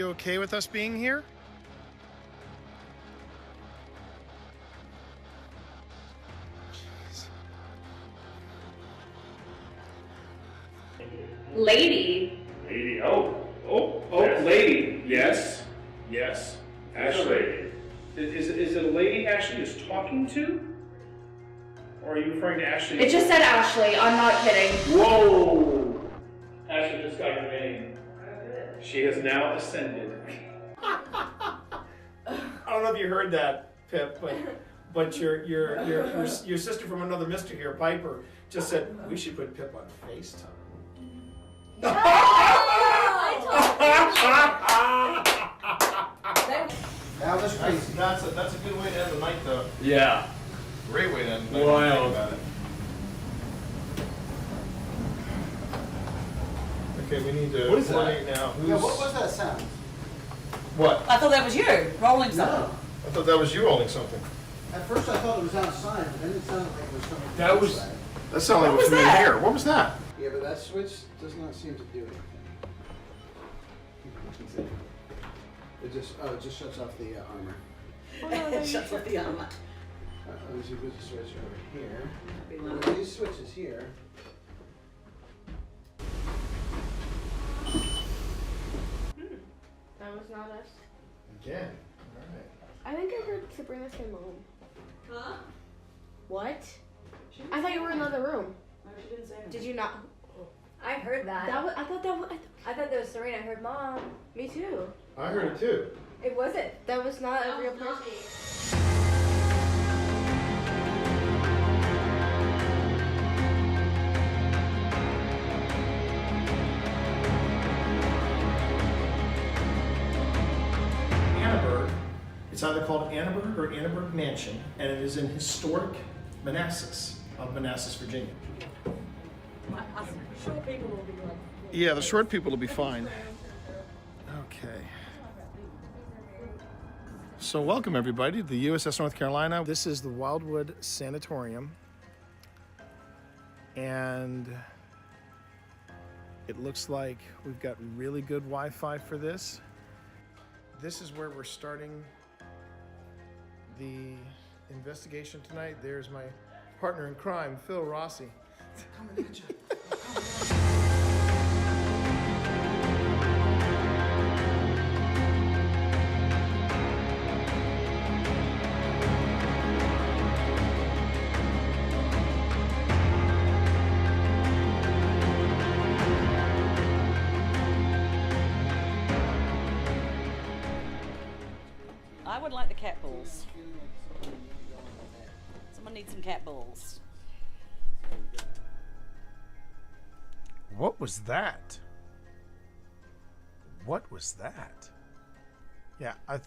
you okay with us being here? Lady. Lady, lady. Yes. Ashley. Is it a lady Ashley is talking to? Or are you referring to Ashley? It just said Ashley, I'm not kidding. Whoa! Ashley just got her name. She has now ascended. I don't know if you heard that, Pip, but your sister from another mister here, Piper, just said we should put Pip on FaceTime. That was crazy. That's a good way to end the night, though. Yeah. Great way to end the night. Wild. About it. Okay, we need to What is that? coordinate now. Yeah, what was that sound? What? I thought that was you rolling something. No. I thought that was you rolling something. At first I thought it was outside, but then it sounded like it was coming That was- inside. That sounded like it was from in here. What was that? Yeah, but that switch does not seem to do anything. It just shuts off the armor. It shuts off the armor. There's a good switch over here. One of these switches here. That was not us. Again. All right. I think I heard Sabrina say mom. Huh? What? I thought you were in another room. No, she didn't say anything. Did you not? I heard that. I thought that was. I thought that was Serena. I heard mom. Me too. I heard it too. It wasn't. That was not a real person. Annaberg. It's either called Annaberg or Annaberg Mansion, and it is in historic Manassas, of Manassas, Virginia. Us short people will be like. Yeah, the short people will be fine. Okay. So welcome everybody to the USS North Carolina. This is the Wildwood Sanatorium. And it looks like we've got really good Wi-Fi for this. This is where we're starting the investigation tonight. There's my partner in crime, Phil Rossi. Coming at you. I would like the cat balls. Someone needs some cat balls. What was that? What was that? Yeah, I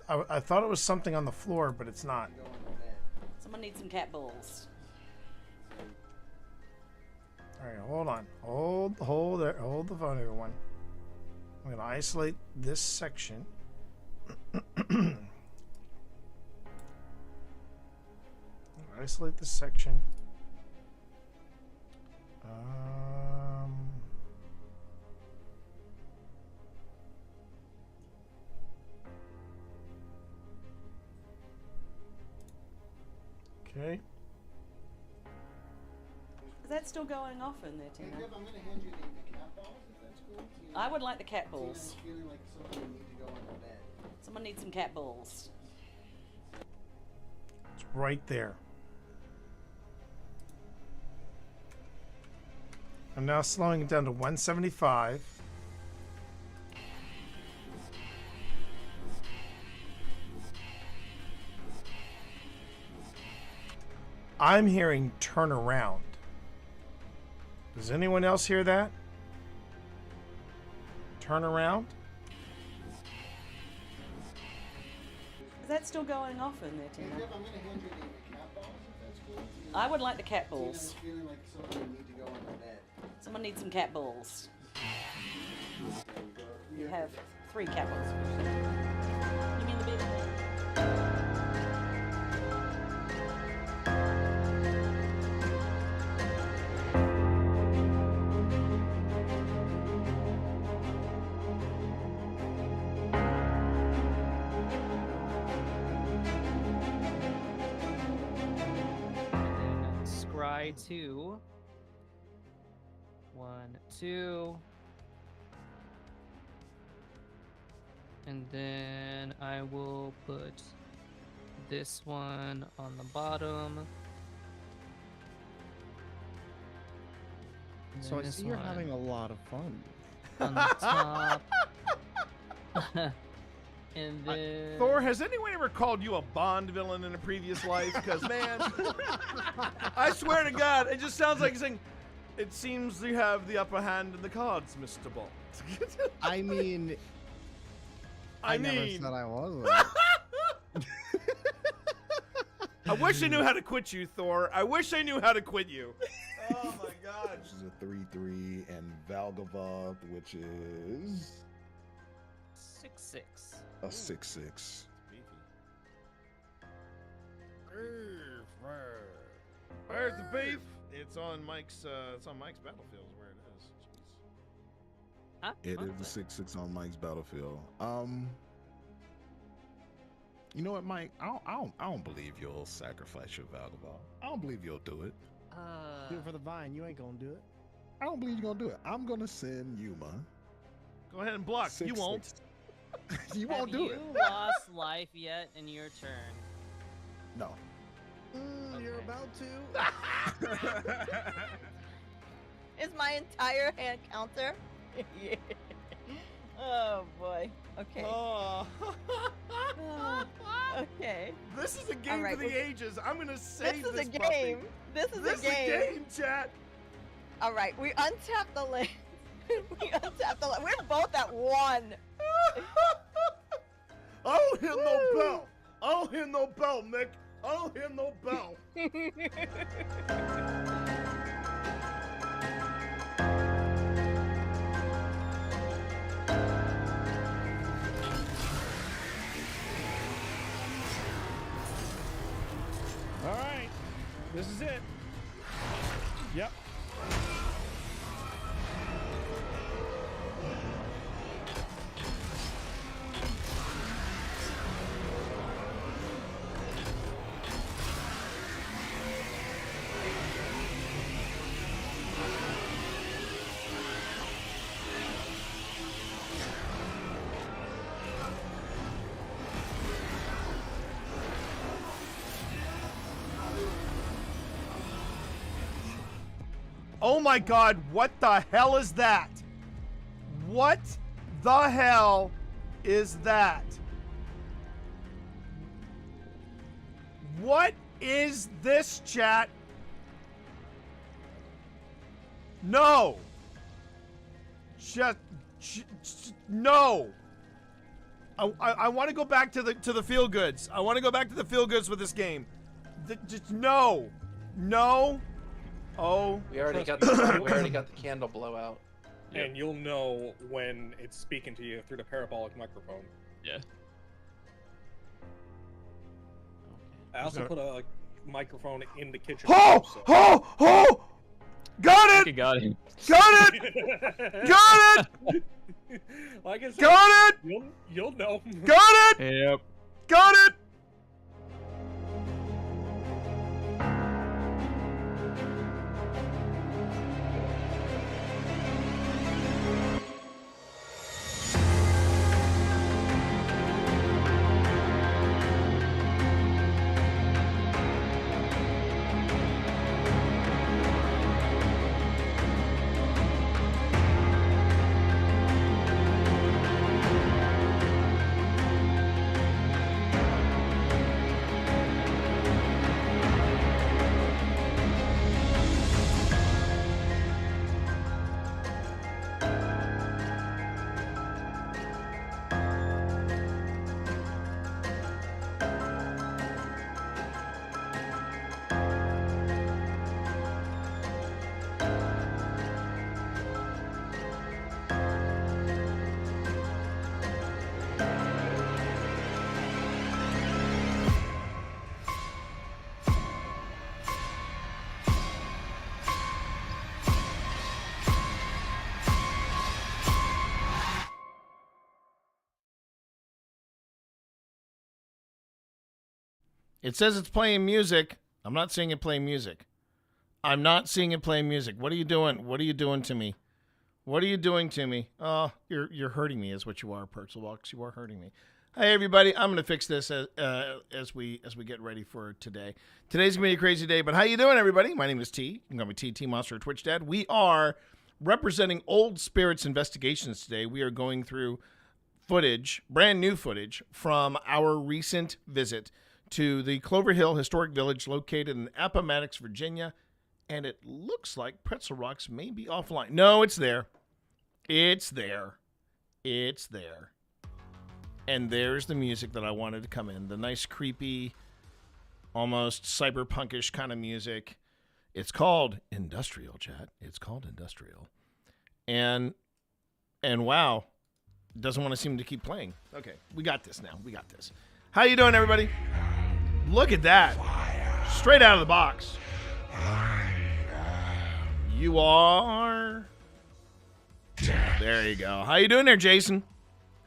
thought it was something on the floor, but it's not. Someone needs some cat balls. All right, hold on. Hold the phone, everyone. I'm going to isolate this section. Isolate this section. Okay. Is that still going off in there, Tina? I'm going to hand you the cat balls, if that's cool. I would like the cat balls. Feeling like something you need to go on the bed. Someone needs some cat balls. It's right there. I'm now slowing it down to 175. I'm hearing turn around. Does anyone else hear that? Turn around? Is that still going off in there, Tina? I'm going to hand you the cat balls, if that's cool. I would like the cat balls. Feeling like something you need to go on the bed. Someone needs some cat balls. You have 3 cat balls. You mean the big thing? try to 1, 2, and then I will put this one on the bottom. And So then I this see you're one having a lot of fun. on the top. And then Thor, has anyone ever called you a Bond villain in a previous life? Because, man, I swear to God, it just sounds like saying, it seems you have the upper hand in the cards, Mr. Bond. I mean, I never said I wasn't. I wish I knew how to quit you, Thor. I wish I knew how to quit you. Oh, my God. Which is a 3/3, and Valgava, which is 6/6. a 6/6. Where's the beef? It's on Mike's battlefield is where it is. Jeez. Huh? It is a 6/6 on Mike's battlefield. You know what, Mike? I don't believe you'll sacrifice your Valgava. I don't believe you'll do it. Do it for the vine. You ain't gonna do it. I don't believe you're gonna do it. I'm gonna send Yuma. Go ahead and block. You 6/6. won't. You won't do it. Have you lost life yet in your turn? No. You're Okay. about to. Is my entire hand counter? Yeah. Oh boy. Okay. Oh. Okay. This is a game All right, for the well, ages. I'm gonna save This is a puppy. game. This is This a game. is a game, chat. All right, we untap the land. We untap the land. We're both at 1. I don't hear no bell. I don't hear no bell, Nick. I don't hear no bell. All right, this is it. Yep. Oh my God, what the hell is that? What the hell is that? What is this, chat? No. Just no. I want to go back to the feel goods. I want to go back to the feel goods with this game. Just no. No. Oh. We already got the candle blowout. And you'll know when it's speaking to you through the parabolic microphone. Yeah. I also put a microphone in the kitchen. Oh! Got it! Got him. Got it! Got it! Like I said, Got it! You'll know. Got it! Yep. Got it! It says it's playing music. I'm not seeing it playing music. I'm not seeing it play music. What are you doing? What are you doing to me? What are you doing to me? Oh, you're hurting me is what you are, Pertzlebox. You are hurting me. Hey everybody, I'm gonna fix this as we get ready for today. Today's gonna be a crazy day, but how you doing, everybody? My name is T. You can call me T Monster or Twitch Dad. We are representing Old Spirits Investigations today. We are going through footage, brand new footage from our recent visit to the Clover Hill Historic Village located in Appomattox, Virginia. And it looks like Pretzel Rocks may be offline. No, it's there. It's there. It's there. And there's the music that I wanted to come in. The nice, creepy, almost cyberpunkish kind of music. It's called Industrial, chat. It's called Industrial. And wow, doesn't want to seem to keep playing. Okay, we got this now. We got this. How you doing, everybody? Look at that. Straight out of the box. You are. There you go. How you doing there, Jason?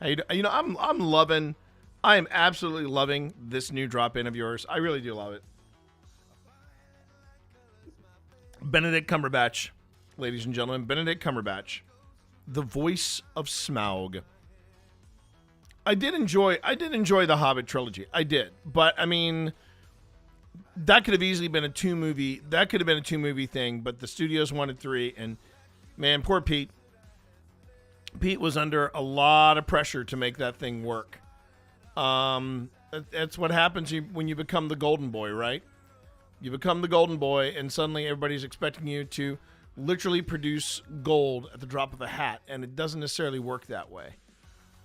How you know, I'm loving. I am absolutely loving this new drop in of yours. I really do love it. Benedict Cumberbatch, ladies and gentlemen, Benedict Cumberbatch, the voice of Smaug. I did enjoy the Hobbit trilogy. I did, but I mean, that could have easily been a two movie thing, but the studios wanted 3, and man, poor Pete. Pete was under a lot of pressure to make that thing work. That's what happens when you become the golden boy, right? You become the golden boy, and suddenly everybody's expecting you to literally produce gold at the drop of a hat, and it doesn't necessarily work that way.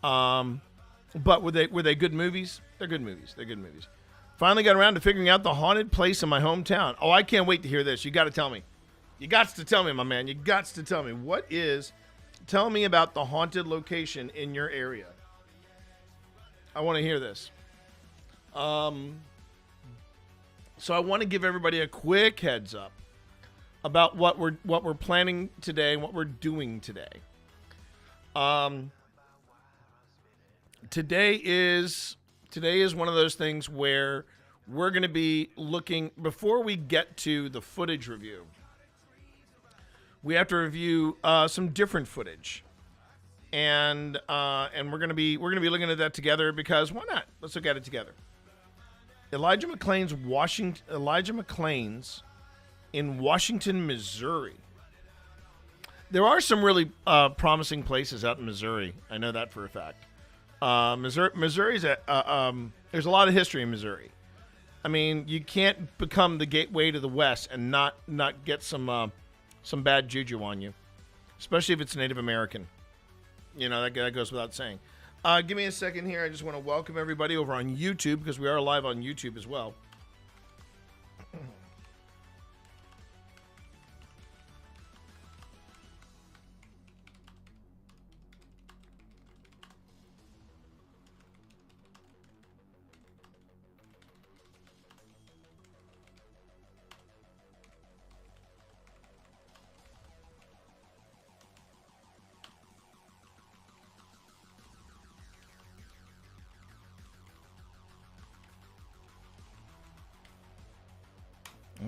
But were they good movies? They're good movies. They're good movies. Finally got around to figuring out the haunted place in my hometown. Oh, I can't wait to hear this. You got to tell me. You got to tell me, my man. You got to tell me. Tell me about the haunted location in your area. I want to hear this. So I want to give everybody a quick heads up about what we're planning today and what we're doing today. Today is one of those things where we're going to be looking, before we get to the footage review, we have to review some different footage, and we're going to be looking at that together, because why not? Let's look at it together. Elijah McClain's in Washington, Missouri. There are some really promising places out in Missouri. I know that for a fact. Missouri's there's a lot of history in Missouri. I mean, you can't become the gateway to the West and not get some bad juju on you, especially if it's Native American. You know, that goes without saying. Give me a second here. I just want to welcome everybody over on YouTube, because we are live on YouTube as well.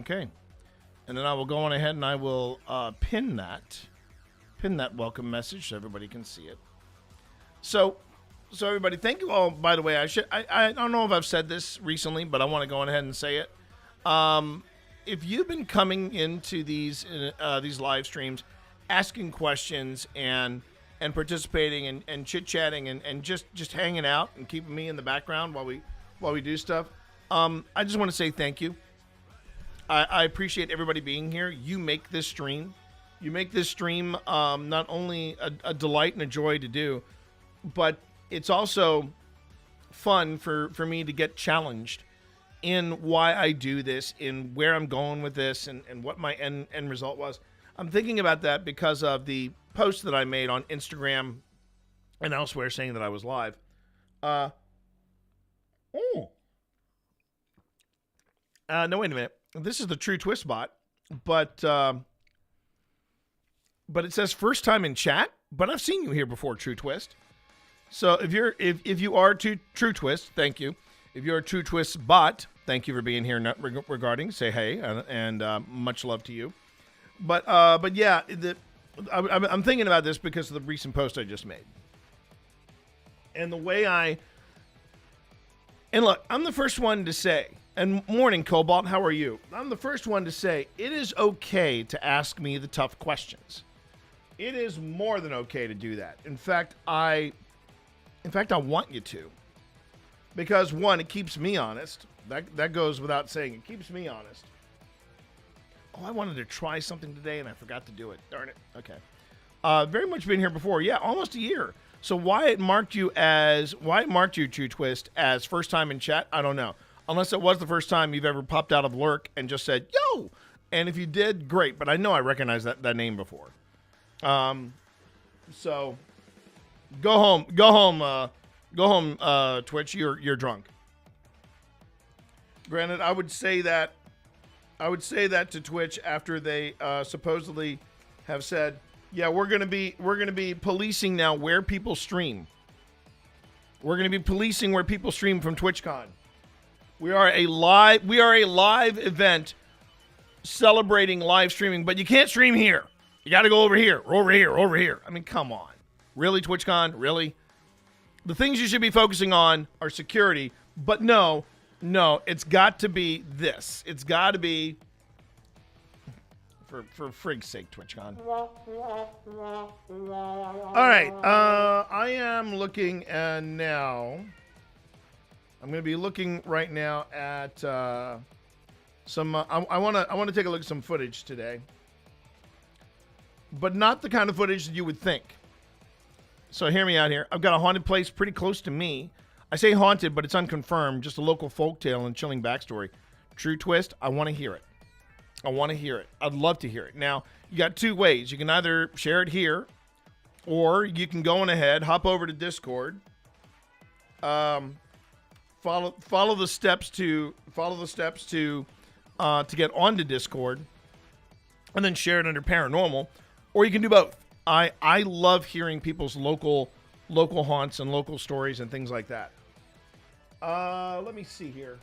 Okay, and then I will go on ahead and I will pin that welcome message so everybody can see it. So everybody, thank you all. By the way, I don't know if I've said this recently, but I want to go on ahead and say it. If you've been coming into these live streams, asking questions and participating and chit chatting and just hanging out and keeping me in the background while we do stuff, I just want to say thank you. I appreciate everybody being here. You make this stream. Not only a delight and a joy to do, but it's also fun for me to get challenged in why I do this, in where I'm going with this, and what my end result was. I'm thinking about that because of the post that I made on Instagram and elsewhere saying that I was live. No, wait a minute. This is the True Twist bot, but it says first time in chat. But I've seen you here before, True Twist. So if you are True Twist, thank you. If you're a True Twist bot, thank you for being here. Regarding, say hey, and much love to you. But yeah, I'm thinking about this because of the recent post I just made, and the way and look, I'm the first one to say. And morning, Cobalt, how are you? I'm the first one to say it is okay to ask me the tough questions. It is more than okay to do that. In fact, I want you to. Because one, it keeps me honest. That goes without saying. It keeps me honest. Oh, I wanted to try something today and I forgot to do it. Darn it. Okay. Very much been here before. Yeah, almost a year. So why it marked you, True Twist, as first time in chat, I don't know. Unless it was the first time you've ever popped out of lurk and just said, yo! And if you did, great. But I know I recognize that name before. So go home, Twitch. You're drunk. Granted, I would say that to Twitch after they supposedly have said, yeah, we're gonna be policing now where people stream. We're gonna be policing where people stream from TwitchCon. We are a live event celebrating live streaming, but you can't stream here. You got to go over here, over here, over here. I mean, come on. Really, TwitchCon? Really? The things you should be focusing on are security, but no, it's got to be this. It's got to be, for frig's sake, TwitchCon. All right, I am looking now. I'm going to be looking right now at some. I want to take a look at some footage today, but not the kind of footage that you would think. So hear me out here. I've got a haunted place pretty close to me. I say haunted, but it's unconfirmed. Just a local folktale and chilling backstory. True Twist. I want to hear it. I'd love to hear it. Now you got two ways. You can either share it here, or you can go on ahead, hop over to Discord. Follow the steps to get onto Discord, and then share it under paranormal, or you can do both. I love hearing people's local haunts and local stories and things like that. Let me see here.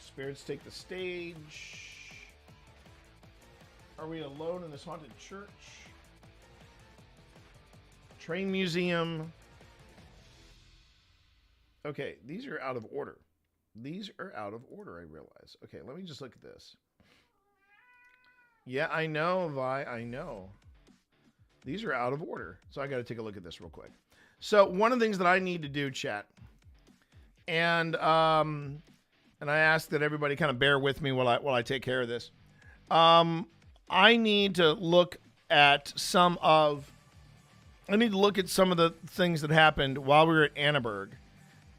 Spirits take the stage. Are we alone in this haunted church? Train museum. Okay, these are out of order. I realize. Okay, let me just look at this. Yeah, I know, Vi, I know. These are out of order. So I got to take a look at this real quick. So one of the things that I need to do, chat, and I ask that everybody kind of bear with me while I take care of this. I need to look at some of the things that happened while we were at Annaberg.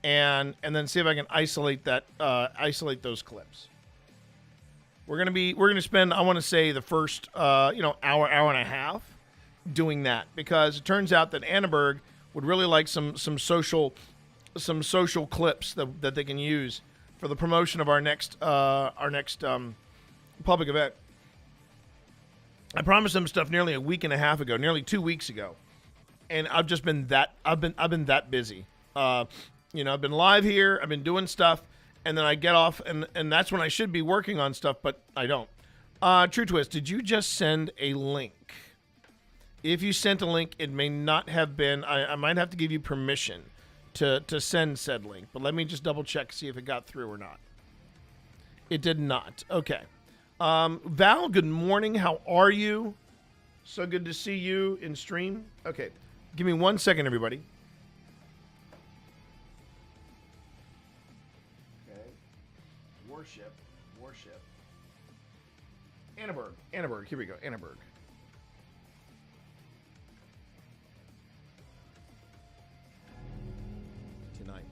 And then see if I can isolate those clips. We're gonna spend, I want to say, the first hour and a half doing that, because it turns out that Annaberg would really like some social clips that they can use for the promotion of our next public event. I promised them stuff nearly a week and a half ago, nearly 2 weeks ago, and I've just been I've been that busy. I've been live here, I've been doing stuff, and then I get off, and that's when I should be working on stuff, but I don't. True Twist, did you just send a link? If you sent a link, it may not have been, I might have to give you permission to send said link, but let me just double check, see if it got through or not. It did not. Okay. Val, good morning. How are you? So good to see you in stream. Okay. Give me 1 second, everybody. Warship. Annaberg. Here we go. Annaberg. Tonight.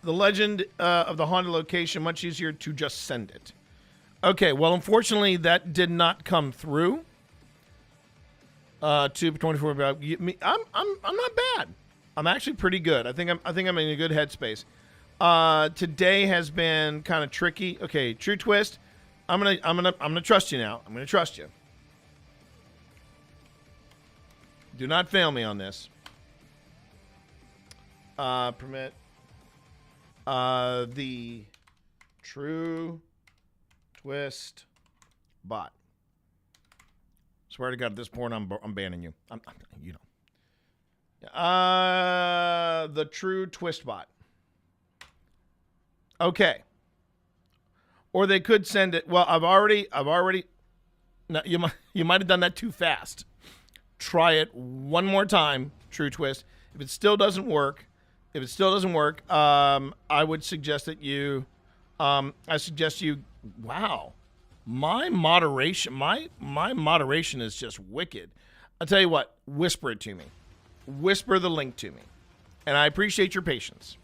The legend of the haunted location, much easier to just send it. Okay, well, unfortunately, that did not come through. 224 about me. I'm not bad. I'm actually pretty good. I think I'm in a good headspace. Today has been kind of tricky. Okay, True Twist. I'm gonna trust you now. I'm gonna trust you. Do not fail me on this. Permit the True Twist bot. Swear to God, at this point, I'm banning you. You know. The True Twist bot. Okay. Or they could send it. Well, I've already. No, you might have done that too fast. Try it one more time, True Twist. If it still doesn't work, I would suggest that you. Wow, my moderation is just wicked. I'll tell you what. Whisper it to me. Whisper the link to me, and I appreciate your patience.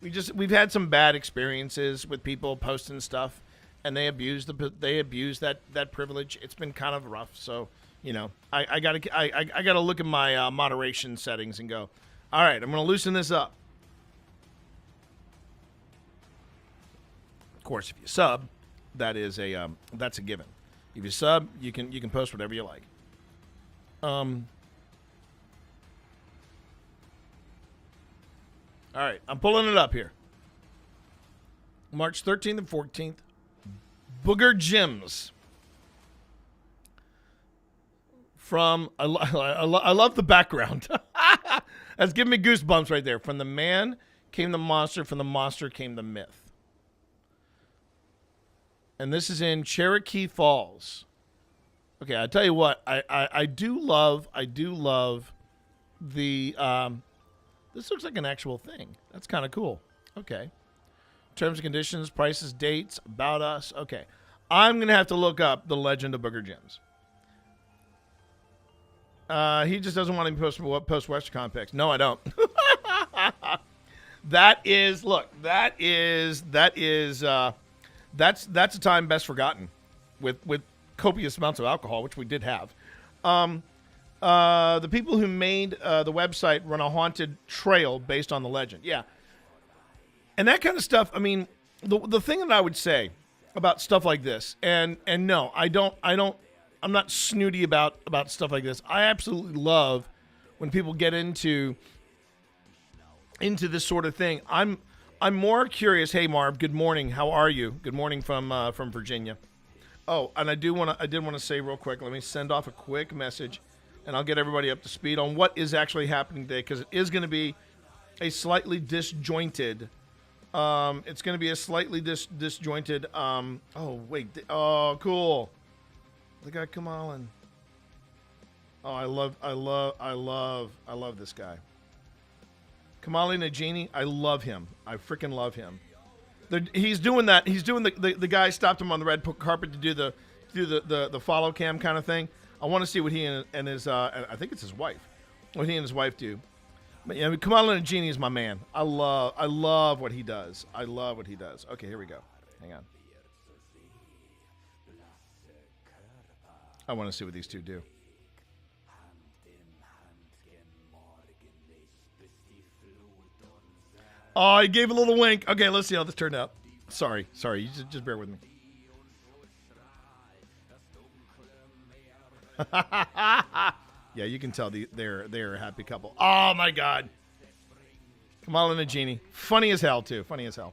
We've had some bad experiences with people posting stuff, and they abuse that privilege. It's been kind of rough. So, you know, I gotta look at my moderation settings and go, all right, I'm gonna loosen this up. Of course, if you sub, that's a given. If you sub, you can post whatever you like. All right, I'm pulling it up here. March 13th and 14th, Booger Gyms. From I love the background. That's giving me goosebumps right there. From the man came the monster. From the monster came the myth. And this is in Cherokee Falls. Okay, I tell you what, I do love the. This looks like an actual thing. That's kind of cool. Okay. Terms and conditions, prices, dates, about us. Okay. I'm going to have to look up the legend of Booger Gyms. He just doesn't want to post Western Complex. No, I don't. That's a time best forgotten with copious amounts of alcohol, which we did have. The people who made the website run a haunted trail based on the legend. Yeah. And that kind of stuff, I mean, the thing that I would say about stuff like this, and no, I'm not snooty about stuff like this. I absolutely love when people get into this sort of thing. I'm more curious. Hey, Marv, good morning. How are you? Good morning from Virginia. Oh, and I did want to say real quick, let me send off a quick message. And I'll get everybody up to speed on what is actually happening today, because it is going to be a slightly disjointed. It's going to be a slightly disjointed. Oh wait. Oh, cool. The guy Kamalin. Oh, I love this guy. Kamali Najini. I love him. I freaking love him. He's doing that. He's doing the guy stopped him on the red carpet to do the follow cam kind of thing. I want to see what he and his, I think it's his wife, what he and his wife do. But yeah, Kamala Najini is my man. I love what he does. I love what he does. Okay, here we go. Hang on. I want to see what these two do. Oh, he gave a little wink. Okay, let's see how this turned out. Sorry. You just bear with me. Yeah, you can tell they're a happy couple. Oh my God, Kamala Najini, funny as hell too. Funny as hell.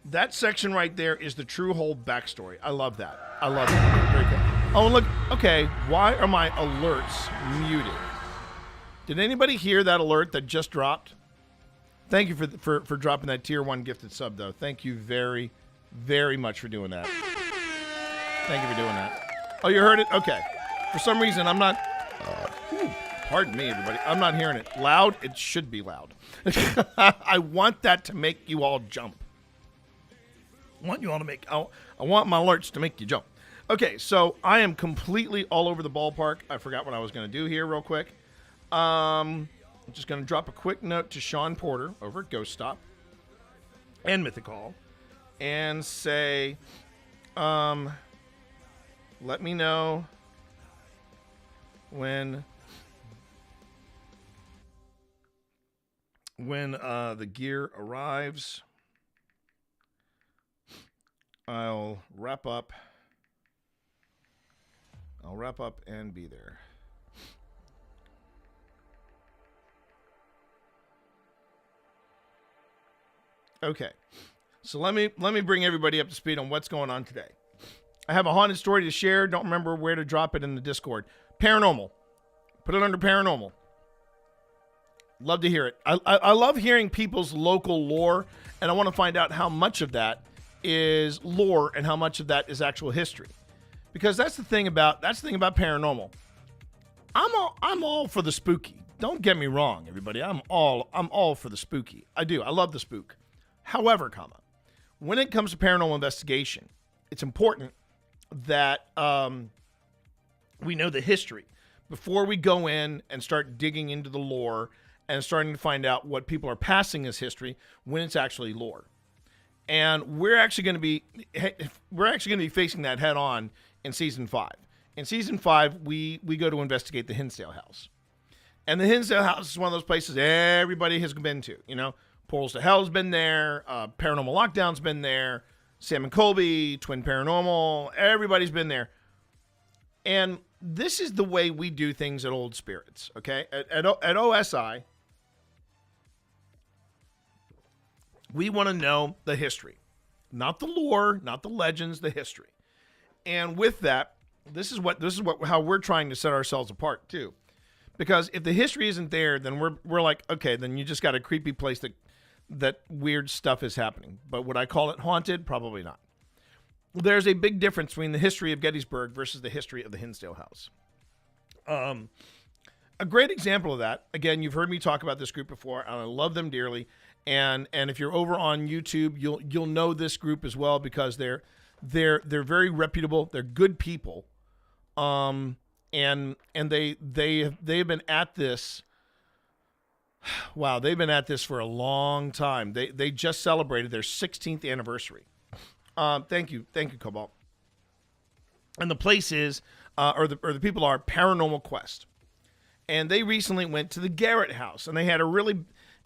That section right there is the true whole backstory. I love that. I love it. Very cool. Oh, look. Okay, why are my alerts muted? Did anybody hear that alert that just dropped? Thank you for dropping that tier 1 gifted sub though. Thank you very, very much for doing that. Thank you for doing that. Oh, you heard it? Okay. For some reason, I'm not... pardon me, everybody. I'm not hearing it. Loud? It should be loud. I want that to make you all jump. I want my alerts to make you jump. Okay, so I am completely all over the ballpark. I forgot what I was going to do here real quick. I'm just going to drop a quick note to Sean Porter over at Ghost Stop and Mythical and say... let me know when the gear arrives. I'll wrap up I'll wrap up and be there. Okay, so let me bring everybody up to speed on what's going on today. I have a haunted story to share. Don't remember where to drop it in the Discord. Paranormal. Put it under paranormal. Love to hear it. I love hearing people's local lore, and I want to find out how much of that is lore and how much of that is actual history. Because that's the thing about paranormal. I'm all for the spooky. Don't get me wrong, everybody. I'm all for the spooky. I do. I love the spook. However, when it comes to paranormal investigation, it's important that we know the history before we go in and start digging into the lore and starting to find out what people are passing as history when it's actually lore. And we're actually going to be facing that head on in season 5. In season 5, we go to investigate the Hinsdale House. And the Hinsdale House is one of those places everybody has been to, you know. Portals to Hell's been there. Paranormal Lockdown's been there. Sam and Colby, Twin Paranormal, everybody's been there. And this is the way we do things at Old Spirits, okay? At OSI, we want to know the history. Not the lore, not the legends, the history. And with that, this is how we're trying to set ourselves apart too. Because if the history isn't there, then we're like, okay, then you just got a creepy place that weird stuff is happening. But would I call it haunted? Probably not. There's a big difference between the history of Gettysburg versus the history of the Hinsdale House. A great example of that, again, you've heard me talk about this group before, and I love them dearly. And if you're over on YouTube, you'll know this group as well because they're very reputable. They're good people, and they've been at this. Wow, they've been at this for a long time. They just celebrated their 16th anniversary. Thank you, Cobalt. And the place is, or the people are Paranormal Quest, and they recently went to the Garrett House, and they had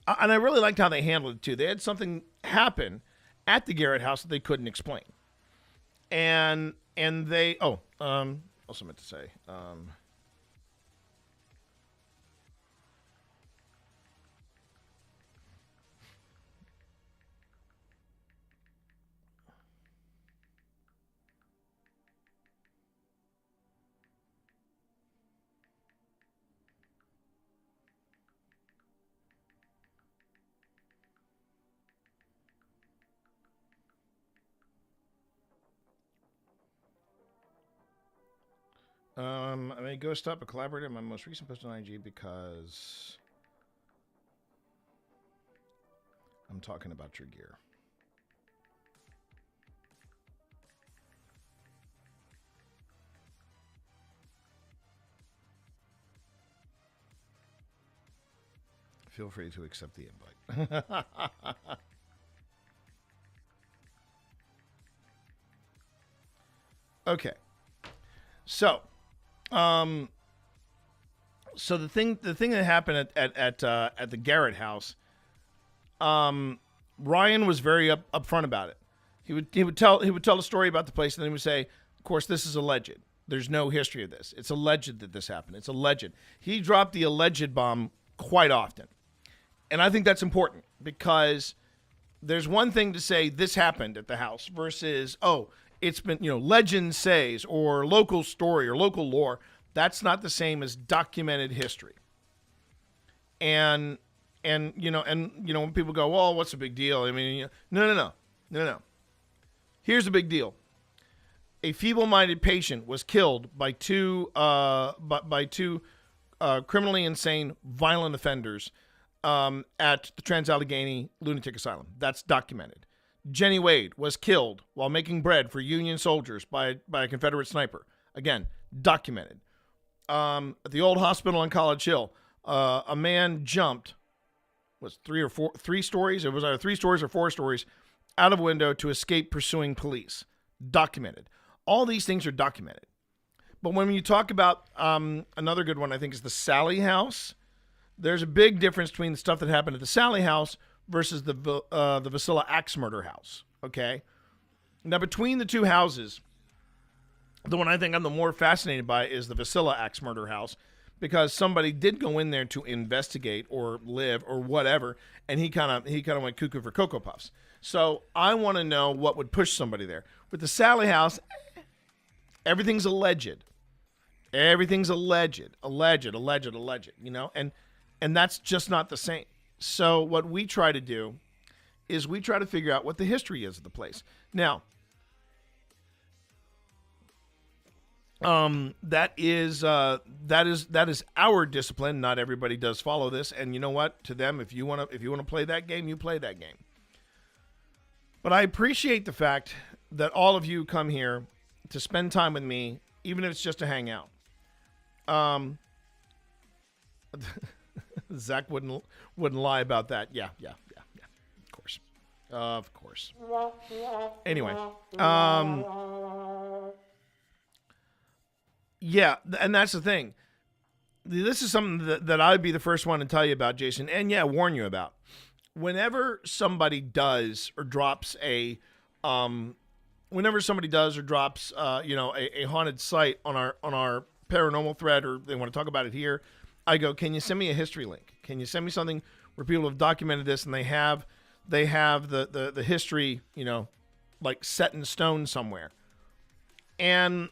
and I really liked how they handled it too. They had something happen at the Garrett House that they couldn't explain, and they also meant to say. I may go stop a collaborator in my most recent post on IG because I'm talking about your gear. Feel free to accept the invite. Okay. So the thing that happened at the Garrett House, Ryan was very upfront about it. He would tell a story about the place, and then he would say, "Of course, this is alleged. There's no history of this. It's alleged that this happened. It's alleged." He dropped the alleged bomb quite often, and I think that's important because there's one thing to say this happened at the house versus it's been, legend says, or local story or local lore. That's not the same as documented history. And when people go, well, what's the big deal? I mean, no. Here's the big deal. A feeble-minded patient was killed by two criminally insane, violent offenders at the Trans-Allegheny Lunatic Asylum. That's documented. Jenny Wade was killed while making bread for Union soldiers by a Confederate sniper. Again, documented. At the old hospital on College Hill, a man jumped, three stories? It was either 3 stories or 4 stories out of a window to escape pursuing police. Documented. All these things are documented. But when you talk about another good one, I think is the Sally House. There's a big difference between the stuff that happened at the Sally House versus the Vasilla Axe Murder House, okay? Now, between the two houses, The one I think I'm the more fascinated by is the Vasilla Axe murder house, because somebody did go in there to investigate or live or whatever, and he kind of went cuckoo for Cocoa Puffs. So I want to know what would push somebody there. With the Sally house, everything's alleged. Everything's alleged, you know, and that's just not the same. So what we try to do is we try to figure out what the history is of the place. Now, that is our discipline. Not everybody does follow this, and you know what? To them, if you want to play that game, you play that game. But I appreciate the fact that all of you come here to spend time with me, even if it's just to hang out. Zach wouldn't lie about that. Yeah. Of course. Anyway, yeah, and that's the thing. This is something that I'd be the first one to tell you about, Jason, and warn you about. Whenever somebody does or drops a haunted site on our paranormal thread, or they want to talk about it here, I go, can you send me a history link? Can you send me something where people have documented this and they have the history, like set in stone somewhere? And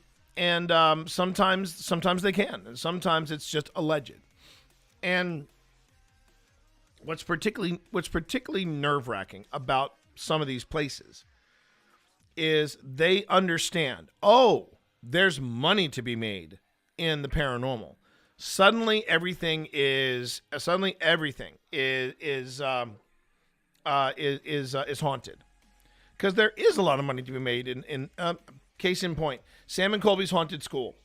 sometimes they can, and sometimes it's just alleged. And what's particularly nerve-wracking about some of these places is they understand, there's money to be made in the paranormal. Suddenly everything is haunted, because there is a lot of money to be made in case in point, Sam and Colby's haunted school.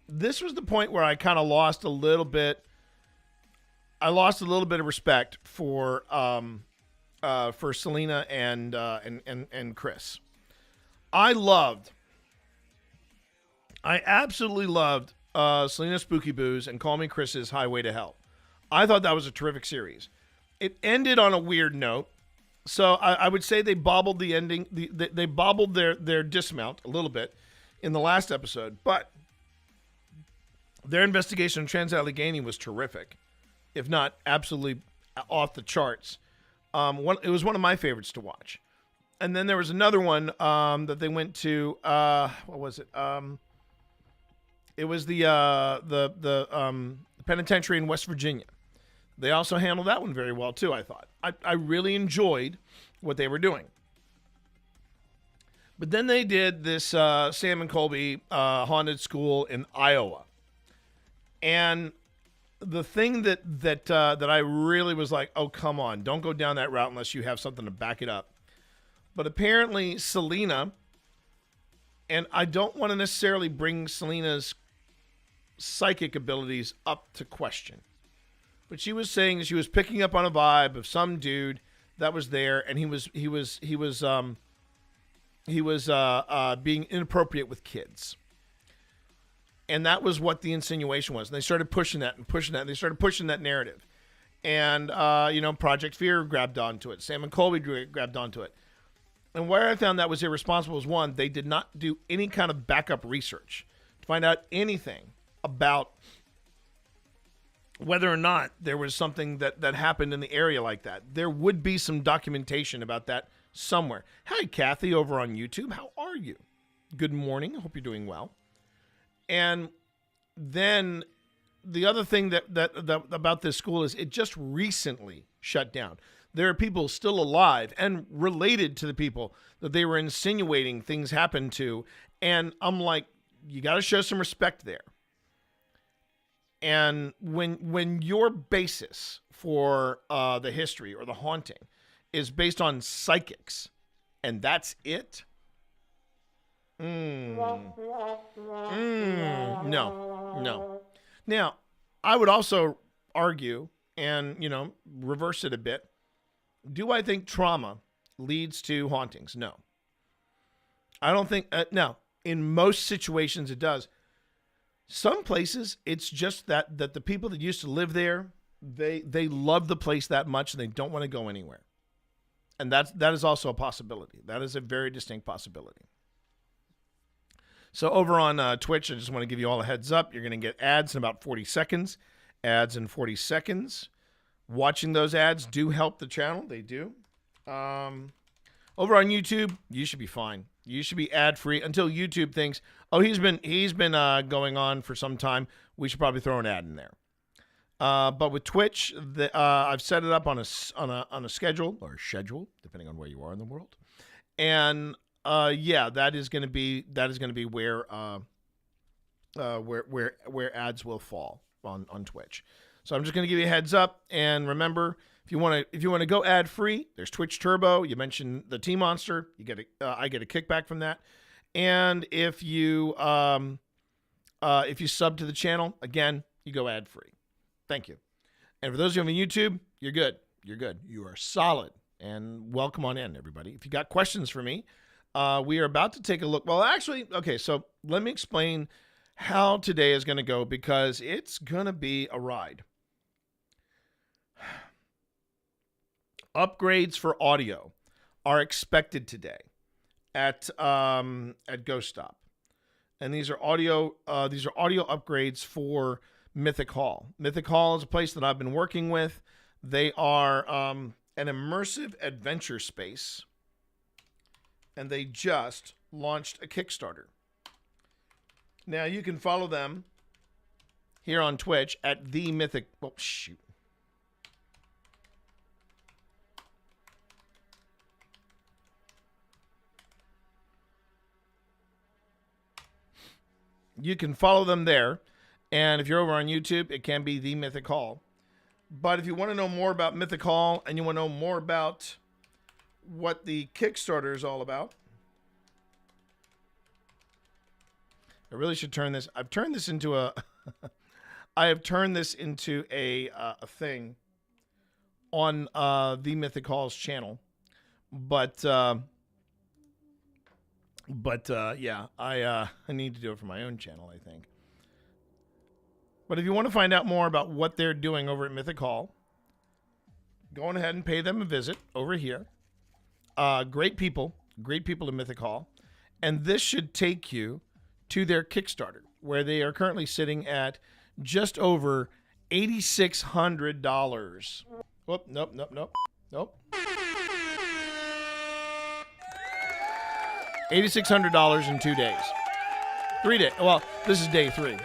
This was the point where I kind of lost a little bit. I lost a little bit of respect for Selena and Chris. I absolutely loved Selena Spooky Booze and Call Me Chris's Highway to Hell. I thought that was a terrific series. It ended on a weird note, so I would say they bobbled the ending. They bobbled their dismount a little bit in the last episode, but their investigation of Trans-Allegheny was terrific, if not absolutely off the charts. It was one of my favorites to watch. And then there was another one that they went to. What was it? It was the penitentiary in West Virginia. They also handled that one very well too, I thought. I really enjoyed what they were doing. But then they did this Sam and Colby haunted school in Iowa, and the thing that I really was like, oh, come on, don't go down that route unless you have something to back it up. But apparently Selena, and I don't want to necessarily bring Selena's psychic abilities up to question, but she was saying she was picking up on a vibe of some dude that was there, and he was being inappropriate with kids. And that was what the insinuation was. And they started pushing that. They started pushing that narrative. And, Project Fear grabbed onto it. Sam and Colby grabbed onto it. And where I found that was irresponsible was, one, they did not do any kind of backup research to find out anything about whether or not there was something that happened in the area like that. There would be some documentation about that somewhere. Hi, Kathy, over on YouTube. How are you? Good morning. I hope you're doing well. And then the other thing that about this school is it just recently shut down. There are people still alive and related to the people that they were insinuating things happened to. And I'm like, you got to show some respect there. And when your basis for the history or the haunting is based on psychics, and that's it, no. Now, I would also argue and, reverse it a bit. Do I think trauma leads to hauntings? No. I don't think, no. In most situations it does. Some places it's just that the people that used to live there, they love the place that much and they don't want to go anywhere. And that is also a possibility. That is a very distinct possibility. So over on Twitch, I just want to give you all a heads up. You're going to get ads in about 40 seconds. Ads in 40 seconds. Watching those ads do help the channel. They do. Over on YouTube, you should be fine. You should be ad-free until YouTube thinks, oh, he's been going on for some time. We should probably throw an ad in there. But with Twitch, I've set it up on a schedule, depending on where you are in the world. And that is going to be where ads will fall on Twitch. So I'm just going to give you a heads up. And remember, if you want to go ad free, there's Twitch Turbo. You mentioned the Tea Monster, I get a kickback from that. And if you sub to the channel, again, you go ad free. Thank you. And for those of you on YouTube, you're good. You're good. You are solid. And welcome on in, everybody. If you got questions for me, we are about to take a look. Well, actually, okay, so let me explain how today is going to go because it's going to be a ride. Upgrades for audio are expected today at Ghost Stop. And these are audio upgrades for Mythic Hall. Mythic Hall is a place that I've been working with. They are an immersive adventure space, and they just launched a Kickstarter. Now you can follow them here on Twitch at the Mythic. Oh shoot! You can follow them there. And if you're over on YouTube, it can be the Mythic Hall. But if you want to know more about Mythic Hall and you want to know more about what the Kickstarter is all about, I really should turn this. I've turned this into a. I have turned this into a thing on the Mythic Hall's channel, but yeah, I need to do it for my own channel, I think. But if you want to find out more about what they're doing over at Mythic Hall, go on ahead and pay them a visit over here. Great people at Mythic Hall. And this should take you to their Kickstarter, where they are currently sitting at just over $8,600. Whoop, nope. $8,600 in 2 days. 3 days. Well, this is day 3.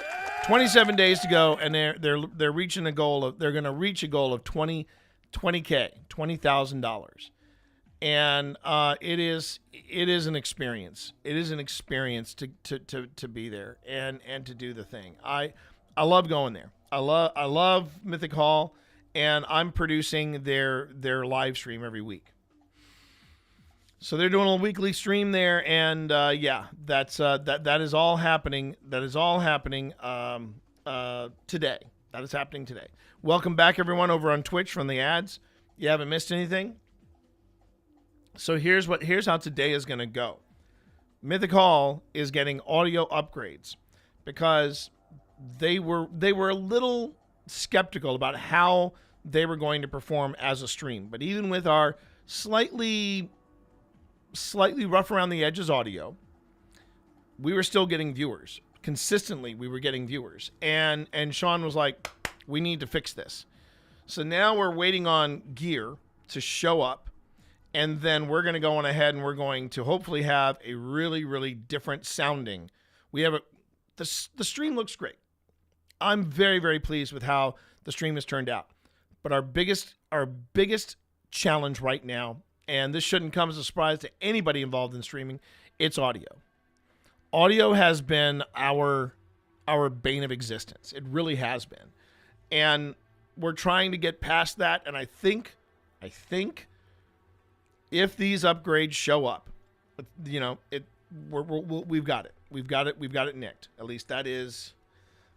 27 days to go, and they're reaching a goal of, they're going to reach a goal of $20,000, and it is an experience. It is an experience to be there and to do the thing. I love going there. I love Mythic Hall, and I'm producing their live stream every week. So they're doing a weekly stream there, and that is all happening. That is all happening today. That is happening today. Welcome back, everyone, over on Twitch from the ads. You haven't missed anything. So here's how today is going to go. Mythic Hall is getting audio upgrades because they were a little skeptical about how they were going to perform as a stream. But even with our slightly rough around the edges audio, we were still getting viewers. Consistently, we were getting viewers. And Sean was like, we need to fix this. So now we're waiting on gear to show up. And then we're going to go on ahead and we're going to hopefully have a really, really different sounding. The stream looks great. I'm very, very pleased with how the stream has turned out. But our biggest challenge right now, and this shouldn't come as a surprise to anybody involved in streaming, it's audio. Audio has been our bane of existence. It really has been. And we're trying to get past that, and I think if these upgrades show up, we've got it. We've got it nicked. At least that is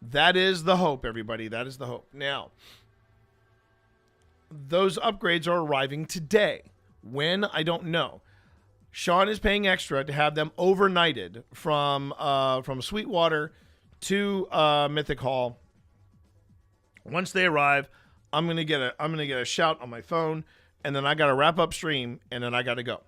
the hope, everybody. That is the hope. Now, those upgrades are arriving today. When, I don't know. Sean is paying extra to have them overnighted from Sweetwater to Mythic Hall. Once they arrive, I'm gonna get a shout on my phone, and then I gotta wrap up stream, and then I gotta go.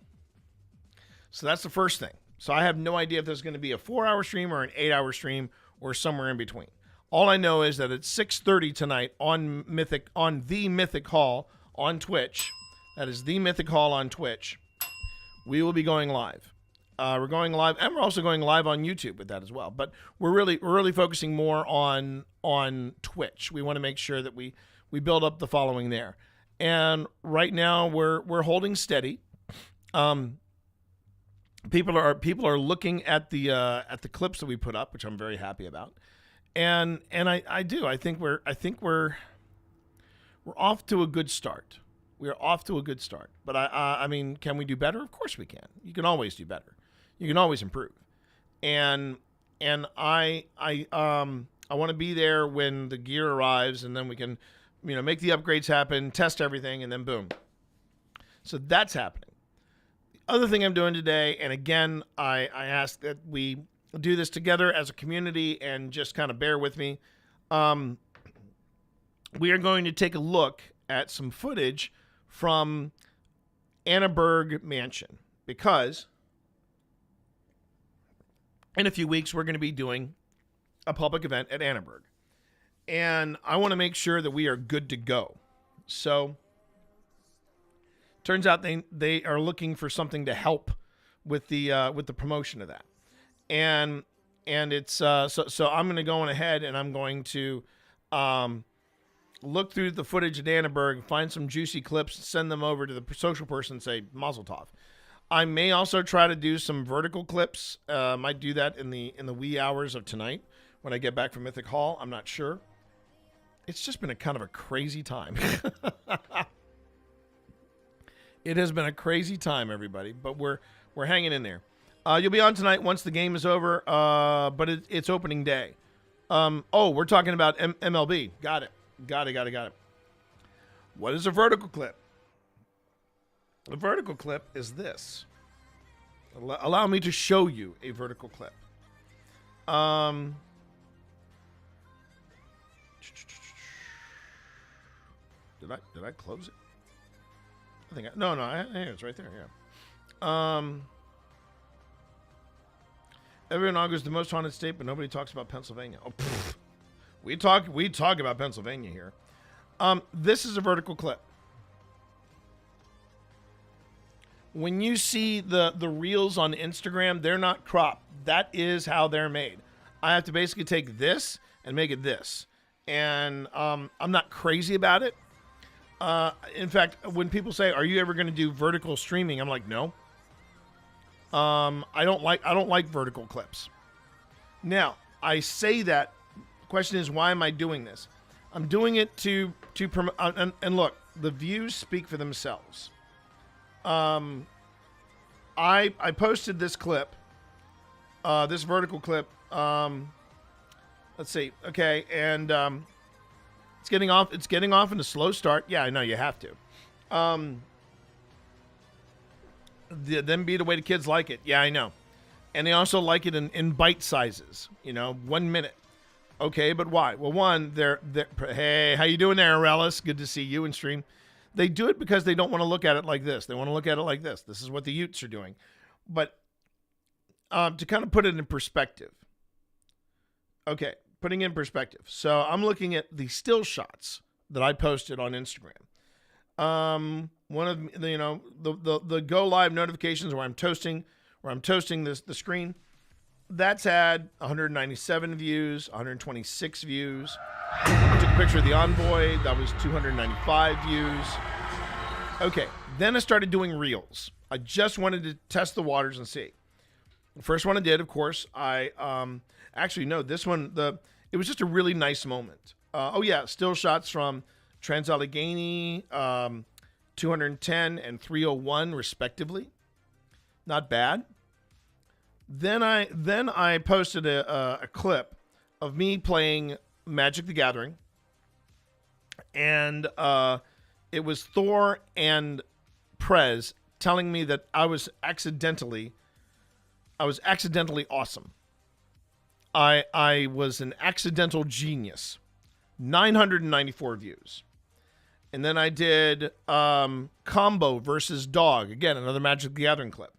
So that's the first thing. So I have no idea if there's going to be a 4-hour stream or an 8-hour stream or somewhere in between. All I know is that at 6:30 tonight on the Mythic Hall on Twitch, that is the Mythic Hall on Twitch, we will be going live. We're going live, and we're also going live on YouTube with that as well. But we're really focusing more on Twitch. We want to make sure that we build up the following there. And right now we're holding steady. People are looking at the clips that we put up, which I'm very happy about. And I think we're off to a good start. We are off to a good start. But I mean, can we do better? Of course we can. You can always do better. You can always improve. And I want to be there when the gear arrives, and then we can, make the upgrades happen, test everything, and then boom. So that's happening. The other thing I'm doing today, and again, I ask that we do this together as a community and just kind of bear with me. We are going to take a look at some footage from Annenberg Mansion, because in a few weeks we're going to be doing a public event at Annenberg, and I want to make sure that we are good to go. So turns out they are looking for something to help with the promotion of that, and it's so I'm going to go on ahead and I'm going to look through the footage at Annenberg, find some juicy clips, send them over to the social person, and say Mazel Tov. I may also try to do some vertical clips. Might do that in the wee hours of tonight when I get back from Mythic Hall. I'm not sure. It's just been a kind of a crazy time. It has been a crazy time, everybody, but we're hanging in there. You'll be on tonight once the game is over, but it's opening day. We're talking about MLB. Got it. What is a vertical clip? A vertical clip is this. Allow me to show you a vertical clip. Did I close it? I think it's right there. Yeah. Everyone argues the most haunted state, but nobody talks about Pennsylvania. Oh, pfft. We talk about Pennsylvania here. This is a vertical clip. When you see the reels on Instagram, they're not cropped. That is how they're made. I have to basically take this and make it this. And I'm not crazy about it. In fact, when people say, "Are you ever going to do vertical streaming?" I'm like, "No." I don't like vertical clips. Now, I say that. The question is, why am I doing this? I'm doing it to promote. And look, the views speak for themselves. I posted this clip, this vertical clip. Let's see. Okay, and it's getting off. It's getting off in a slow start. Yeah, I know you have to. Then be the way the kids like it. Yeah, I know. And they also like it in bite sizes. 1 minute. Okay, but why? Well, one, they're hey, how you doing there, Aurellis? Good to see you in stream. They do it because they don't want to look at it like this. They want to look at it like this. This is what the Utes are doing. But to kind of put it in perspective. Okay, putting in perspective. So I'm looking at the still shots that I posted on Instagram. One of the go live notifications where I'm toasting the screen. That's had 197 views, 126 views. I took a picture of the Envoy. That was 295 views. Okay, then I started doing reels. I just wanted to test the waters and see. The first one I did, of course, this one, it was just a really nice moment. Still shots from Trans-Allegheny, 210 and 301 respectively. Not bad. Then I posted a clip of me playing Magic the Gathering, and it was Thor and Prez telling me that I was accidentally awesome. I was an accidental genius. 994 views. And then I did Combo versus Dog. Again, another Magic the Gathering clip.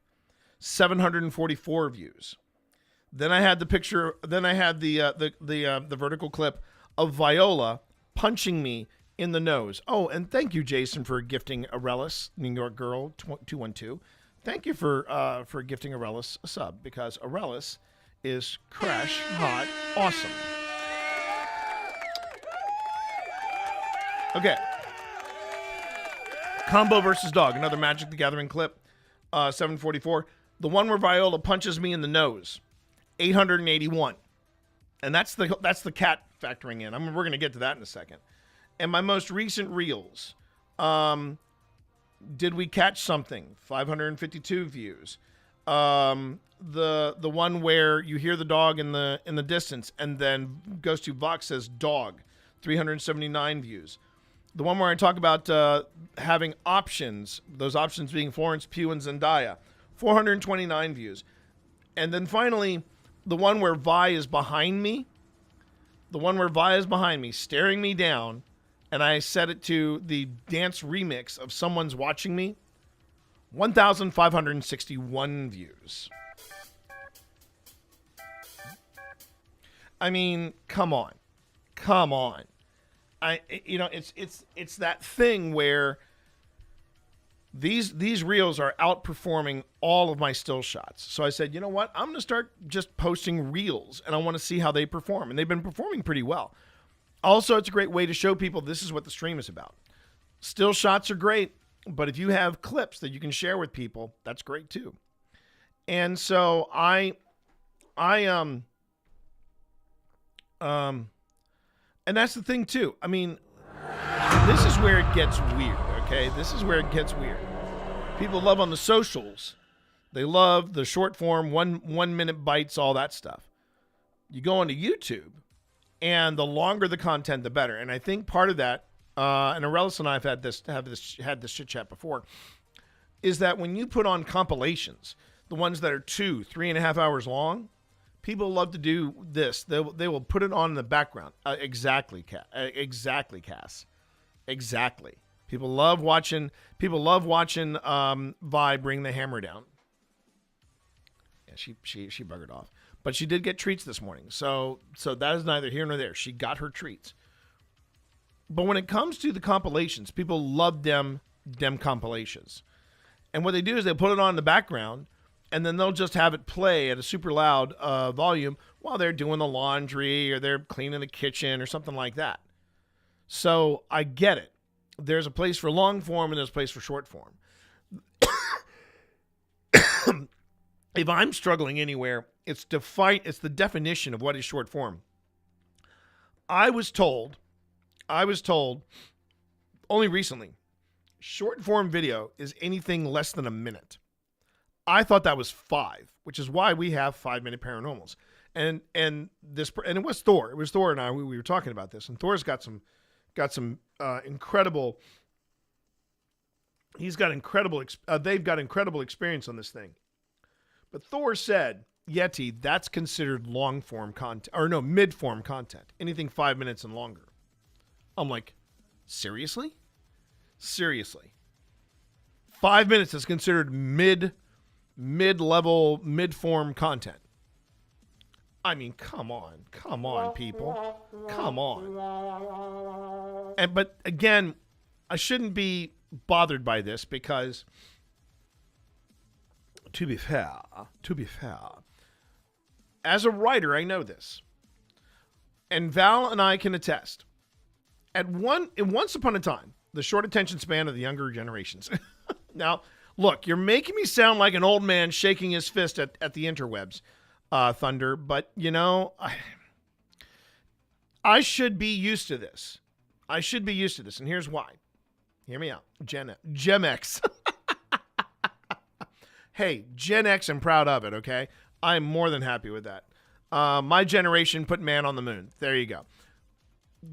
744 views. Then I had the picture. Then I had the vertical clip of Viola punching me in the nose. Oh, and thank you, Jason, for gifting Aurelis, New York Girl 212. Thank you for gifting Aurelis a sub, because Aurelis is crash hot awesome. Okay. Combo versus dog, another Magic the Gathering clip, 744. The one where Viola punches me in the nose, 881. And that's the cat factoring in. We're going to get to that in a second. And my most recent reels, Did We Catch Something, 552 views. The one where you hear the dog in the distance, and then goes to Vox says dog, 379 views. The one where I talk about having options, those options being Florence Pugh and Zendaya, 429 views. And then finally, the one where Vi is behind me, staring me down, and I set it to the dance remix of Someone's Watching Me, 1,561 views. I mean, come on. It's that thing where these reels are outperforming all of my still shots. So I said, you know what? I'm going to start just posting reels, and I want to see how they perform. And they've been performing pretty well. Also, it's a great way to show people this is what the stream is about. Still shots are great, but if you have clips that you can share with people, that's great too. And so and that's the thing too. I mean, this is where it gets weird, okay? This is where it gets weird. People love on the socials. They love the short form, one minute bites, all that stuff. You go onto YouTube, and the longer the content, the better. And I think part of that, and Aurelis and I have had this chit chat before, is that when you put on compilations, the ones that are 3.5 hours long, people love to do this. They will put it on in the background. Exactly, Cass. Exactly. People love watching Vi bring the hammer down. Yeah, she buggered off. But she did get treats this morning. So that is neither here nor there. She got her treats. But when it comes to the compilations, people love them compilations. And what they do is they put it on in the background, and then they'll just have it play at a super loud volume while they're doing the laundry or they're cleaning the kitchen or something like that. So I get it. There's a place for long form and there's a place for short form. If I'm struggling anywhere, it's the definition of what is short form. I was told only recently, short form video is anything less than a minute. I thought that was 5, which is why we have 5-minute paranormals. And it was Thor. It was Thor and I. We were talking about this, and Thor's got some incredible. He's got incredible. They've got incredible experience on this thing. But Thor said, Yeti, that's considered long form content, or no, mid form content. Anything 5 minutes and longer. I'm like, seriously? 5 minutes is considered mid-level, mid-form content. I mean, come on, people. Come on. But again, I shouldn't be bothered by this because, to be fair, as a writer, I know this. And Val and I can attest. Once upon a time, the short attention span of the younger generations. Now, look, you're making me sound like an old man shaking his fist at the interwebs, Thunder. But, I should be used to this. And here's why. Hear me out. Gen X. Hey, Gen X, I'm proud of it, okay? I'm more than happy with that. My generation put man on the moon. There you go.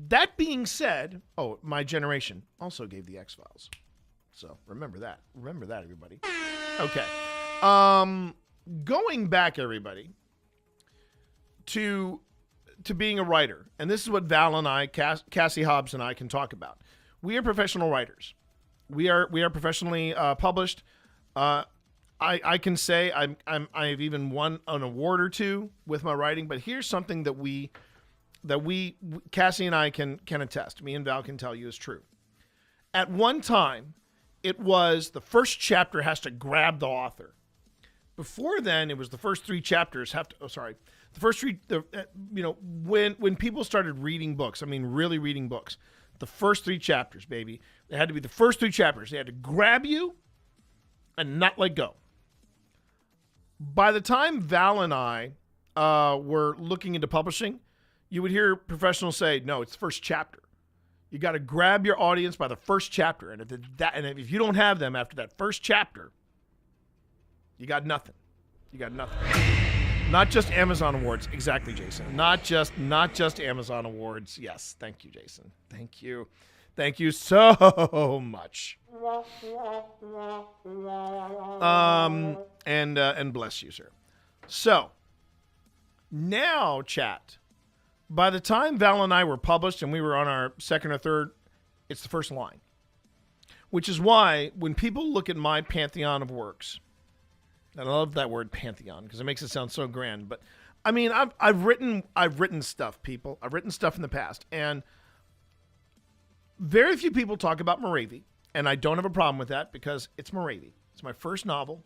That being said, my generation also gave the X-Files. So remember that. Everybody. Okay. Going back, everybody, to being a writer. And this is what Val and I, Cassie Hobbs and I can talk about. We are professional writers. We are professionally published. I can say I've even won an award or two with my writing, but here's something that Cassie and I can attest. Me and Val can tell you is true. At one time, it was the first chapter has to grab the author. Before then, it was the first 3 chapters have to. Oh, sorry, the first 3. When people started reading books, I mean, really reading books, the first 3 chapters, baby, they had to be the first 3 chapters. They had to grab you and not let go. By the time Val and I were looking into publishing, you would hear professionals say, "No, it's the first chapter. You got to grab your audience by the first chapter, and if you don't have them after that first chapter, you got nothing. You got nothing." Not just Amazon awards, exactly, Jason. Not just Amazon awards. Yes, thank you, Jason. Thank you so much. And bless you, sir. So now, chat. By the time Val and I were published and we were on our second or third, it's the first line. Which is why when people look at my pantheon of works, and I love that word pantheon because it makes it sound so grand, but I mean I've written stuff, people. I've written stuff in the past, and very few people talk about Moravia, and I don't have a problem with that because it's Moravia. It's my first novel.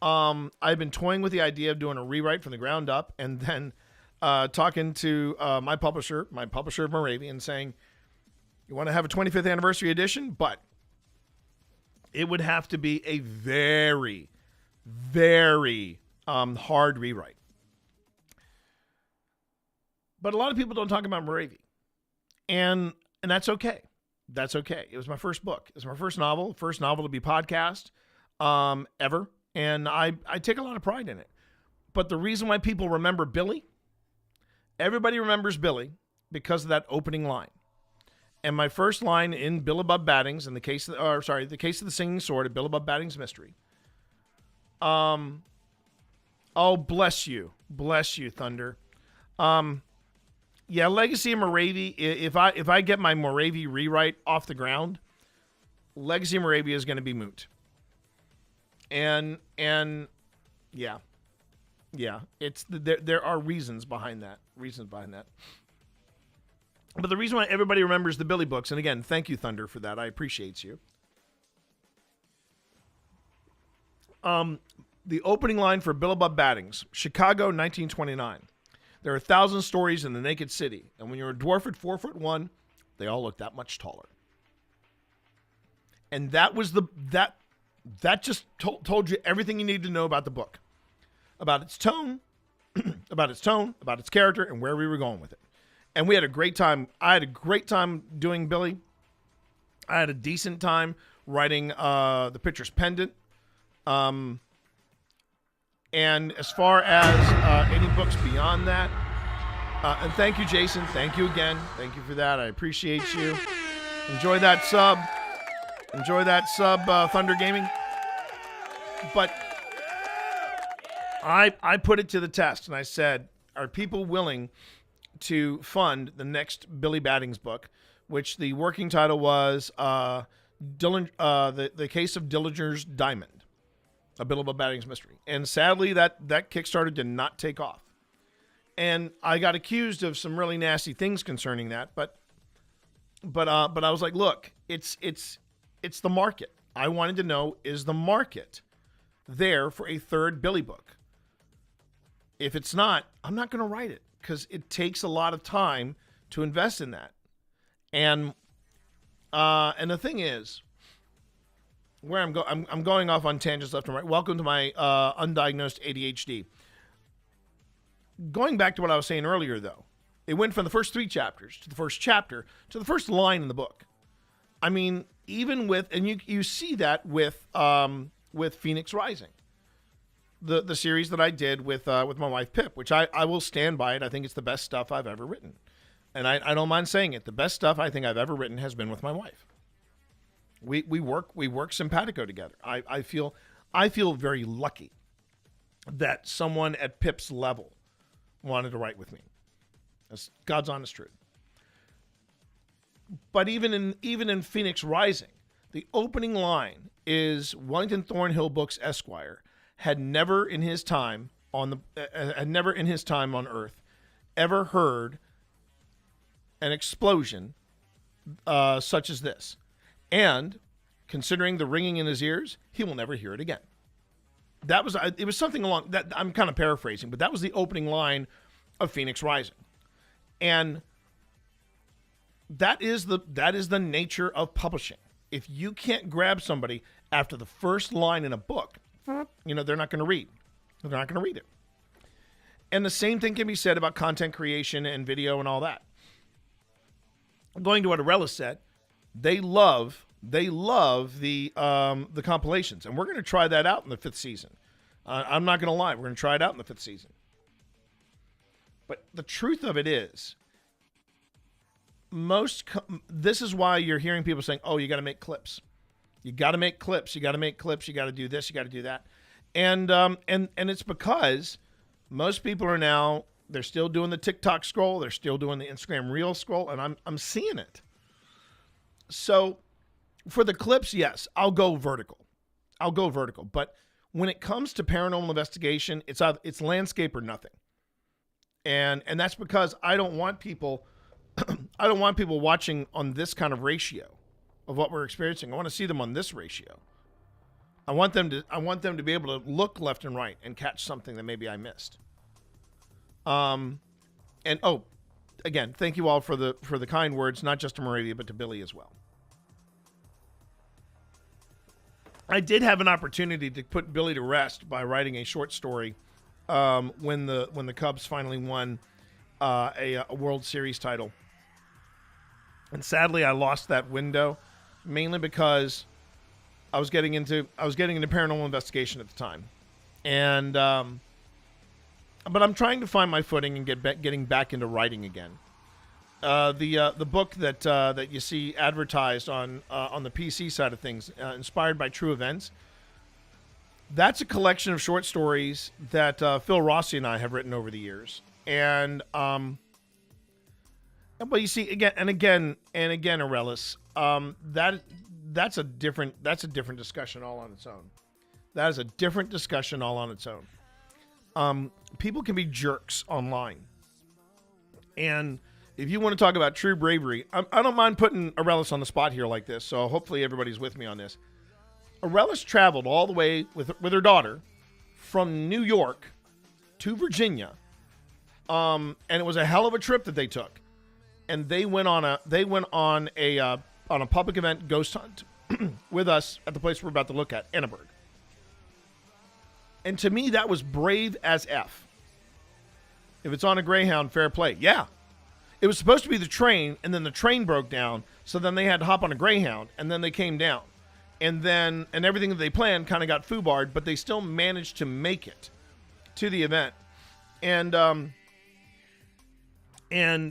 I've been toying with the idea of doing a rewrite from the ground up, and then talking to my publisher of Moravia, and saying, you want to have a 25th anniversary edition, but it would have to be a very, very hard rewrite. But a lot of people don't talk about Moravia, and that's okay. That's okay. It was my first book. It was my first novel to be podcast ever, and I take a lot of pride in it. But the reason why people remember Billy, everybody remembers Billy because of that opening line. And my first line in Bill Above Battings, in the case of the Singing Sword, of Bill Above Battings Mystery. Oh, bless you, Thunder. Yeah, Legacy of Moravia. If I get my Moravia rewrite off the ground, Legacy of Moravia is going to be moot. And yeah, it's there are reasons behind that. But the reason why everybody remembers the Billy books, and again, thank you, Thunder, for that. I appreciate you. The opening line for Bill Above Battings, Chicago, 1929. There are 1,000 stories in the naked city, and when you're a dwarf at 4'1", they all look that much taller. And that was that just told you everything you need to know about the book, about its tone, about its character, and where we were going with it. And we had a great time. I had a great time doing Billy. I had a decent time writing The Pitcher's Pendant. And as far as any books beyond that, and thank you, Jason. Thank you again. Thank you for that. I appreciate you. Enjoy that sub, Thunder Gaming. But I put it to the test, and I said, are people willing to fund the next Billy Battings book, which the working title was The Case of Dillinger's Diamond, a Bill Above Battings mystery. And sadly, that Kickstarter did not take off. And I got accused of some really nasty things concerning that, but I was like, look, it's the market. I wanted to know, is the market there for a third Billy book? If it's not, I'm not going to write it, because it takes a lot of time to invest in that. And the thing is, where I'm going off on tangents left and right. Welcome to my undiagnosed ADHD. Going back to what I was saying earlier, though, it went from the first 3 chapters to the first chapter to the first line in the book. I mean, even with, and you see that with Phoenix Rising, the series that I did with my wife Pip, which I will stand by it. I think it's the best stuff I've ever written, and I don't mind saying it. The best stuff I think I've ever written has been with my wife. We work simpatico together. I feel very lucky that someone at Pip's level wanted to write with me. That's God's honest truth. But even in Phoenix Rising, the opening line is Wellington Thornhill Books Esquire had never in his time on Earth ever heard an explosion such as this. And considering the ringing in his ears, he will never hear it again. It was something along that, I'm kind of paraphrasing, but that was the opening line of Phoenix Rising. And that is the nature of publishing. If you can't grab somebody after the first line in a book, they're not going to read. They're not going to read it. And the same thing can be said about content creation and video and all that. Going to what Arella said, they love the compilations, and we're going to try that out in the 5th season. I'm not going to lie, we're going to try it out in the 5th season. But the truth of it is, this is why you're hearing people saying, "Oh, you got to make clips. You got to make clips. You got to make clips. You got to do this. You got to do that." And it's because most people are now, they're still doing the TikTok scroll, they're still doing the Instagram Reel scroll, and I'm seeing it. So for the clips, yes, I'll go vertical. But when it comes to paranormal investigation, it's landscape or nothing. And that's because I don't want people watching on this kind of ratio of what we're experiencing. I want to see them on this ratio. I want them to be able to look left and right and catch something that maybe I missed. Again, thank you all for the kind words, not just to Moravia, but to Billy as well. I did have an opportunity to put Billy to rest by writing a short story when the Cubs finally won a World Series title. And sadly, I lost that window, mainly because I was getting into paranormal investigation at the time, and but I'm trying to find my footing and getting back into writing again. The book that you see advertised on the PC side of things, inspired by true events. That's a collection of short stories that Phil Rossi and I have written over the years, and but you see again, Aurelius, that's a different discussion all on its own. That is a different discussion all on its own. People can be jerks online, and if you want to talk about true bravery, I don't mind putting Aurelius on the spot here like this. So hopefully everybody's with me on this. Aurelius traveled all the way with her daughter from New York to Virginia, and it was a hell of a trip that they took. And they went on a public event ghost hunt with us at the place we're about to look at, Annaberg. And to me, that was brave as F. If it's on a Greyhound, fair play. Yeah. It was supposed to be the train, and then the train broke down, so then they had to hop on a Greyhound, and then they came down. And everything that they planned kind of got foobarred, but they still managed to make it to the event. And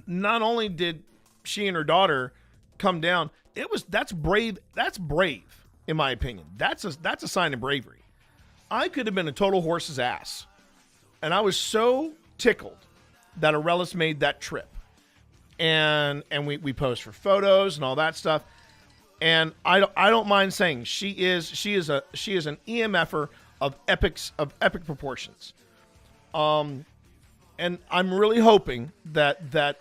not only did she and her daughter come down, that's brave. That's brave, in my opinion. That's a sign of bravery. I could have been a total horse's ass, and I was so tickled that Aurelius made that trip. And we posed for photos and all that stuff. And I don't mind saying she is an EMFer of epic proportions. And I'm really hoping that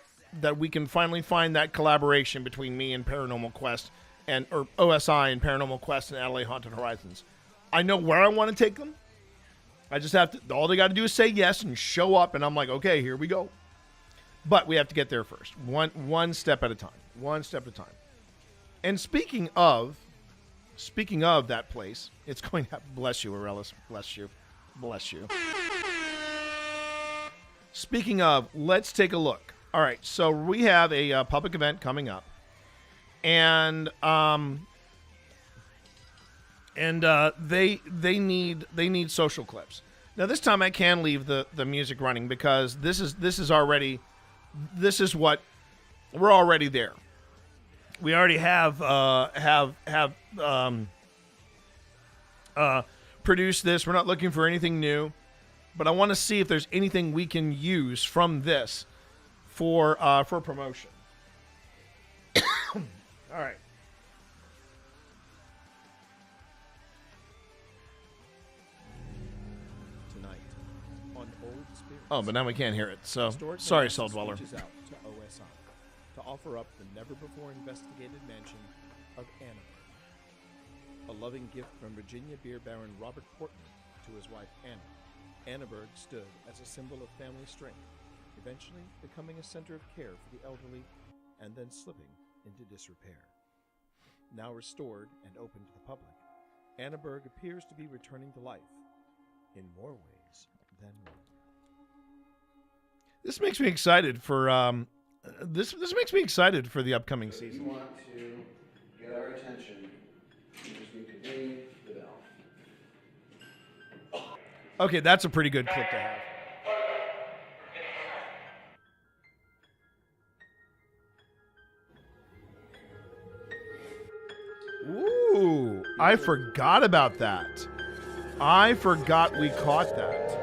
we can finally find that collaboration between me and Paranormal Quest or OSI and Paranormal Quest and Adelaide Haunted Horizons. I know where I want to take them. I just have to. All they got to do is say yes and show up, and I'm like, okay, here we go. But we have to get there first, one step at a time. One step at a time. And speaking of that place, it's going to bless you, Aurelius. Bless you. Speaking of, let's take a look. All right, so we have a public event coming up, and they need social clips. Now this time I can leave the music running because this is what we're already there. We already have produced this. We're not looking for anything new, but I want to see if there's anything we can use from this for promotion. All right. Oh, but now we can't hear it. So Historic sorry, Village Cell Dweller. reaches out to OSI to offer up the never-before-investigated mansion of Annabelle, a loving gift from Virginia beer baron Robert Portman to his wife Anna. Annaberg stood as a symbol of family strength, eventually becoming a center of care for the elderly and then slipping into disrepair. Now restored and open to the public, Annaberg appears to be returning to life in more ways than one. This makes me excited for this makes me excited for the upcoming So if season. you want to get our attention, you just need to ring the bell. Okay, that's a pretty good clip to have. Ooh, I forgot about that. I forgot we caught that.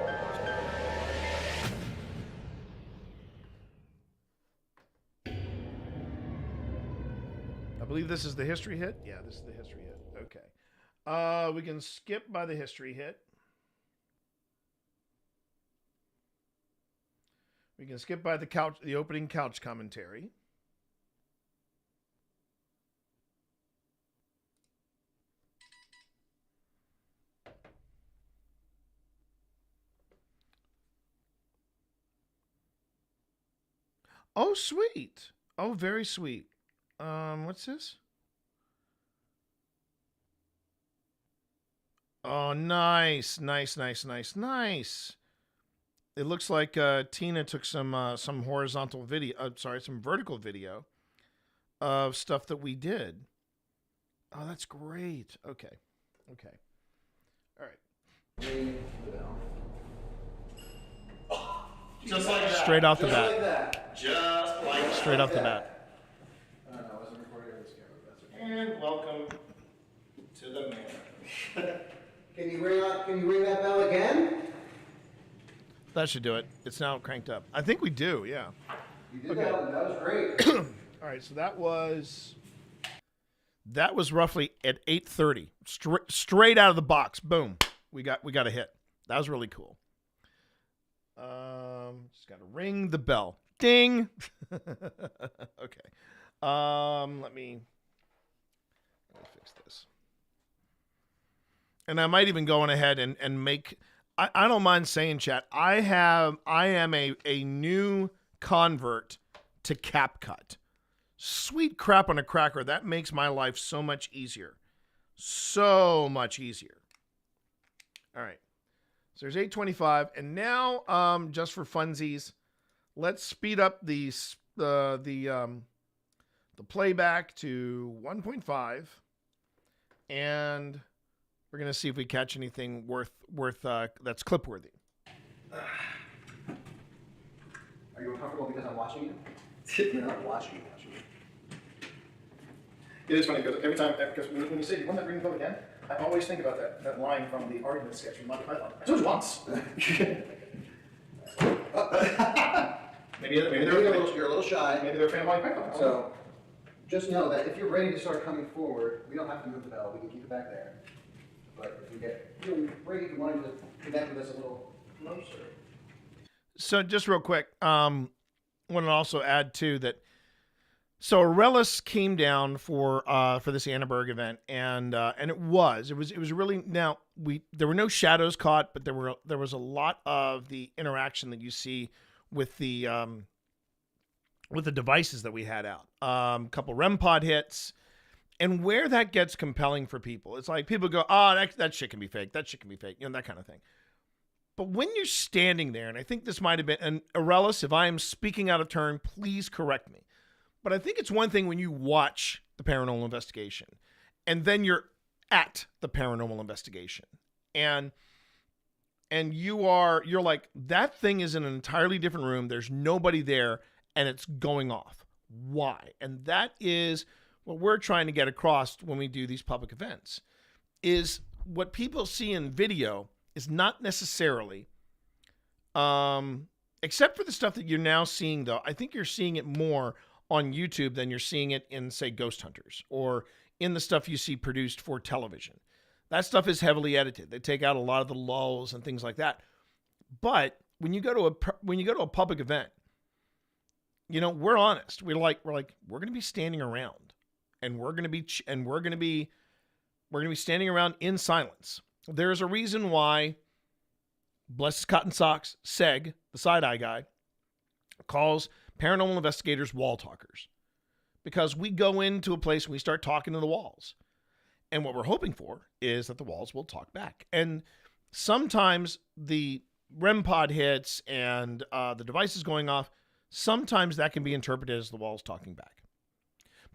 I believe this is the history hit. Yeah, this is the history hit. Okay. We can skip by the history hit. We can skip by the opening couch commentary. Oh, sweet. Oh, very sweet. What's this? Oh, nice. Nice. It looks like Tina took some horizontal video, some vertical video of stuff that we did. Oh, that's great. Okay. All right. Ring the bell. Just like that. Straight off the Just bat. like that. Just like that. Straight off the bat. I wasn't recording on this camera, but that's okay. And welcome to the manor. Can you ring that bell again? That should do it. It's now cranked up. I think we do, yeah. You did Okay. that. That was great. All right, so that was roughly at 8:30. Straight out of the box. Boom. We got a hit. That was really cool. Just got to ring the bell. Ding. Okay. Let me fix this. And I might even go on ahead and make. I don't mind saying, chat. I am a new convert to CapCut. Sweet crap on a cracker. That makes my life so much easier. So much easier. All right. So there's 825, and now just for funsies, let's speed up the playback to 1.5, and we're gonna see if we catch anything worth that's clip worthy. Are you uncomfortable because I'm watching you? You're not watching me. It is funny because every time, because when you say, you want that ring bell again? I always think about that line from the argument sketch from Monty Python. I told you once. Maybe You're a little shy. Maybe they're a fan of Monty Python. So just know that if you're ready to start coming forward, we don't have to move the bell. We can keep it back there. But if you get feeling ready, if you wanted to connect with us a little closer. So just real quick, want to also add too that. So Aurelius came down for this Annenberg event, and it was really, now there were no shadows caught, but there was a lot of the interaction that you see with the devices that we had out. A couple REM pod hits, and where that gets compelling for people, it's like people go, oh, that shit can be fake, that kind of thing. But when you're standing there, and I think this might have been, and Aurelius, if I am speaking out of turn, please correct me. But I think it's one thing when you watch the paranormal investigation and then you're at the paranormal investigation and you're like, that thing is in an entirely different room. There's nobody there and it's going off. Why? And that is what we're trying to get across when we do these public events, is what people see in video is not necessarily, except for the stuff that you're now seeing though. I think you're seeing it more on YouTube than you're seeing it in, say, Ghost Hunters or in the stuff you see produced for television. That stuff is heavily edited. They take out a lot of the lulls and things like that. But when you go to a public event, you know, we're honest. We're like we're going to be standing around, and we're going to be standing around in silence. There's a reason why, bless his cotton socks, Seg, the side-eye guy, calls paranormal investigators wall talkers, because we go into a place and we start talking to the walls, and what we're hoping for is that the walls will talk back. And sometimes the REM pod hits and the device is going off. Sometimes that can be interpreted as the walls talking back.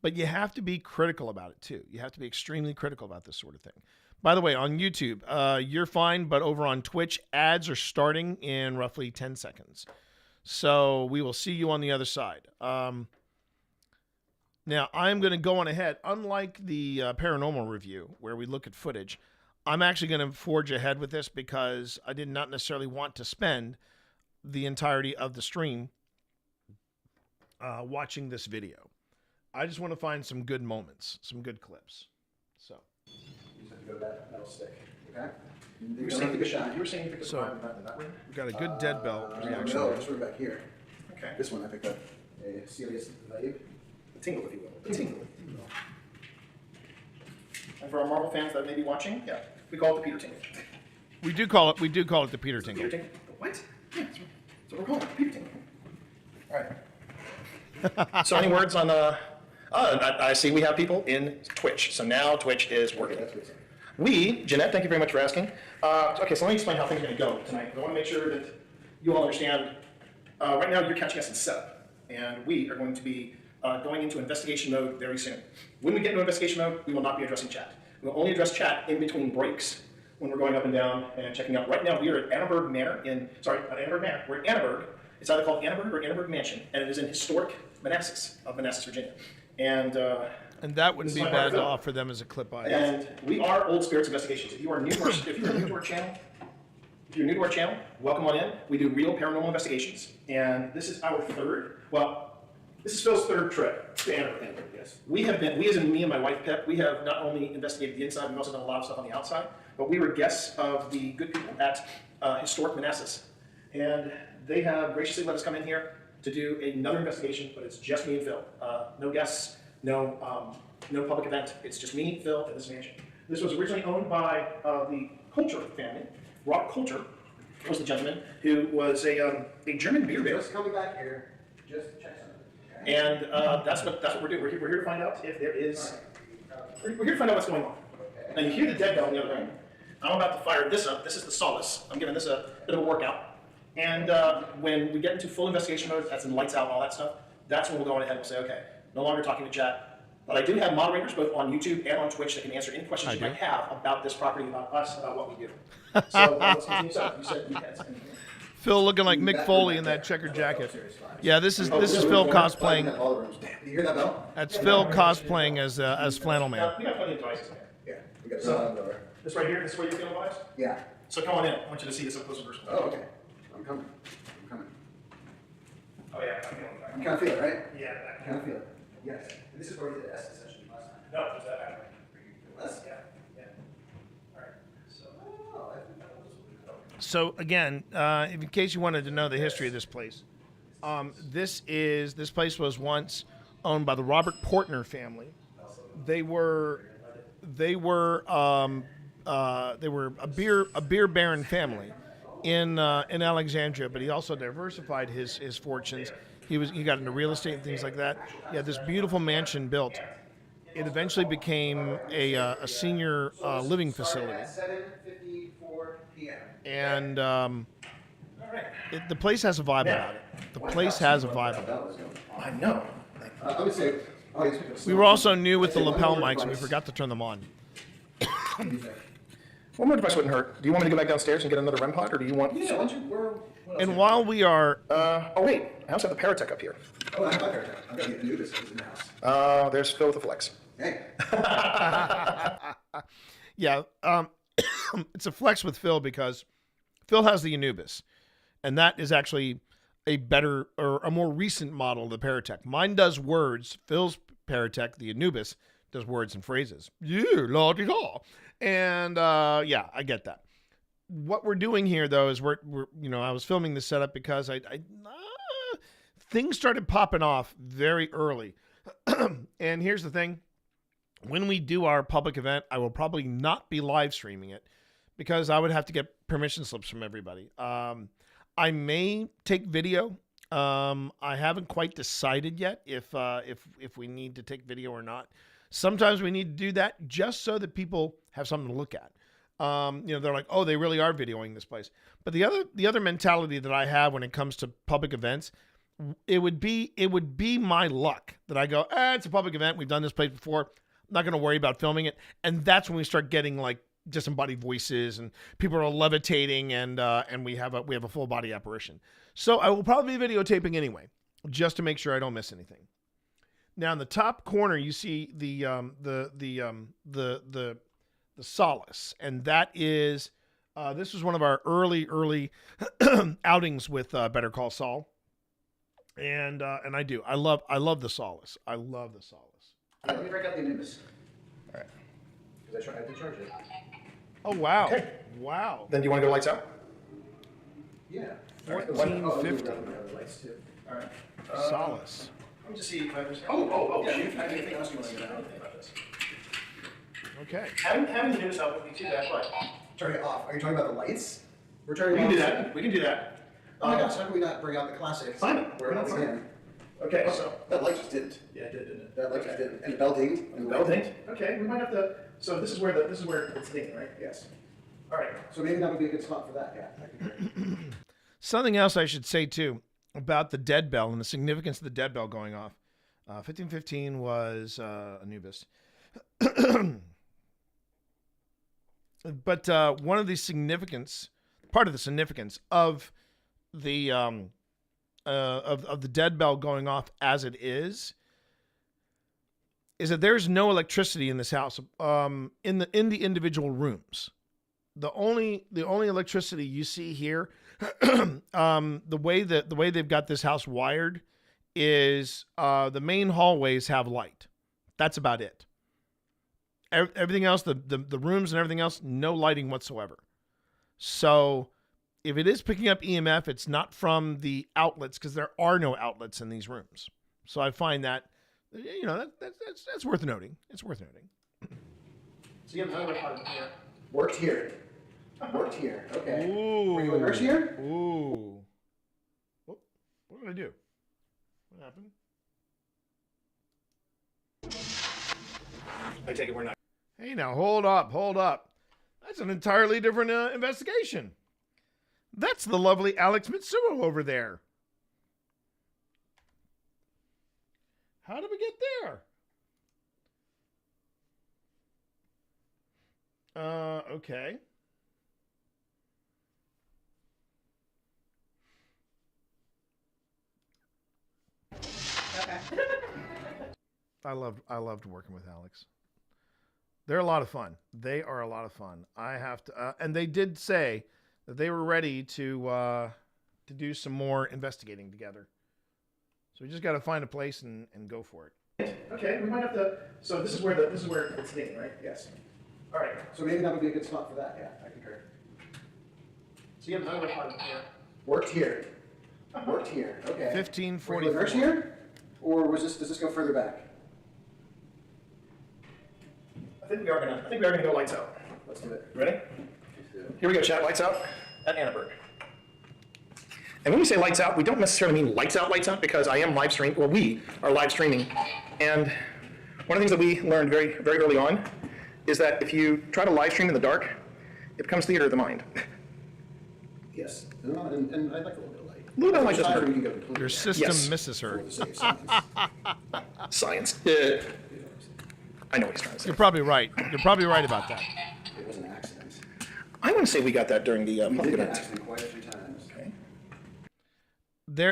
But you have to be critical about it too. You have to be extremely critical about this sort of thing. By the way, on YouTube, you're fine, but over on Twitch, ads are starting in roughly 10 seconds. So we will see you on the other side. Now, I'm going to go on ahead. Unlike the paranormal review, where we look at footage, I'm actually going to forge ahead with this because I did not necessarily want to spend the entirety of the stream watching this video. I just want to find some good moments, some good clips. So. You just have to go to that metal stick, okay? You were saying take a shot. You were saying you picked up that room? We got a good dead belt reaction. No, this room back here. Okay. This one I picked up a serious vibe. The tingle, if you will. The tingle. And for our Marvel fans that may be watching, yeah, we call it the Peter Tingle. We do call it the Peter Tingle. Peter Tingle. What? Yeah, that's what we're calling it. Peter Tingle. All right. So any words on I see we have people in Twitch. So now Twitch is working. Jeanette, thank you very much for asking. Okay, so let me explain how things are going to go tonight. I want to make sure that you all understand. Right now you're catching us in setup, and we are going to be going into investigation mode very soon. When we get into investigation mode, we will not be addressing chat. We will only address chat in between breaks when we're going up and down and checking out. Right now we are at Annenberg Manor not Annenberg Manor. We're at Annenberg. It's either called Annenberg or Annenberg Mansion, and it is in historic Manassas, Virginia. And that wouldn't be bad to offer them as a clip audience. And we are Old Spirits Investigations. If you are new to our channel, welcome on in. We do real paranormal investigations, and this is our this is Phil's third trip to Annenberg. Yes. We as in me and my wife Pep, we have not only investigated the inside, we've also done a lot of stuff on the outside, but we were guests of the good people at historic Manassas. And they have graciously let us come in here to do another investigation, but it's just me and Phil. No guests, no public event. It's just me, Phil, and this mansion. This was originally owned by the Coulter family. Rob Coulter was the gentleman who was a German beer baron. Just coming back here, just to check something. Okay? And that's what we're doing. We're here to find out if there is. We're here to find out what's going on. Okay. Now you hear the dead bell in the other room. I'm about to fire this up. This is the Solace. I'm giving this a bit of a workout. And when we get into full investigation mode, that's in lights out and all that stuff, that's when we'll go on ahead and we'll say, okay, no longer talking to chat. But I do have moderators both on YouTube and on Twitch that can answer any questions you might have about this property, about us, about what we do. So let's continue. So you said you had something. Phil looking like Mick Foley in that checkered jacket. Yeah, this is Phil cosplaying. You hear that bell? That's Phil cosplaying as Flannel Man. We got plenty of devices in Yeah, we got so, this right here, this is where you're feeling vibes? Yeah. So come on in. I want you to see this up close and personal. Oh, okay. I'm coming. Oh yeah, I'm feeling it. You kind of feel it, right? Yeah. I kind of feel it. Yes. And this is where we did S session last time. No, just that back. Less? Yeah. All right. So. Oh, I think that was. So again, in case you wanted to know the history of this place, this place was once owned by the Robert Portner family. They were a beer baron family in Alexandria, but he also diversified his fortunes. He got into real estate and things like that. He had this beautiful mansion built. It eventually became a senior living facility. 7:54 p.m. And the place has a vibe about it. The place has a vibe about it. I know. I would say. We were also new with the lapel mics, and we forgot to turn them on. One more device wouldn't hurt. Do you want me to go back downstairs and get another REM pod, or do you want? Yeah, and while we are... oh wait, I also have the Paratech up here. Oh, I have my Paratech. I've got to get new this in the house. There's Phil with the Flex. Hey. Yeah, it's a flex with Phil because Phil has the Anubis, and that is actually a better or a more recent model of the Paratech. Mine does words. Phil's Paratech, the Anubis, does words and phrases. Yeah, la-di-da. And yeah, I get that. what we're doing here, though, is we're I was filming the setup because things started popping off very early. And here's the thing. When we do our public event, I will probably not be live streaming it because I would have to get permission slips from everybody. I may take video. I haven't quite decided yet if we need to take video or not. Sometimes we need to do that just so that people have something to look at. They're like, oh, they really are videoing this place. But the other mentality that I have when it comes to public events, it would be my luck that I go, it's a public event. We've done this place before. I'm not going to worry about filming it. And that's when we start getting like disembodied voices and people are levitating and we have a full body apparition. So I will probably be videotaping anyway, just to make sure I don't miss anything. Now in the top corner, you see the solace, and that is this was one of our early outings with Better Call Saul, and I love the solace. I love the solace. Let me break out the Anubis. All right. Because I did charge it. Oh wow! Okay. Wow. Then do you want to go lights out? Yeah. 1450. All right. Solace. Let me just see if I just. Shoot. Anything else you want to get out about this? Okay. Having the news help would be too bad, but Turn it off. Are you talking about the lights? We're turning we off. can do that. We can do that. Oh my gosh, how can we not bring out the classics? Fine. We're not in. Okay, so That light just didn't. yeah, it did, didn't it? That light just didn't. And the bell dinged. And the bell dinged. Okay, we might have to. So this is where it's dinging, right? Yes. All right. So maybe that would be a good spot for that. Yeah. Something else I should say too about the dead bell and the significance of the dead bell going off. 1515 was Anubis. But part of the significance of the of the dead bell going off as it is that there's no electricity in this house in the individual rooms. The only electricity you see here, the way they've got this house wired is the main hallways have light. That's about it. Everything else, the rooms and everything else, no lighting whatsoever. So if it is picking up EMF, it's not from the outlets because there are no outlets in these rooms. So I find that, that's worth noting. It's worth noting. So you have another part here. Worked here. Worked here. Okay. Ooh. Were you a nurse here? Ooh. What did I do? What happened? I take it we're not. Hey, now hold up. That's an entirely different investigation. That's the lovely Alex Mitsuo over there. How did we get there? Okay. I loved working with Alex. They're a lot of fun. They are a lot of fun. I have to, and they did say that they were ready to do some more investigating together. So we just got to find a place and go for it. Okay, we might have to. So this is where it's dinging, right? Yes. All right. So maybe that would be a good spot for that. Yeah, I concur. So you have another part here. Worked here. Worked here. Okay. 1544. Were you a nurse here, or does this go further back? I think we are gonna go lights out. Let's do it. Ready? Here we go, chat. Lights out at Annenberg. And when we say lights out, we don't necessarily mean lights out, because I am live streaming. Well, we are live streaming. And one of the things that we learned very, very early on is that if you try to live stream in the dark, it becomes theater of the mind. Yes. And I'd like a little bit of light. A little bit of light doesn't hurt. We can go completely Your dark. system misses her. For the sake of science. Science. I know what he's trying to say. You're probably right. You're probably right about that. It was an accident. I want to say we got that during the We public did get an event. accident quite a few times. Okay.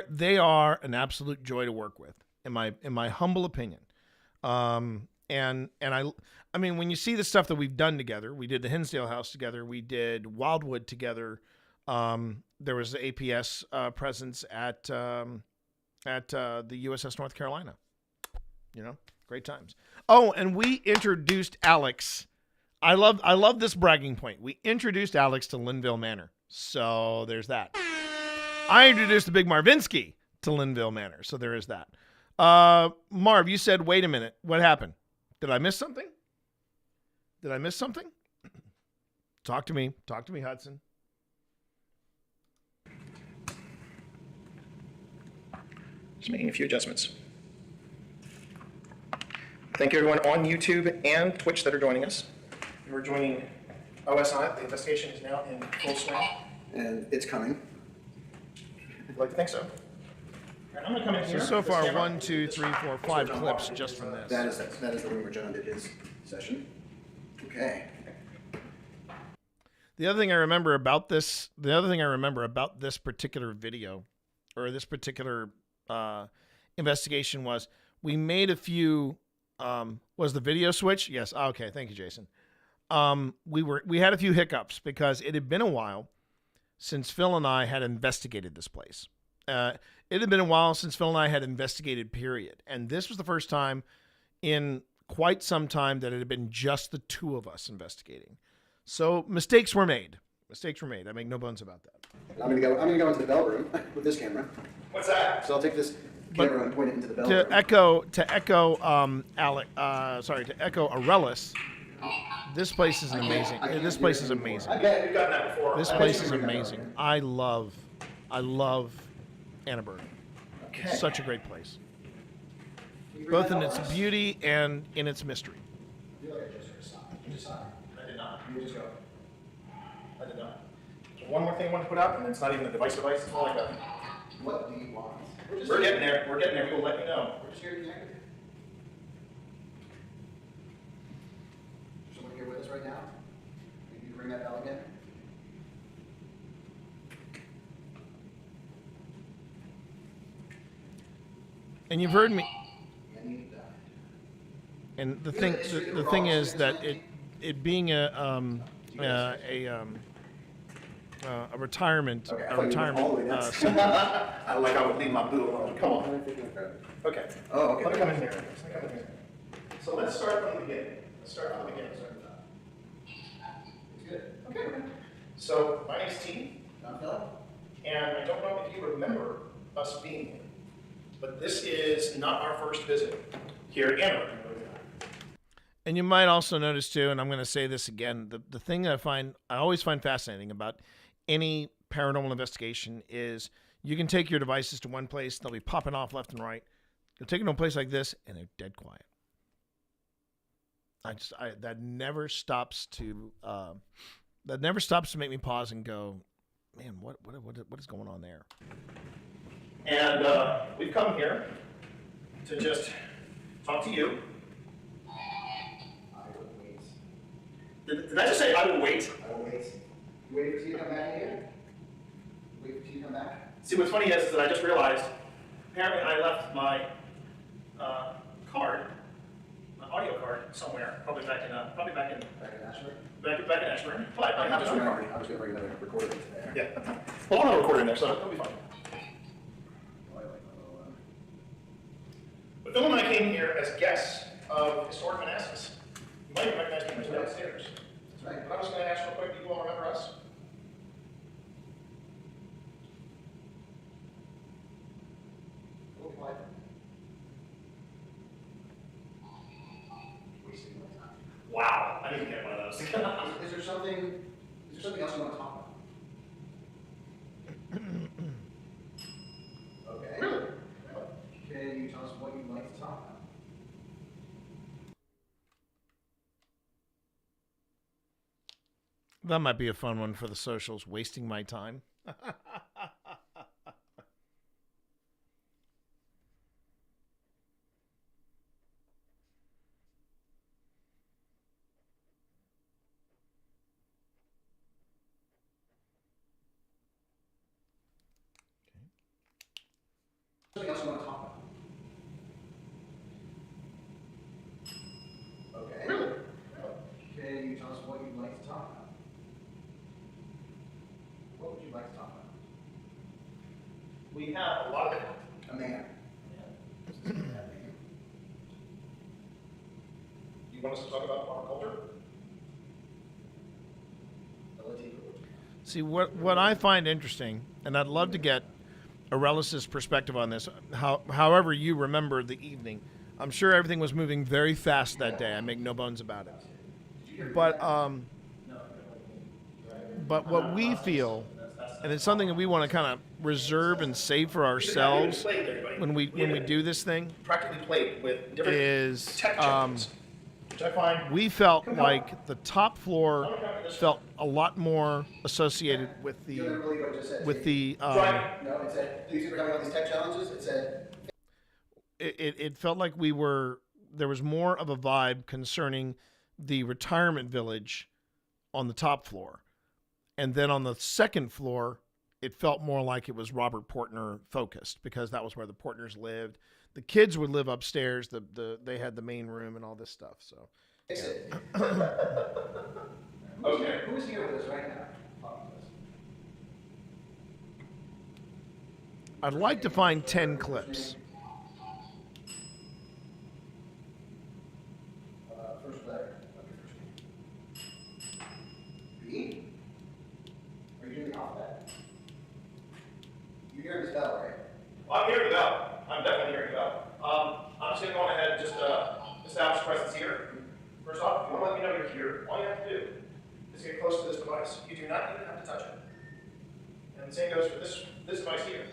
They are an absolute joy to work with, in my humble opinion. And I mean, when you see the stuff that we've done together, we did the Hinsdale House together, we did Wildwood together. There was the APS presence at the USS North Carolina. You know, great times. Oh, and we introduced Alex I love this bragging point. We introduced Alex to Linville Manor. So there's that. I introduced the big Marvinsky to Linville Manor. So there is that. Marv, you said, wait a minute. What happened? Did I miss something? Talk to me. Talk to me, Hudson. Just making a few adjustments. Thank you everyone on YouTube and Twitch that are joining us. We're joining OSI. The investigation is now in full swing. And it's coming. I'd like to think so. And I'm going to come in here. So far, 1, 2, 3, 4, 5 clips just from this. That is the room where John did his session. Okay. The other thing I remember about this particular video, or this particular investigation, was we made a few. Was the video switch? Yes. Okay. Thank you, Jason. We had a few hiccups because it had been a while since Phil and I had investigated this place. It had been a while since Phil and I had investigated, period. And this was the first time in quite some time that it had been just the two of us investigating. So mistakes were made. I make no bones about that. I'm gonna go into the bell room with this camera. What's that? So I'll take this camera and point it into the bell To room. echo Aurelius, this place is amazing. This place is amazing. We've gotten that before. This place is amazing. I love Annenberg. Okay. It's such a great place, both in its beauty and in its mystery. I did not. You just go. I did not. One more thing I want to put up, and it's not even a device. It's more like a. What do you want? We're getting there. We will let you know. We're just here to connect with you. Is someone here with us right now? Maybe you ring that bell again? And you've heard me. And the thing is that it being a retirement center. I like I would leave my boo alone. Come on. Okay. Oh, okay. Let me come in here. So let's start from the beginning. It's good. Okay. So my name's T. I'm Phil. And I don't know if you remember us being here, but this is not our first visit here at Annenberg. And you might also notice too, and I'm going to say this again, the thing that I always find fascinating about any paranormal investigation is you can take your devices to one place, they'll be popping off left and right. You'll take it to a place like this, and they're dead quiet. That never stops to make me pause and go, man, what is going on there? And we've come here to just talk to you. I will wait. Did I just say I will wait? I will wait. You waiting for you to come back here? Wait for you to come back? See, what's funny is that I just realized, apparently I left my card, my audio card, somewhere, probably back in Ashburn? back in Ashburn. But I have another card. I was going to bring another recorder into there. Yeah. Well, I'll have a recorder in there, so it'll be fine. Oh, I like my little, But Phil and I came here as guests of Historic Manassas. You might even recognize me from downstairs. That's right. But I was going to ask real quick, do you all remember us? A little quiet. Wasting my time. Wow, I need to get one of those. Is there something else you want to talk about? Okay. Really? Can you tell us what you'd like to talk about? That might be a fun one for the socials, wasting my time. Something else you want to talk about? Okay. Really? Can you tell us what you'd like to talk about? What would you like to talk about? We have a lot of it. A man. You want us to talk about our culture? See, what I find interesting, and I'd love to get Arelis's perspective on this, however you remember the evening. I'm sure everything was moving very fast that day. I make no bones about it. But what we feel, and it's something that we want to kind of reserve and save for ourselves when we do this thing, Practically played with different is tech champions, which I find we felt like the top floor felt a lot more associated with You don't believe what it just said. driving. No, it said, these people are having all these tech challenges. It said, it felt like there was more of a vibe concerning the retirement village on the top floor. And then on the second floor, it felt more like it was Robert Portner focused because that was where the Portners lived. The kids would live upstairs. They had the main room and all this stuff. So, fix it. Okay. Who's here with us right now? I'd like to find 10 clips. First letter. B? Are you doing the alphabet? You hear this bell, right? Well, I'm hearing the bell. I'm definitely hearing the bell. I'm just going to go ahead and just establish presence here. First off, if you want to let me know you're here, all you have to do is get close to this device. You do not even have to touch it. And the same goes for this device here.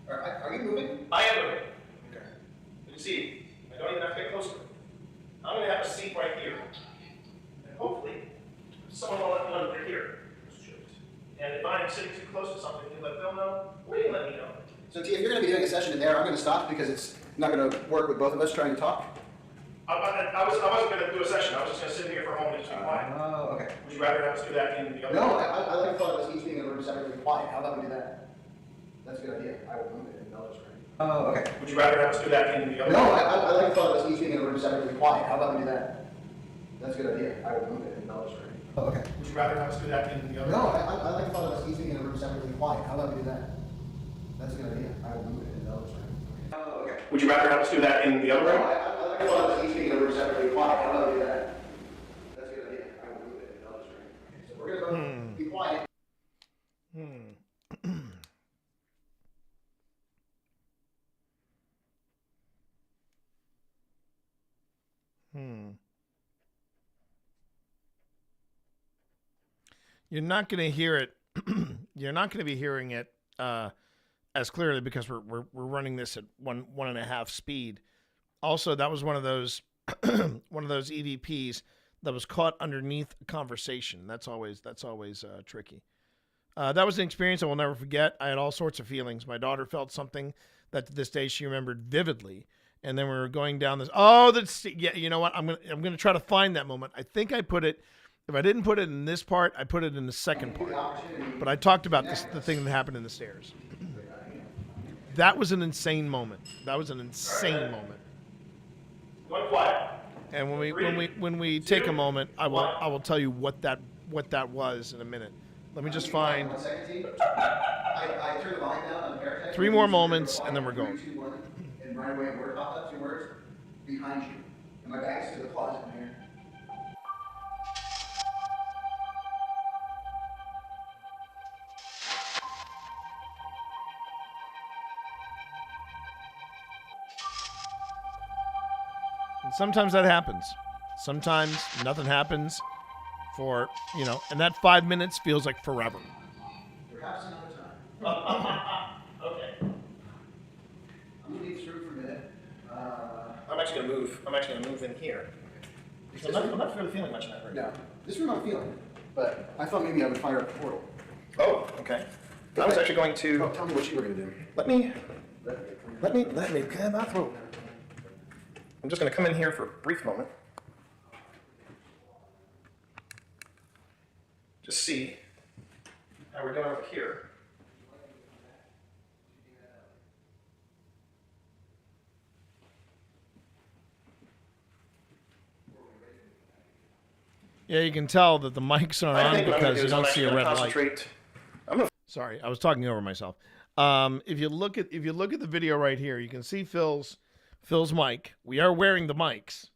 Are you moving? I am moving. Okay. You can see, I don't even have to get close to it. I'm going to have a seat right here. And hopefully, someone will let me know they're here. And if I'm sitting too close to something, you let Bill know, or you let me know. So, T, if you're going to be doing a session in there, I'm going to stop because it's not going to work with both of us trying to talk. I wasn't going to do a session. I was just going to sit here for a moment and just be quiet. Oh, okay. Would you rather have us do that in the other No, room? I like the thought of us each being in a room separately quiet. How about we do that? That's a good idea. I will move it and Bella's right. Oh, okay. Would you rather have us do that in the other No, room? I like the thought of us each being in a room separately quiet. How about we do that? That's a good idea. I will move it and Bella's right. Oh, okay. Would you rather have us do that in the other No, room? I like the thought of us each being in a room separately quiet. How about we do that? That's a good idea. I will move it and Bella's right. Oh, okay. Would you rather have us do that in the other No, room? I like the thought of us each being in a room separately quiet. How about we do that? That's a good idea. I will move it and Bella's right. Okay, so we're gonna go be quiet. You're not going to hear it. You're not going to be hearing it as clearly because we're running this at 1.5 speed. Also, that was one of those EVPs that was caught underneath a conversation. That's always tricky. That was an experience I will never forget. I had all sorts of feelings. My daughter felt something that to this day she remembered vividly. And then we were going down this. Oh, that's yeah. You know what? I'm gonna try to find that moment. I think I put it. If I didn't put it in this part, I put it in the second part. But I talked about the thing that happened in the stairs. That was an insane moment. Going quiet. And when we take a moment, I will tell you what that was in a minute. Let me just find 3 more moments, and then we're going. 3, 2, 1, and right away, a word popped up, 2 words, behind you. And my back's to the closet in here. And sometimes that happens. Sometimes nothing happens for, and that 5 minutes feels like forever. Perhaps another time. Okay. I'm gonna leave this room for a minute. I'm actually going to move. I'm actually going to move in here. Because I'm not really feeling much of that right now. No, this room I'm feeling, but I thought maybe I would fire up the portal. Oh, okay. I was actually going to. Oh, tell me what you were gonna do. Let me clear my throat. I'm just going to come in here for a brief moment. Just see how we're doing over here. Yeah, you can tell that the mics aren't on because you don't see a red light. Sorry, I was talking over myself. If you look at the video right here, you can see Phil's mic. We are wearing the mics.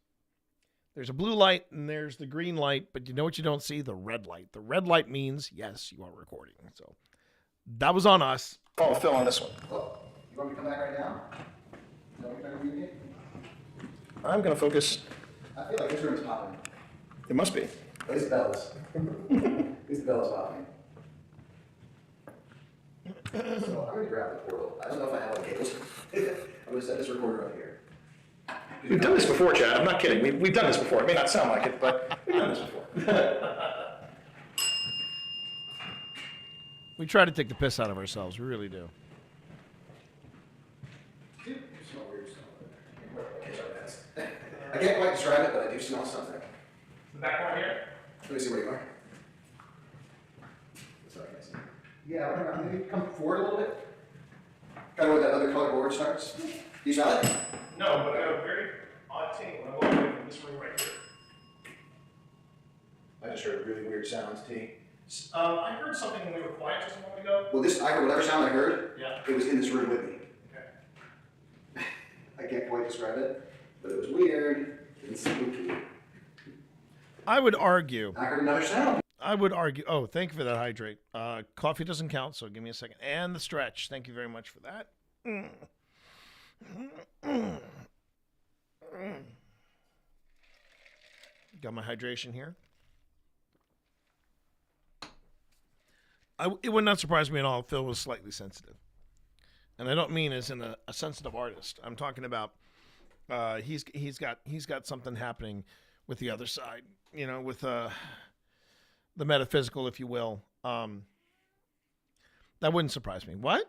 There's a blue light and there's the green light, but you know what you don't see? The red light. The red light means, yes, you are recording. So that was on us. Follow Phil on this one. Oh, you want me to come back right now? You want me to communicate? I'm going to focus. I feel like this room is popping. It must be. At least the bell is. At least the bell is popping. So I'm going to grab the portal. I don't know if I have all the cables. I'm going to set this recorder up here. We've done this before, Chad. I'm not kidding. We've done this before. It may not sound like it, but we've done this before. We try to take the piss out of ourselves. We really do. You smell weird stuff. I can't quite describe it, but I do smell something. The back one here? Let me see where you are. Sorry, guys. Yeah, maybe come forward a little bit. Kind of where that other color board starts. Do you smell it? No, but I have a very odd tingle when I walk away from this room right here. I just heard a really weird sound, T. I heard something when we were quiet just a moment ago. Well, I heard whatever sound I heard. Yeah. It was in this room with me. Okay. I can't quite describe it, but it was weird and spooky. I would argue. I heard another sound. I would argue. Oh, thank you for that hydrate. Coffee doesn't count, so give me a second. And the stretch. Thank you very much for that. Got my hydration here. It would not surprise me at all if Phil was slightly sensitive. And I don't mean as in a sensitive artist. I'm talking about he's got something happening with the other side, you know, with the metaphysical, if you will. That wouldn't surprise me. What?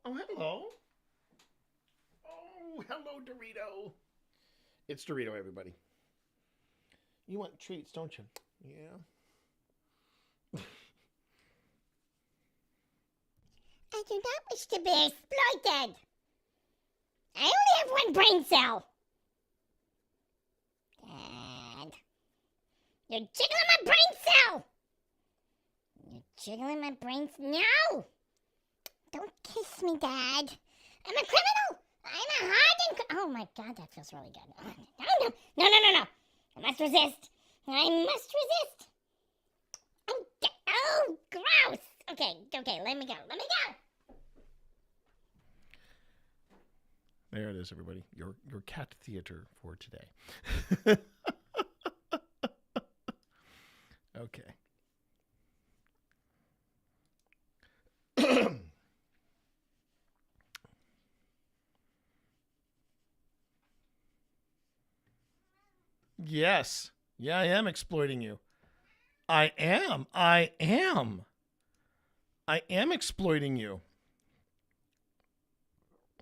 Oh, hello. Oh, hello, Dorito. It's Dorito, everybody. You want treats, don't you? Yeah. I do not wish to be exploited. I only have one brain cell. Dad. You're jiggling my brain cell. You're jiggling my brain cell. No. Don't kiss me, Dad. I'm a criminal. I'm a hardened. Oh my God, that feels really good. No. I must resist. Oh, gross. Okay, let me go. There it is, everybody. Your cat theater for today. Okay. Yes. Yeah, I am exploiting you. I am exploiting you.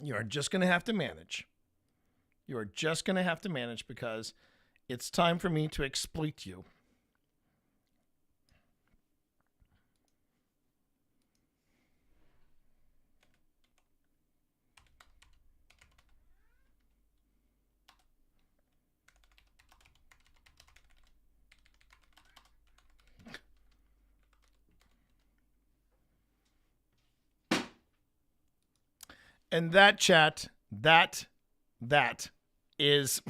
You are just going to have to manage. You are just going to have to manage because it's time for me to exploit you. And that chat, that is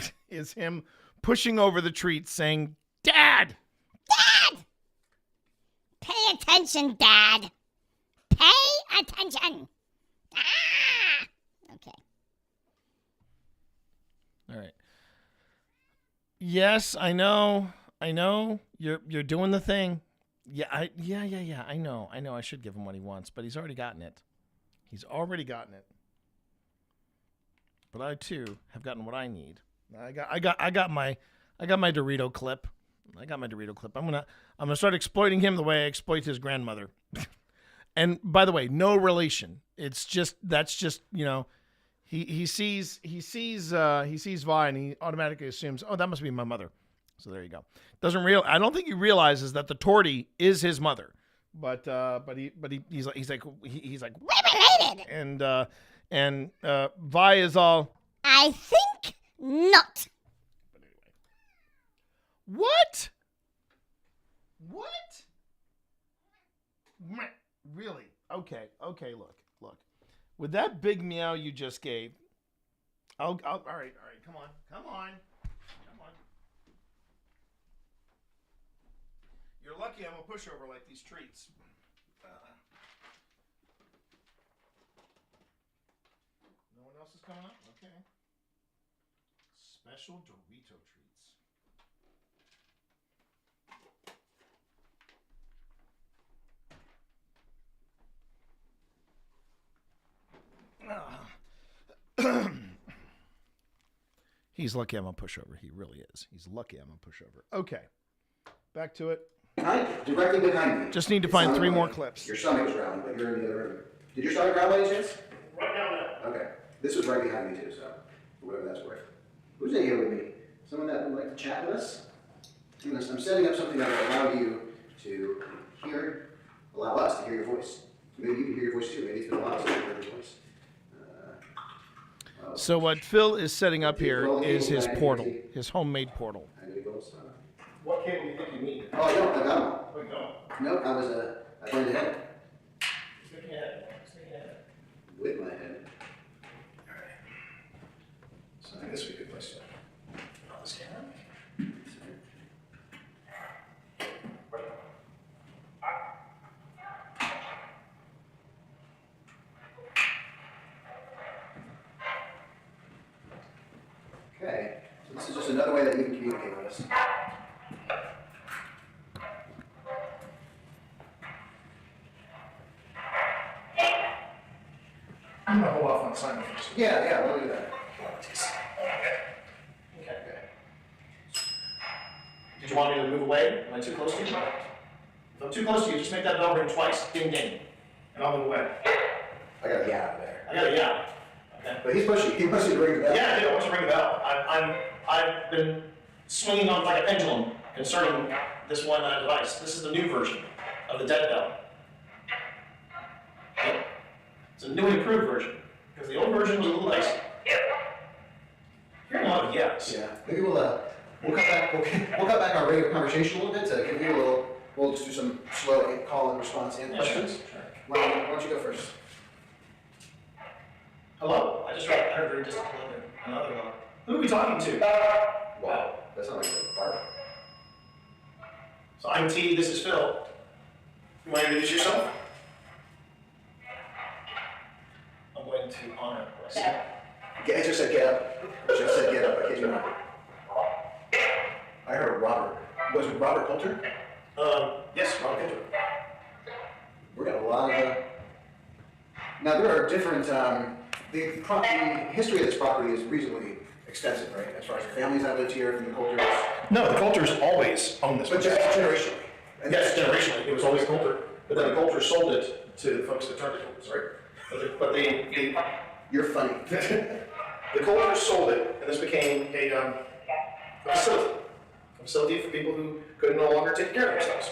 him pushing over the treat saying, Dad! Dad! Pay attention, Dad. Pay attention. Ah! Okay. All right. Yes, I know. You're doing the thing. Yeah, I know. I should give him what he wants, but he's already gotten it. But I too have gotten what I need. I got my Dorito clip. I'm gonna start exploiting him the way I exploit his grandmother. And by the way, no relation. That's just you know, he sees Vi and he automatically assumes, oh, that must be my mother. So there you go. I don't think he realizes that the tortie is his mother. But he's like we're related. And Vi is all, I think not. But anyway. What? Really? Okay, look. With that big meow you just gave, all right, come on. You're lucky I'm a pushover like these treats. No one else is coming up? Okay. Special Dorito treats. He's lucky I'm a pushover. He really is. He's lucky I'm a pushover. Okay. Back to it. Directly behind me. Just need to find 3 more clips. Your stomach was growling, but you're in the other room. Did your stomach growl by any chance? Right now, no. Okay. This was right behind me too, so whatever that's worth. Who's in here with me? Someone that would like to chat with us? I'm setting up something that will allow you to allow us to hear your voice. Maybe you can hear your voice too. Maybe it's been a while since you heard your voice. So what Phil is setting up here is his portal, his homemade portal. What cable do you think you need? Oh, I don't. I got one. Oh, you don't? No, I went ahead. Stick your head. Stick your head. With my head. Alright. So I think this would be a good place to draw this camera. Okay. So this is just another way that you can communicate with us. I'm gonna hold off on signing first. Yeah, we'll do that. Okay. Did you want me to move away? Am I too close to you? If I'm too close to you, just make that bell ring twice. Ding ding. And I'll move away. I got a yeah there. I got a yeah. Okay. But he wants you to ring the bell. Yeah, I do. I want you to ring the bell. I've been swinging on like a pendulum concerning this one device. This is the new version of the dead bell. Okay. It's a new and improved version because the old version was a little dicey. Hearing a lot of yes. Yeah. Maybe we'll cut back. We'll cut back our regular conversation a little bit to give you a little. We'll just do some slow call and response and questions. Sure. Why don't you go first? Hello. I heard very distant hello. Another one. Who are we talking to? Wow, that's not like a bark. So I'm T. This is Phil. You want to introduce yourself? I'm going to honor us. It just said get up. It just said get up. I kid you not. I heard Robert. Was it Robert Coulter? Yes, Robert Coulter. We got a lot of. Now there are different. The history of this property is reasonably extensive, right? As far as the families that lived here from the Coulters. No, the Coulters always owned this. But just generationally. And yes, generationally, it was always Coulter. But then the Coulters sold it to the folks that turned it Coulters, right? But they You're funny. The Coulters sold it, and this became a facility. A facility for people who could no longer take care of themselves.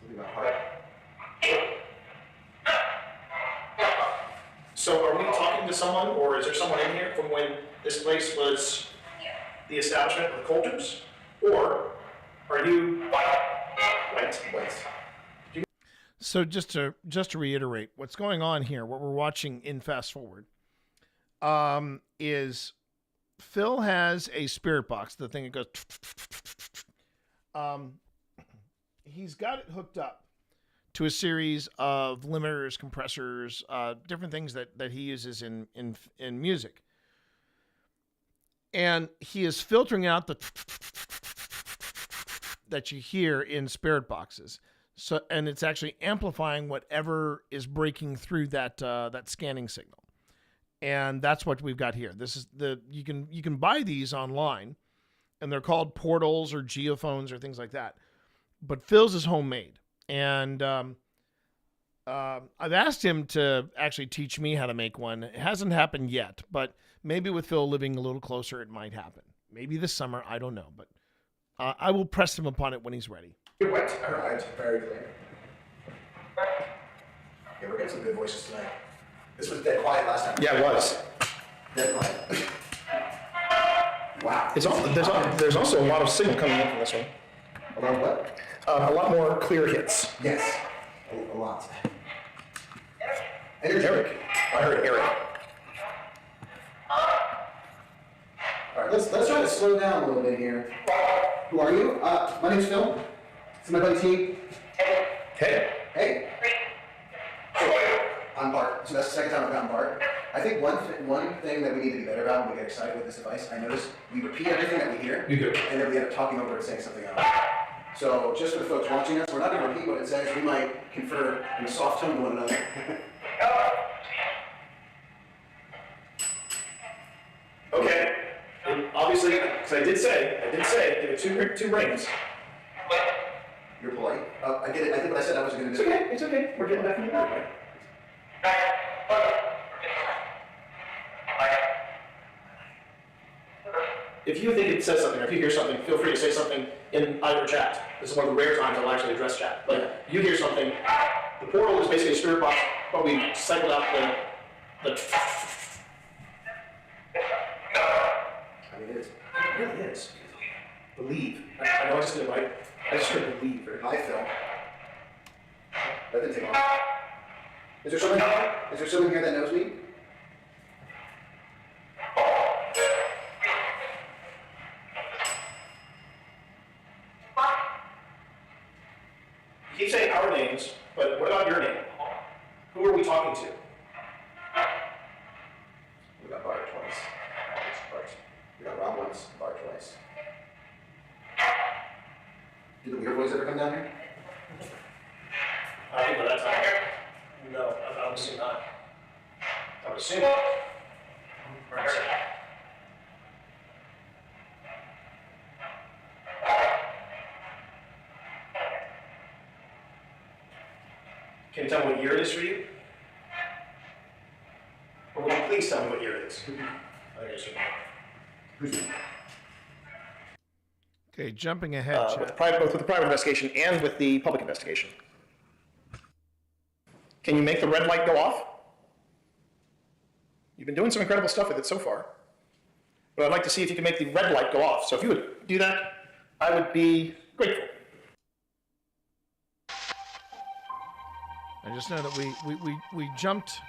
Something about heart. So are we talking to someone, or is there someone in here from when this place was the establishment of the Coulters? Or are you white? So just to reiterate, what's going on here, what we're watching in fast forward, is Phil has a spirit box, the thing that goes. He's got it hooked up to a series of limiters, compressors, different things that he uses in music. And he is filtering out the that you hear in spirit boxes. So, and it's actually amplifying whatever is breaking through that scanning signal. And that's what we've got here. This is you can buy these online, and they're called portals or geophones or things like that. But Phil's is homemade. And I've asked him to actually teach me how to make one. It hasn't happened yet, but maybe with Phil living a little closer, it might happen. Maybe this summer, I don't know. But I will press him upon it when he's ready. You're wet. All right, very clear. Yeah, we're getting some good voices tonight. This was dead quiet last time. Yeah, it was. Dead quiet. Wow. There's also a lot of signal coming in from this one. A lot of what? A lot more clear hits. Yes, a lot. Eric. I heard Eric. All right, let's try to slow down a little bit here. Who are you? My name's Phil. This is my buddy T. Hey. Hey. I'm Bart. So that's the second time I've gotten Bart. I think one thing that we need to be better about when we get excited with this device, I notice we repeat everything that we hear. You do. And then we end up talking over it and saying something else. So just for the folks watching us, we're not going to repeat what it says. We might confer in a soft tone to one another. Okay. And obviously, because I did say, give it two rings. You're polite. I did it. I did what I said I was going to do. It's okay. We're getting back from the right. If you think it says something, or if you hear something, feel free to say something in either chat. This is one of the rare times I'll actually address chat. But you hear something, the portal is basically a spirit box, but we cycled out the I mean, it is. It really is. Believe. I know I just did it right. I just heard believe. Hi, Phil. That didn't take long. Is there someone here that knows me? You keep saying our names, but what about your name? Who are we talking to? We got Bart twice. We got Rob once, Bart twice. Did the weird boys ever come down here? I think by that time. No, I would assume not. I would assume. Can you tell me what year it is for you? Or will you please tell me what year it is? Okay, jumping ahead. Both with the private investigation and with the public investigation. Can you make the red light go off? You've been doing some incredible stuff with it so far. But I'd like to see if you can make the red light go off. So if you would do that, I would be grateful. I just know that we jumped.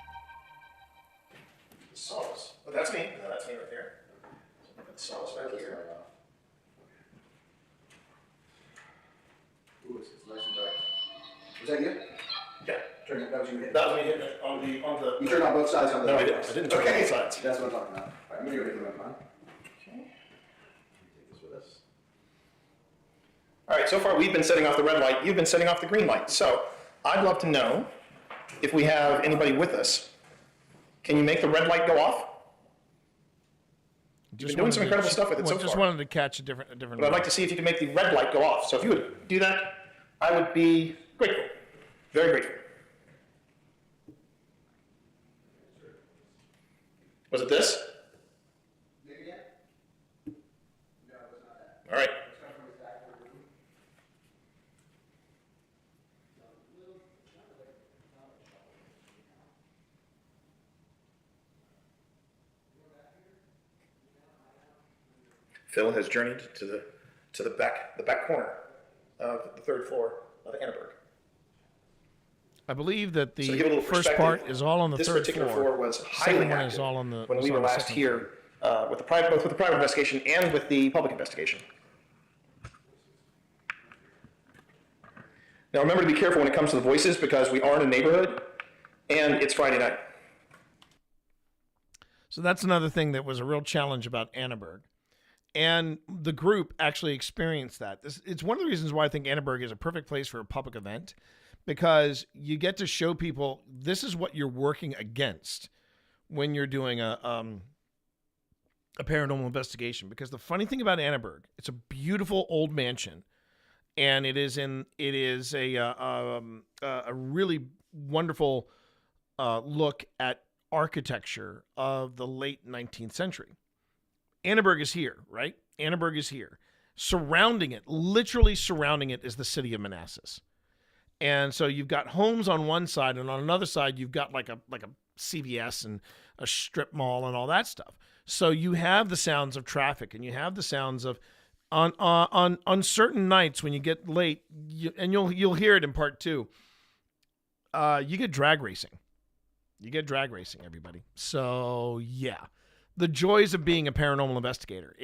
Solace. Well, that's me. No, that's me right there. Solace right here. Ooh, it's nice and dark. Was that you? Yeah. That was you hitting. That was me hitting it on the. You turned on both sides on the. No, I didn't. I didn't turn on both sides. That's what I'm talking about. All right, I'm gonna go get the red line. Okay. Take this with us. All right. So far, we've been setting off the red light. You've been setting off the green light. So I'd love to know if we have anybody with us. Can you make the red light go off? You've been doing some incredible stuff with it so far. Just wanted to catch a different. But I'd like to see if you can make the red light go off. So if you would do that, I would be grateful. Very grateful. Was it this? Maybe yet? No, it was not that. All right. It's coming from his back of the room. Phil has journeyed to the back corner of the third floor of Annenberg. I believe that So to give a the little first perspective, part is all on the this third particular floor was The highly second one active is all on the. when was we on were the last second here both with the private investigation and with the public investigation. Now remember to be careful when it comes to the voices because we are in a neighborhood and it's Friday night. So that's another thing that was a real challenge about Annenberg. And the group actually experienced that. It's one of the reasons why I think Annenberg is a perfect place for a public event, because you get to show people this is what you're working against when you're doing a paranormal investigation. Because the funny thing about Annenberg, it's a beautiful old mansion, and it is a really wonderful look at architecture of the late 19th century. Annenberg is here, right? Annenberg is here. Surrounding it, literally surrounding it, is the city of Manassas. And so you've got homes on one side, and on another side you've got like a CVS and a strip mall and all that stuff. So you have the sounds of traffic, and you have the sounds of on certain nights when you get late, and you'll hear it in part 2. You get drag racing. You get drag racing, everybody. So yeah, the joys of being a paranormal investigator.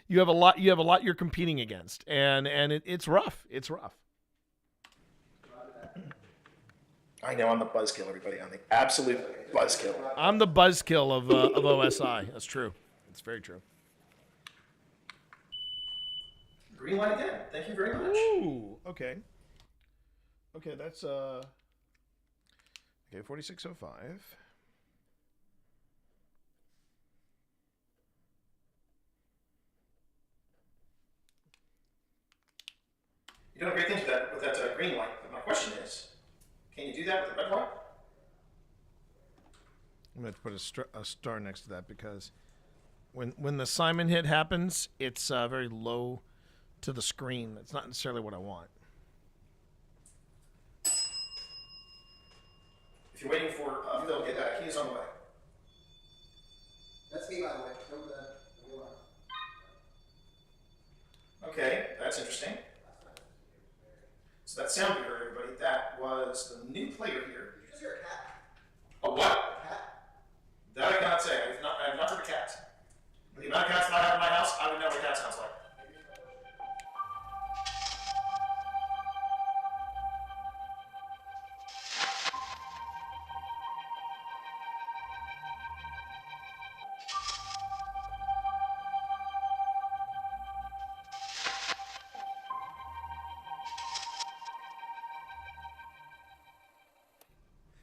you have a lot you're competing against, and it's rough. It's rough. I know I'm the buzzkill, everybody. I'm the absolute buzzkill. I'm the buzzkill of OSI. That's true. It's very true. Green light again. Thank you very much. Ooh, okay. Okay, that's 4605. You're doing great things with that green light. But my question is, can you do that with a red light? I'm going to put a star next to that because when the Simon hit happens, it's very low to the screen. That's not necessarily what I want. If you're waiting for Phil to get back, he is on the way. That's me, by the way. Don't Okay, that's interesting. So that sound you heard, everybody, that was the new player here. Did you just hear a cat? A what? A cat? That I cannot say. I have not heard a cat. With the amount of cats that I have in my house, I would know what a cat sounds like.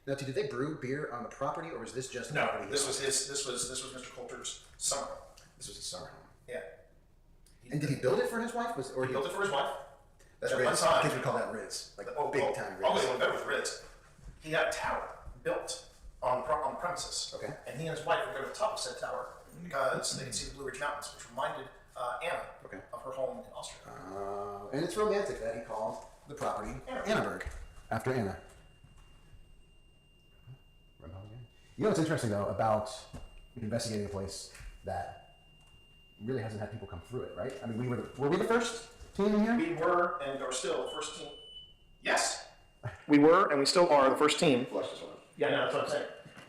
Now, did they brew beer on the property, or was this just No, property? this was Mr. Coulter's summer. This was his summer home. Yeah. And did he build it for his wife? He built it for his wife. That's At Riz. one time. Kids would call that Riz, like big time Riz. Oh, they went better with Riz. He had a tower built on the premises. Okay. And he and his wife would go to the top of said tower because they could see the Blue Ridge Mountains, which reminded Anna of her home in Austria. And it's romantic that he called the property Annaberg after Anna. You know what's interesting though about investigating a place that really hasn't had people come through it, right? I mean, were we the first team in here? We were and are still the first team. Yes. We were and we still are the first team. Flush this one. Yeah, no, that's what I'm saying.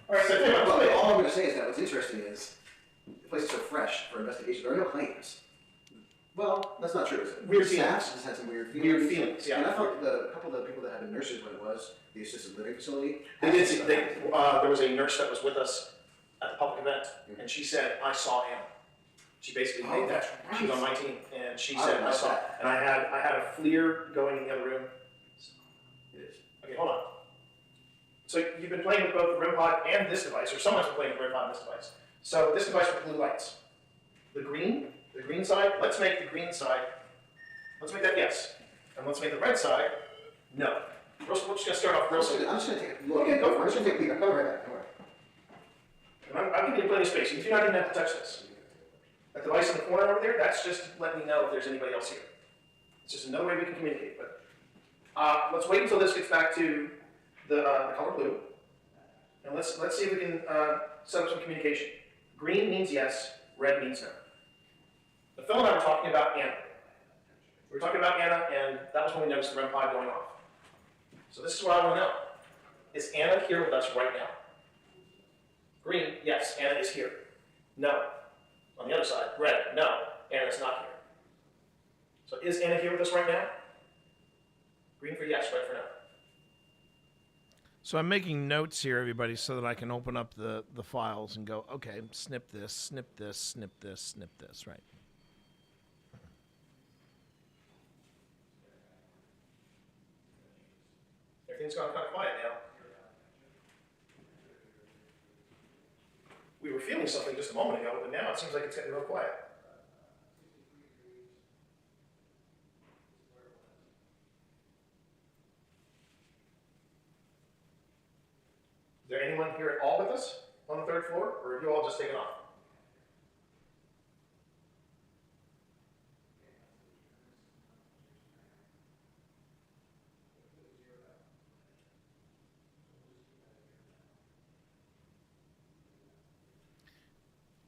All right, so Well, all I'm going to say is that what's interesting is the place is so fresh for investigation. There are no claims. Well, that's not true, is it? Weird Staff feelings. just had some weird feelings. Weird feelings, yeah. And I thought a couple of the people that had been nurses when it was the assisted living facility. They did see, there was a nurse that was with us at the public event, and she said, I saw him. She basically made that. Right. She was on my team, and she said, I saw. And I had a FLIR going in the other room. It is. Okay, hold on. So you've been playing with both the REM pod and this device, or someone's been playing with the REM pod and this device. So this device with blue lights. The green side, let's make the green side, let's make that yes. And let's make the red side, no. We're just going to start off real simple. I'm just going to take a look. Okay, go for it. I'm just going to take a peek. I'm coming right back. Don't worry. And I'm giving you plenty of space. You do not even have to touch this. That device in the corner over there, that's just to let me know if there's anybody else here. It's just another way we can communicate. But let's wait until this gets back to the color blue. And let's see if we can set up some communication. Green means yes, red means no. The Phil and I were talking about Anna. We were talking about Anna, and that was when we noticed the REM pod going off. So this is what I want to know. Is Anna here with us right now? Green, yes, Anna is here. No. On the other side, red, no, Anna's not here. So is Anna here with us right now? Green for yes, red for no. So I'm making notes here, everybody, so that I can open up the files and go, okay, snip this, snip this, snip this, snip this, right? Everything's gone kind of quiet now. We were feeling something just a moment ago, but now it seems like it's getting real quiet. Is there anyone here at all with us on the third floor, or have you all just taken off?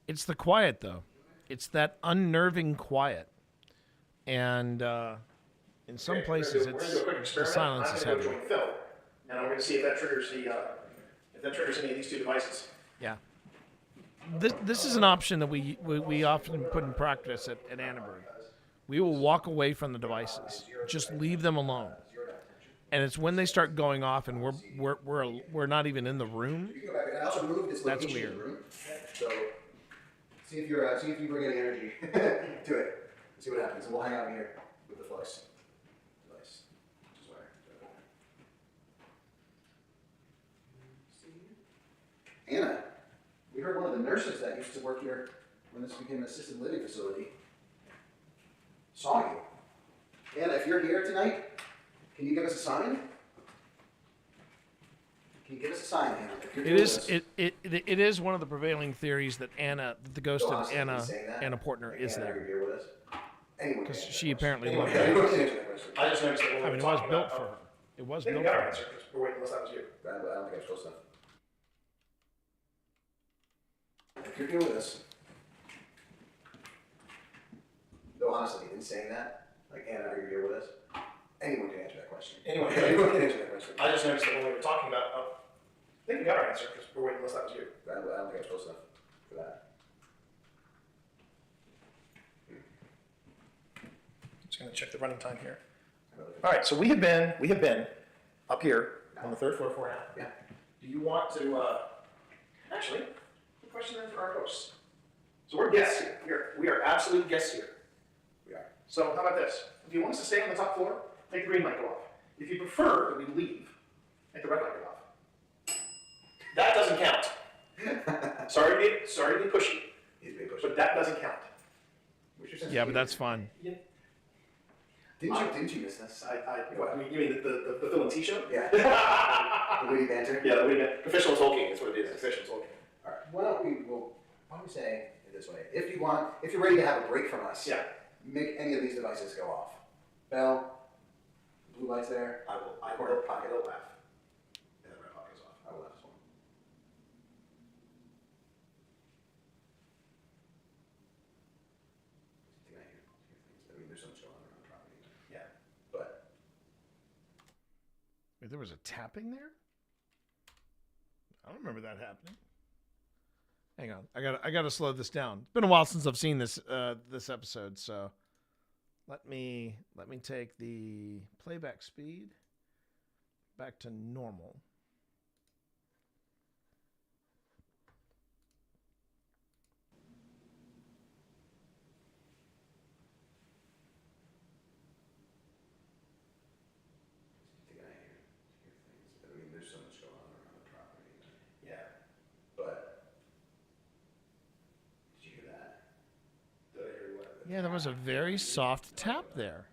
It's the quiet, though. It's that unnerving quiet. And in some places, we're gonna do a quick the experiment. silence is I'm going heavy. to join Phil, and we're going to see if that triggers any of these two devices. Yeah. this is an option that we often put in practice at Annenberg. We will walk away from the devices, just leave them alone, and it's when they start going off and we're not even in the room. I also removed this That's location in weird. the room. So see if you bring any energy to it. See what happens, and we'll hang out here with the flux device. Which is where. Anna, we heard one of the nurses that used to work here when this became an assisted living facility saw you. Anna, if you're here tonight, can you give us a sign? Can you give us a sign, Anna? If you're It doing is this? it is one of the prevailing theories that the ghost Go of honestly, Anna can you say that? Anna Portner is Anna, there you're here with us? Anyone because can she answer that apparently question. lived Anyone there. can answer that question. I just noticed that when we I were mean, it was talking built about, for her. It was I think built we got for our her. answer, 'cause we're waiting unless that was you. I don't think I was close enough. If you're here with us, no, honestly, in saying that, like, Anna, are you here with us? Anyone can answer that question. Anyone can answer that question. I just noticed that when we were talking about, I think we got our answer, because we're waiting unless that was you. I don't think I was close enough for that. Just gonna check the running time here. All right, so we have been up here on the third floor for now. Yeah. Do you want to, actually, good question then for our hosts. So we're guests here. We are absolute guests here. We are. So how about this? If you want us to stay on the top floor, make the green light go off. If you prefer that we leave, make the red light go off. That doesn't count. Sorry to be pushy. He's being pushed. But that doesn't count. Yeah, but that's fun. Didn't you miss this? What, you mean the Phil and T show? Yeah. The witty banter? Yeah, the witty banter. Professional talking is what it is. Professional talking. All right. Why don't we say it this way? If you're ready to have a break from us, Yeah. make any of these devices go off. Bell, the blue light's there. I will pocket will laugh. And then my pocket is off. I will laugh as well. I mean, there's so much going on around the property. Yeah. But Wait, there was a tapping there? I don't remember that happening. Hang on, I gotta slow this down. It's been a while since I've seen this this episode, so let me take the playback speed back to normal. I mean, there's so much going on around the property. Yeah. But did you hear that? Did I hear what? Yeah, there was a very soft tap there.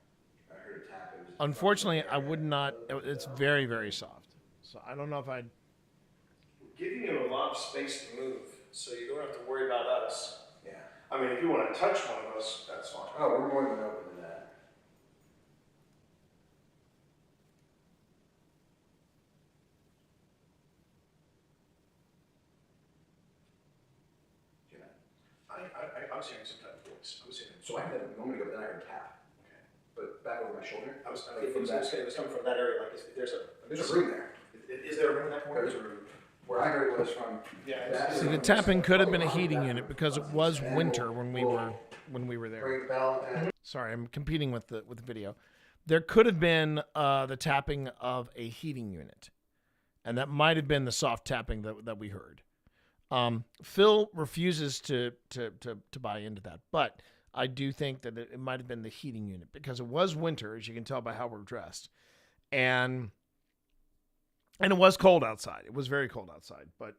I heard a tap. It was Unfortunately, I would not. It's very, very soft. So I don't know if I'd. We're giving you a lot of space to move, so you don't have to worry about us. Yeah. I mean, if you want to touch one of us, that's fine. Oh, we're more than open to that. You know, I was hearing some type of voice. I was hearing. so I heard that a moment ago, but then I heard a tap. Okay. But back over my shoulder. It was coming from that area. Like, there's There's a room there. Is there a room in that corner? There's a room. Where I heard it was from. Yeah. that See, the room. tapping could have been a heating unit because it was winter when we were there. Ring the bell and Sorry, I'm competing with the video. There could have been the tapping of a heating unit, and that might have been the soft tapping that we heard. Phil refuses to buy into that, but I do think that it might have been the heating unit because it was winter, as you can tell by how we're dressed, and it was cold outside. It was very cold outside, but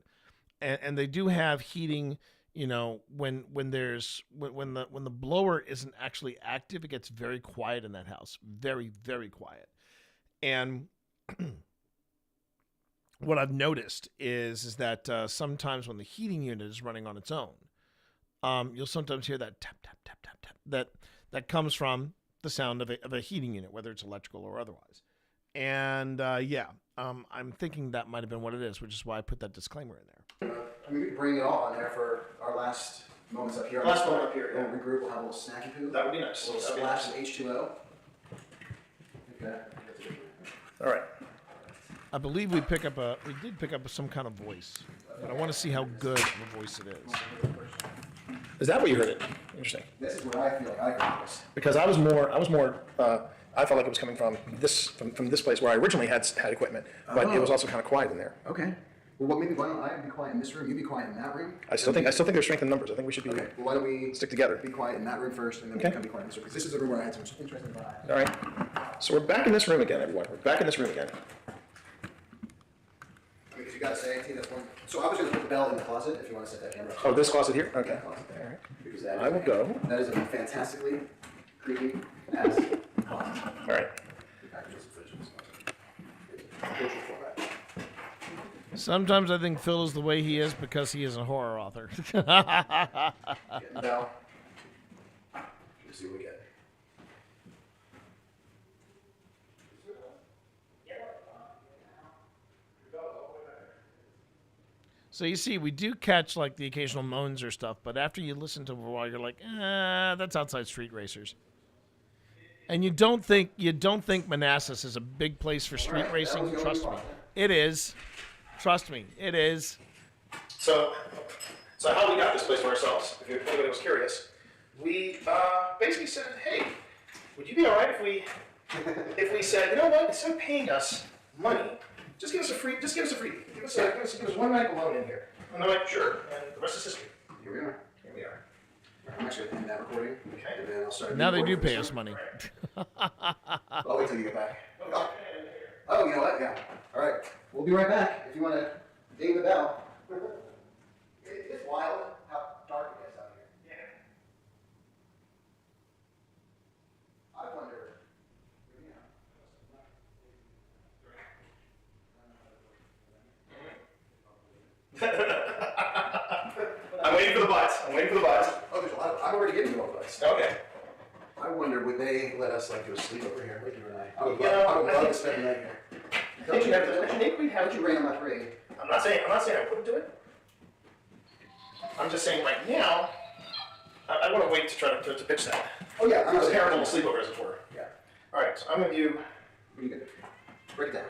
and they do have heating. You know, when the blower isn't actually active, it gets very quiet in that house, very, very quiet. And what I've noticed is that sometimes when the heating unit is running on its own, you'll sometimes hear that tap tap tap tap tap that comes from the sound of a heating unit, whether it's electrical or otherwise. And I'm thinking that might have been what it is, which is why I put that disclaimer in there. I mean, we could bring it all on there for our last moments up here. Last moment up here, yeah. We'll regroup. We'll have a little snacky poo. That would be nice. A little That'd be splash nice. of H2O. Okay. All right. I believe we did pick up some kind of voice. but I want to see how good of a voice it is. Is that what you heard it? Interesting. This is where I feel like I heard this. Because I felt like it was coming from this place where I originally had equipment, but it was also kind of quiet in there. Okay. Well, maybe why don't I be quiet in this room? You be quiet in that room. I still think there's strength in numbers. I think we should be. Okay. Well, why don't we stick together? Be quiet in that room first, and then we can be quiet in this room. Because this is the room where I had some interesting vibes. All right. So we're back in this room again, everyone. We're back in this room again. Because you gotta say, T, that's one. So I was gonna put the bell in the closet if you want to set that camera up. Oh, this closet here? Okay. Yeah, closet there. All right. Because that I will go. That is a fantastically creepy ass closet. All right. Sometimes I think Phil is the way he is because he is a horror author. Get the bell. Let's see what we get. So you see, we do catch like the occasional moans or stuff, but after you listen to it for a while, you're like, that's outside Street Racers. And you don't think Manassas is a big place for street racing. Trust me, it is. Trust me, it is. So how we got this place for ourselves, if anybody was curious, we basically said, hey, would you be all right if we said, you know what, instead of paying us money, just give us a freebie. Give us one night alone in here. And they're like, sure. And the rest is history. Here we are. I'm actually going to end that recording. Okay. And then I'll start. Now they do pay us money. I'll wait till you get back. Oh, you know what? Yeah. All right. We'll be right back if you want to ding the bell. It's wild how dark it is out here. Yeah. I wonder. I'm waiting for the butts. Oh, there's a lot of. I'm already getting more butts. Okay. I wonder, would they let us like do a sleep over here, like you and I? I would You know, love to spend the night here. I think we have you rain on my parade. I'm not saying I wouldn't do it. I'm just saying right now, I want to wait to try to pitch that. Oh yeah, I'm a not saying paranormal sleepover, as it were. Yeah. All right, so I'm going to do. What do you get? Break it down.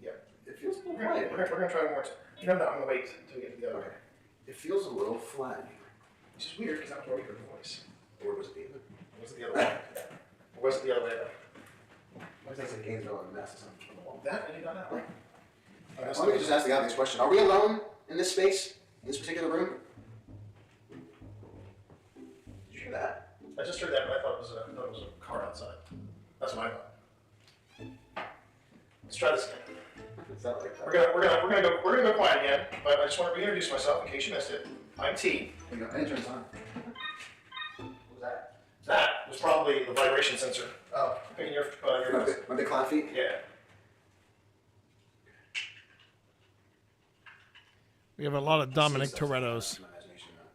Yeah. It feels a little We're quiet. going to try one more time. No, I'm going to wait until we get to the other. Okay. It feels a little flat in here. Which is weird because I've already heard the voice. Or was it the other? Was it the other way? Or was it the other way? Why does that say Gainesville and Manassas on the wall? That I did not know. Let me just ask the obvious question. Are we alone in this space? In this particular room? Did you hear that? I just heard that, but I thought it was a car outside. That's what I thought. Let's try this again. We're gonna go quiet again, but I just want to reintroduce myself in case you missed it. I'm T. There you go. I didn't turn this on. What was that? That was probably the vibration sensor. Oh. Picking your My big clown feet? Yeah. We have a lot of Dominic Toretto's.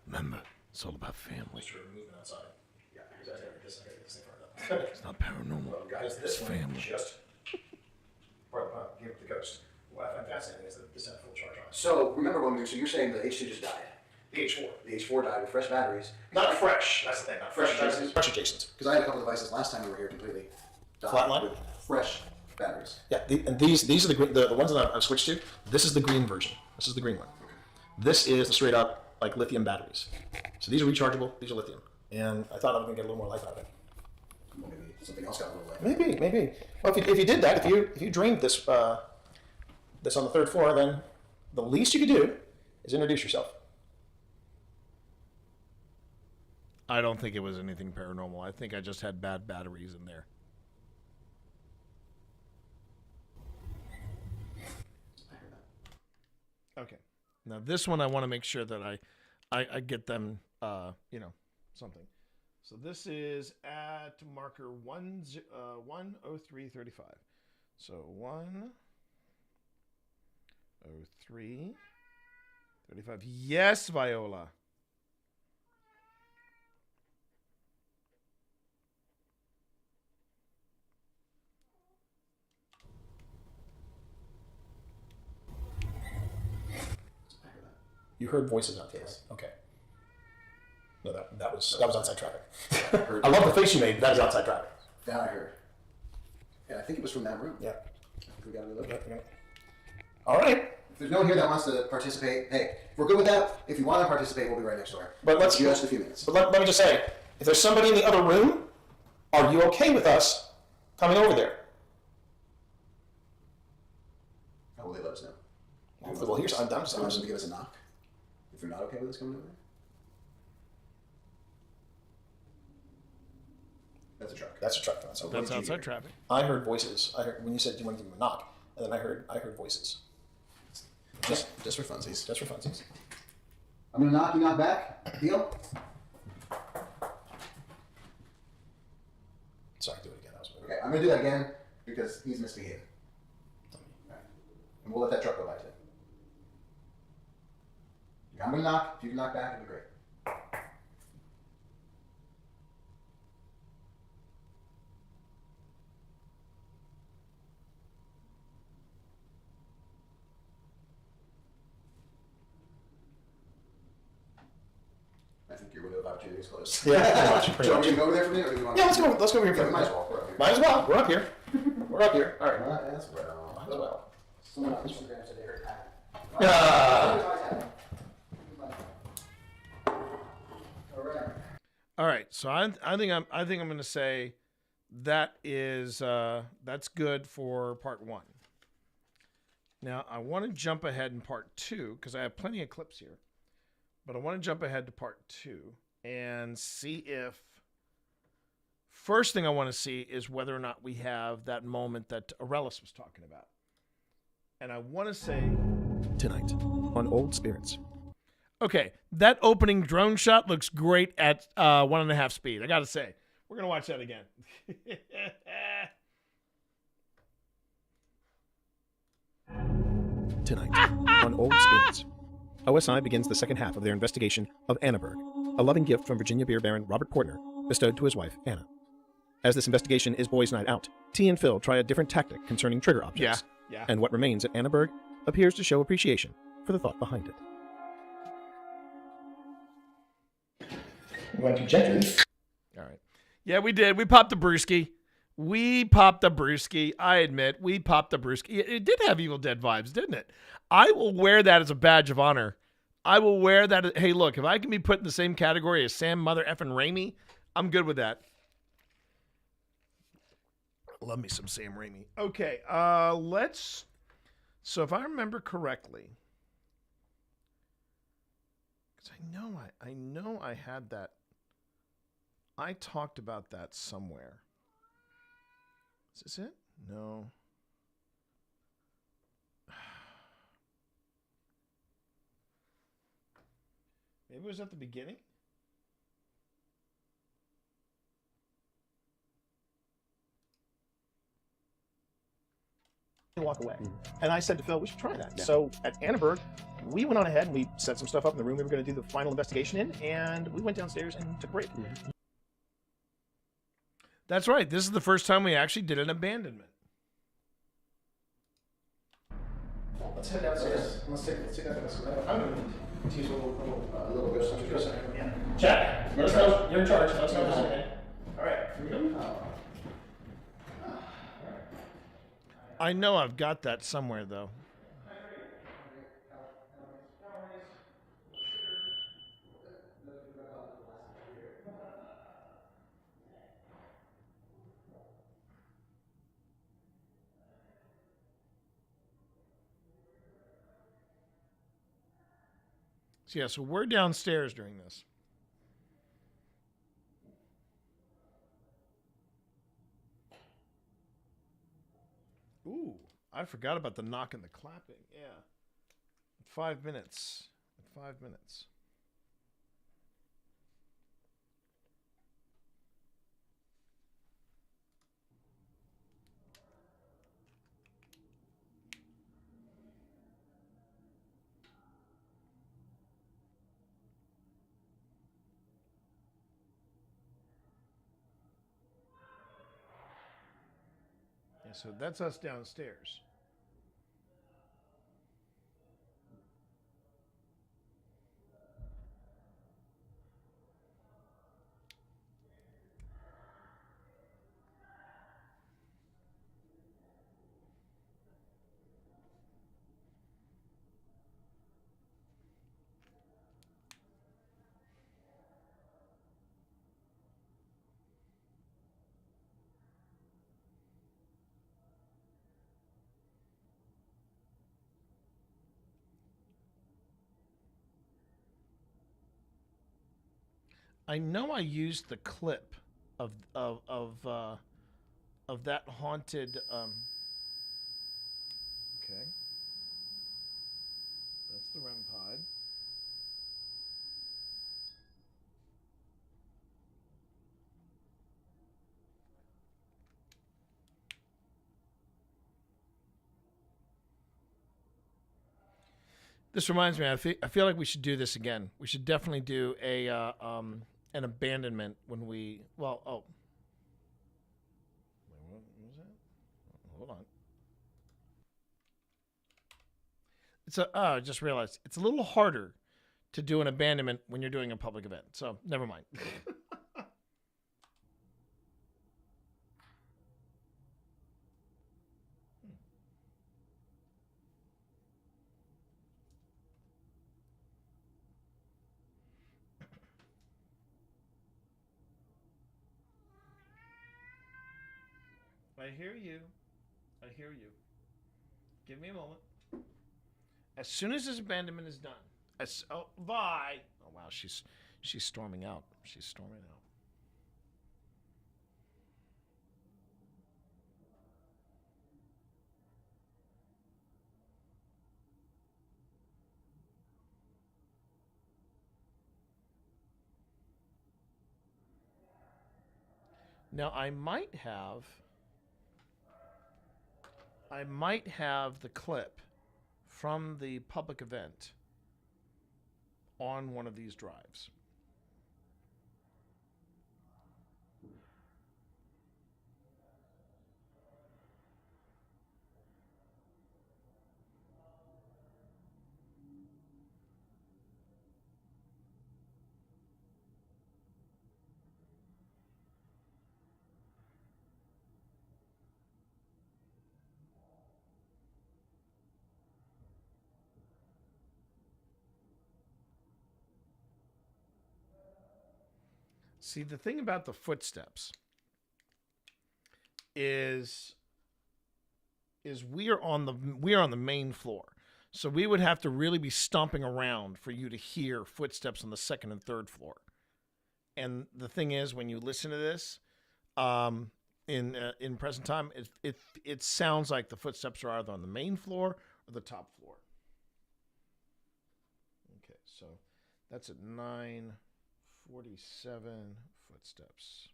Remember, it's all about family. Moving outside. Yeah, this thing It's not paranormal. Guys, It's this family. one just give it the ghost. What I find fascinating is that this had a full charge on it. So, remember when so you're saying the H2 just died? The H4. The H4 died with fresh batteries. Not fresh, that's the thing. Not fresh adjacent. Fresh adjacent. Because I had a couple of devices last time we were here completely died Flatline? with fresh batteries. Yeah, and these are the ones that I've switched to. This is the green version. This is the green one. This is the straight up like lithium batteries. So these are rechargeable. These are lithium, and I thought I was gonna get a little more life out of it. Well, maybe something else got a little life. Maybe. Well, if you did that, if you drained this this on the third floor, then the least you could do is introduce yourself. I don't think it was anything paranormal. I think I just had bad batteries in there. Okay. Now this one I want to make sure that I get them something. So this is at marker 10335. So 10335. Yes, Viola. You heard voices out there. Yes. Okay. No, that was outside traffic. I love the face you made, but that was outside traffic. That I heard. Yeah, I think it was from that room. Yeah. I think we got a little bit. All right. If there's no one here that wants to participate, hey, if we're good with that, if you want to participate, we'll be right next door. But let's just a few minutes. But let me just say, if there's somebody in the other room, are you okay with us coming over there? How will they let us know? Well, here's I'm just to give us a knock. If they're not okay with us coming over there. That's a truck. That's a truck. That's outside traffic. I heard voices. I heard when you said, "Do you want to give him a knock?" And then I heard voices. Just for funsies. Just for funsies. I'm gonna knock. You knock back. Deal. Sorry, do it again. Okay, I'm gonna do that again because he's misbehaving. Right. And we'll let that truck go by too. Okay, I'm gonna knock. If you can knock back, it'd be great. I think your window of opportunity is closed. Yeah, pretty much. So are we gonna go over there for a minute, or do you want? Yeah, let's go over here. Yeah, might as well. We're up here. Might as well. We're up here. We're up here. All right. Might as well. Might as well. Someone on Instagram said they heard that. All right. All right. So I think I'm going to say that is that's good for part 1. Now I want to jump ahead in part 2 because I have plenty of clips here, but I want to jump ahead to part 2 and see if. First thing I want to see is whether or not we have that moment that Aurelius was talking about. And I want to say Tonight on Old Spirits. Okay, that opening drone shot looks great at 1.5 speed. I got to say. We're going to watch that again. Tonight on Old Spirits. OSI begins the second half of their investigation of Annaburg, a loving gift from Virginia beer baron Robert Portner, bestowed to his wife, Anna. As this investigation is boys' night out, T and Phil try a different tactic concerning trigger objects. Yeah. And what remains at Annaburg appears to show appreciation for the thought behind it. We went too gently. All right. Yeah, we did. We popped the brewski. I admit, we popped the brewski. It did have Evil Dead vibes, didn't it? I will wear that as a badge of honor. I will wear that. Hey, look, if I can be put in the same category as Sam Mother effing Raimi, I'm good with that. Love me some Sam Raimi. Okay, let's. So if I remember correctly, because I know I had that. I talked about that somewhere. Is this it? No. Maybe it was at the beginning. Walk away. And I said to Phil, we should try that. Yeah. So at Annaburg, we went on ahead and we set some stuff up in the room we were going to do the final investigation in, and we went downstairs and took a break. Mm-hmm. That's right. This is the first time we actually did an abandonment. Let's head downstairs. Let's take that. I'm going to use a little bit of something. Yeah. Jack, let us know. You're in charge. Let us know. Okay. All right. Here we go. I know I've got that somewhere, though. So, yeah, so we're downstairs during this. Ooh, I forgot about the knock and the clapping. Yeah. 5 minutes. 5 minutes. Yeah, so that's us downstairs. I know I used the clip of that haunted. Okay, that's the REM pod. This reminds me. I feel like we should do this again. We should definitely do an abandonment when we. Well, oh. Wait, what was that? Hold on. I just realized it's a little harder to do an abandonment when you're doing a public event. So never mind. I hear you. I hear you. Give me a moment. As soon as this abandonment is done. Bye. Oh wow, she's storming out. She's storming out. Now I might have the clip from the public event on one of these drives. See, the thing about the footsteps is we are on the main floor. So we would have to really be stomping around for you to hear footsteps on the second and third floor. And the thing is, when you listen to this in present time, it sounds like the footsteps are either on the main floor or the top floor. Okay, so that's at 9:47 footsteps.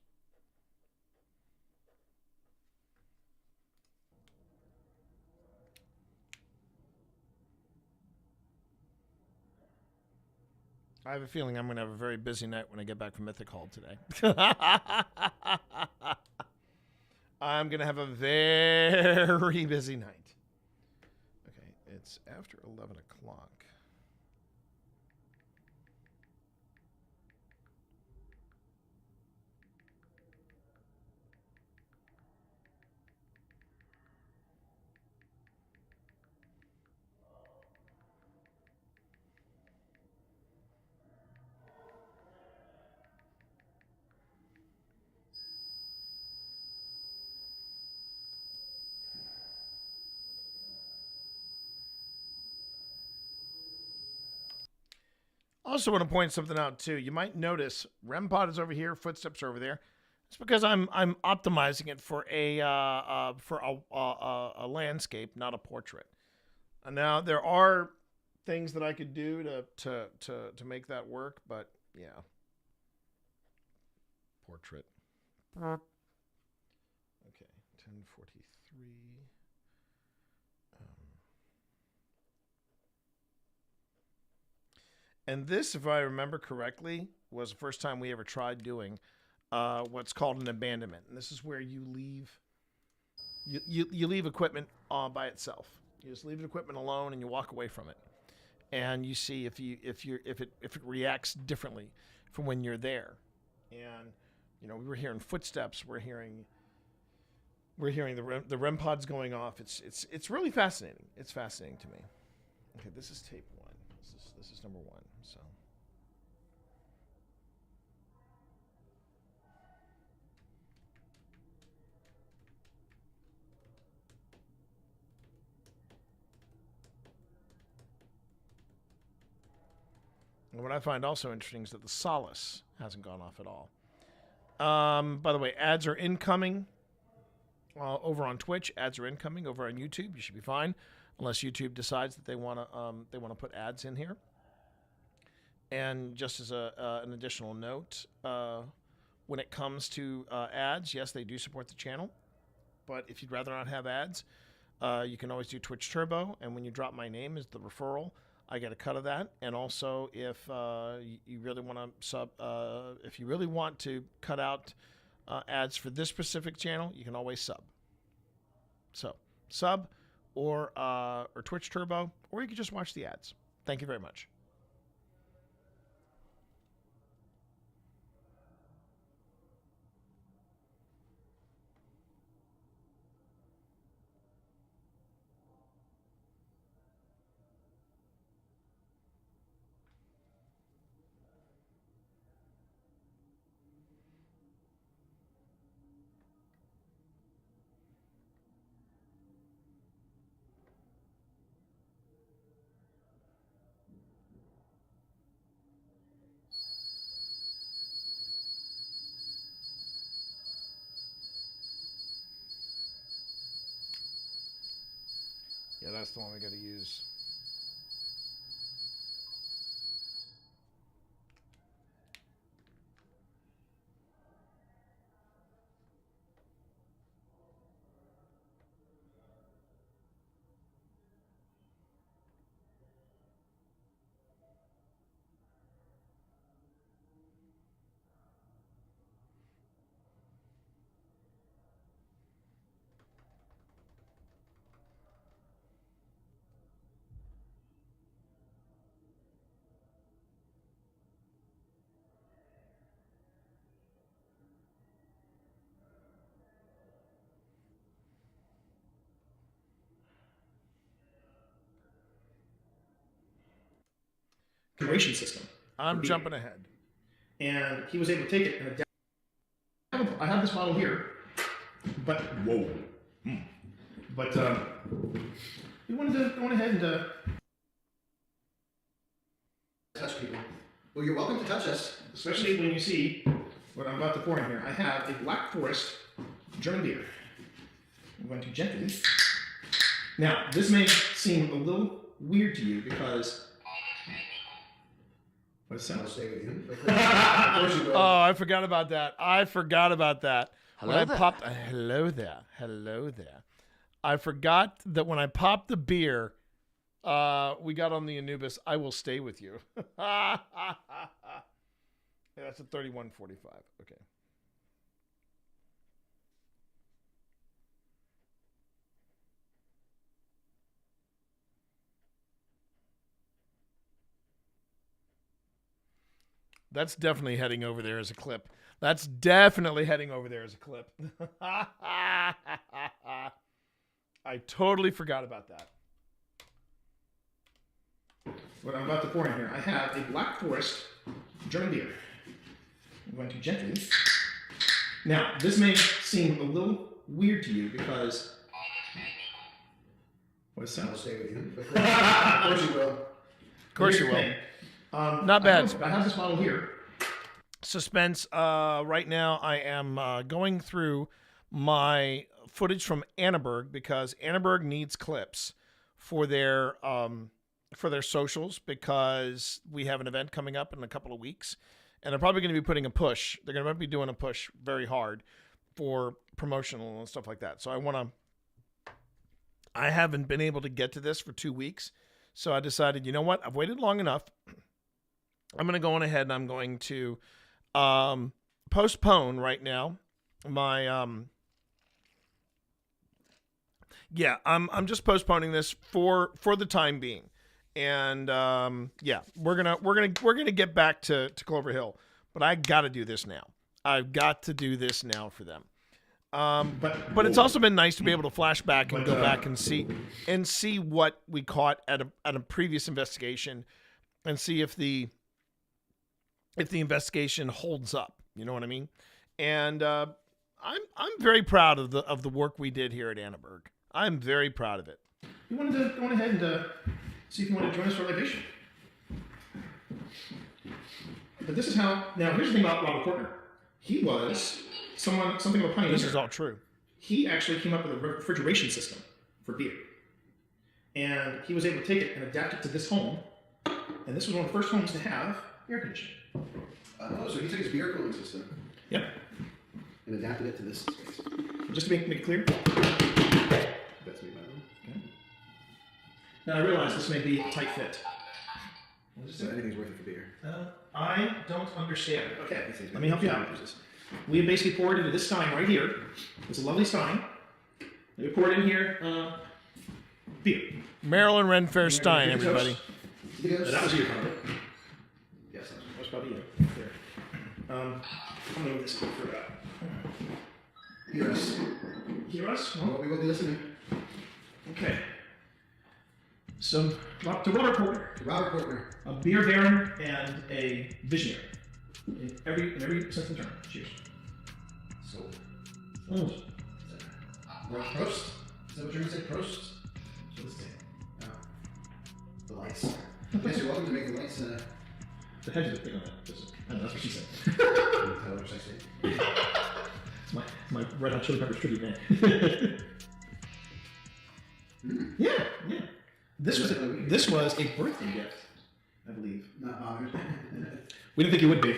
I have a feeling I'm going to have a very busy night when I get back from Mythic Hall today. I'm going to have a very busy night. Okay, it's after 11 o'clock. I also want to point something out too. You might notice REM pod is over here, footsteps are over there. It's because I'm optimizing it for a landscape, not a portrait. And now there are things that I could do to make that work, but yeah, portrait. Okay, 1043. And this, if I remember correctly, was the first time we ever tried doing what's called an abandonment. And this is where you leave you leave equipment by itself. You just leave the equipment alone and you walk away from it. And you see if it reacts differently from when you're there. And you know, we were hearing footsteps, we're hearing the REM pods going off. It's really fascinating. It's fascinating to me. Okay, this is tape 1. This is number 1. So And what I find also interesting is that the Solace hasn't gone off at all. By the way, ads are incoming over on Twitch. Ads are incoming over on YouTube. You should be fine, unless YouTube decides that they want to put ads in here. And just as an additional note, when it comes to ads, yes, they do support the channel. But if you'd rather not have ads, you can always do Twitch Turbo. And when you drop my name as the referral, I get a cut of that. And also, if you really want to if you really want to cut out ads for this specific channel, you can always sub. So sub or Twitch Turbo, or you can just watch the ads. Thank you very much. Yeah, that's the one we got to use. Curation system. I'm jumping ahead. And he was able to take it and adapt. I have this model here, but whoa. But we wanted to go ahead and touch people. Well, you're welcome to touch us. Especially when you see what I'm about to pour in here. I have a Black Forest German beer. I'm going to gently. Now, this may seem a little weird to you because. What does it sound? Stay with you. Oh, I forgot about that. Hello When there. I popped, hello there. I forgot that when I popped the beer, we got on the Anubis. I will stay with you. Yeah, that's a 31.45. Okay. That's definitely heading over there as a clip. I totally forgot about that. What I'm about to pour in here. I have a Black Forest German beer. I'm going to gently. Now, this may seem a little weird to you because. What does it sound? I'll stay with you. Of course you will. Of course you will. Not bad. I have this model here. Suspense. Right now, I am going through my footage from Annaberg because Annaberg needs clips for their socials because we have an event coming up in a couple of weeks, and they're probably going to be putting a push. They're going to be doing a push very hard for promotional and stuff like that. So I haven't been able to get to this for 2 weeks, so I decided, you know what? I've waited long enough. I'm going to go on ahead and I'm going to postpone right now my I'm just postponing this for the time being. And we're gonna get back to Clover Hill, but I got to do this now. I've got to do this now for them. But it's also been nice to be able to flash back and go back and see what we caught at a previous investigation, and see if the investigation holds up. You know what I mean? And I'm very proud of the work we did here at Annaberg. I'm very proud of it. You wanted to go ahead and see if you want to join us for a libation. But this is how. Now, here's the thing about Robert Portner. He was something of a pioneer. This is all true. He actually came up with a refrigeration system for beer. And he was able to take it and adapt it to this home. And this was one of the first homes to have air conditioning. Oh, so he took his beer cooling system. Yep. And adapted it to this space. Just to make it clear. That's me, Okay. Now I realize this may be a tight fit. So anything's worth it for beer. I don't understand. Okay, let me help you out. We have basically poured into this stein right here. It's a lovely stein. We poured in here beer. Marilyn Renfair Stein, everybody. That was you, probably. Yes, that was probably you. There. I'm gonna move this further out. Hear us. Hear us? Well, we will be listening. Okay. So, to Robert Portner. To Robert Portner. A beer baron and a visionary. In every sense of the term. Cheers. So. Mm. Prost? Is that what you're going to say? Prost? So let's see. Oh. The lights. Yes, you're welcome to make the lights. The head is a thing on that. I know, that's what she said. It's my Red Hot Chili Peppers tribute band. Yeah. This was a birthday gift, I believe. Not honored. We didn't think you would be.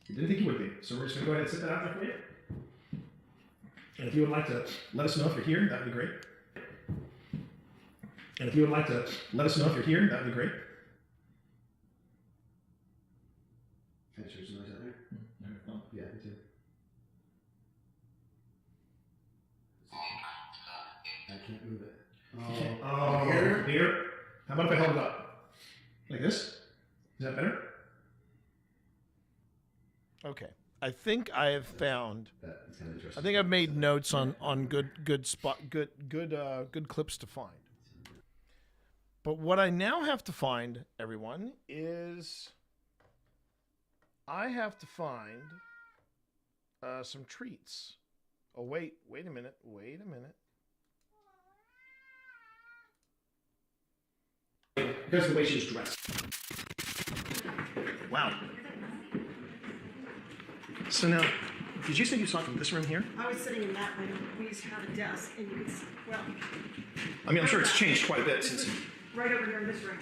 We didn't think you would be. So we're just gonna go ahead and set that out there for you. And if you would like to let us know if you're here, that'd be great. And if you would like to let us know if you're here, that'd be great. Can I show some noise out there? Yeah, me too. I can't move it. Oh, beer. How about if I hold it up? Like this? Is that better? Okay. I think I have found. That's kind of interesting. I think I've made notes on good spot good clips to find. But what I now have to find, everyone, is I have to find some treats. Oh wait a minute. Because of the way she was dressed. Wow. So now, did you say you saw it from this room here? I was sitting in that room. We used to have a desk, and you could see, well. I mean, I'm sure it's changed quite a bit since. Right over here in this room.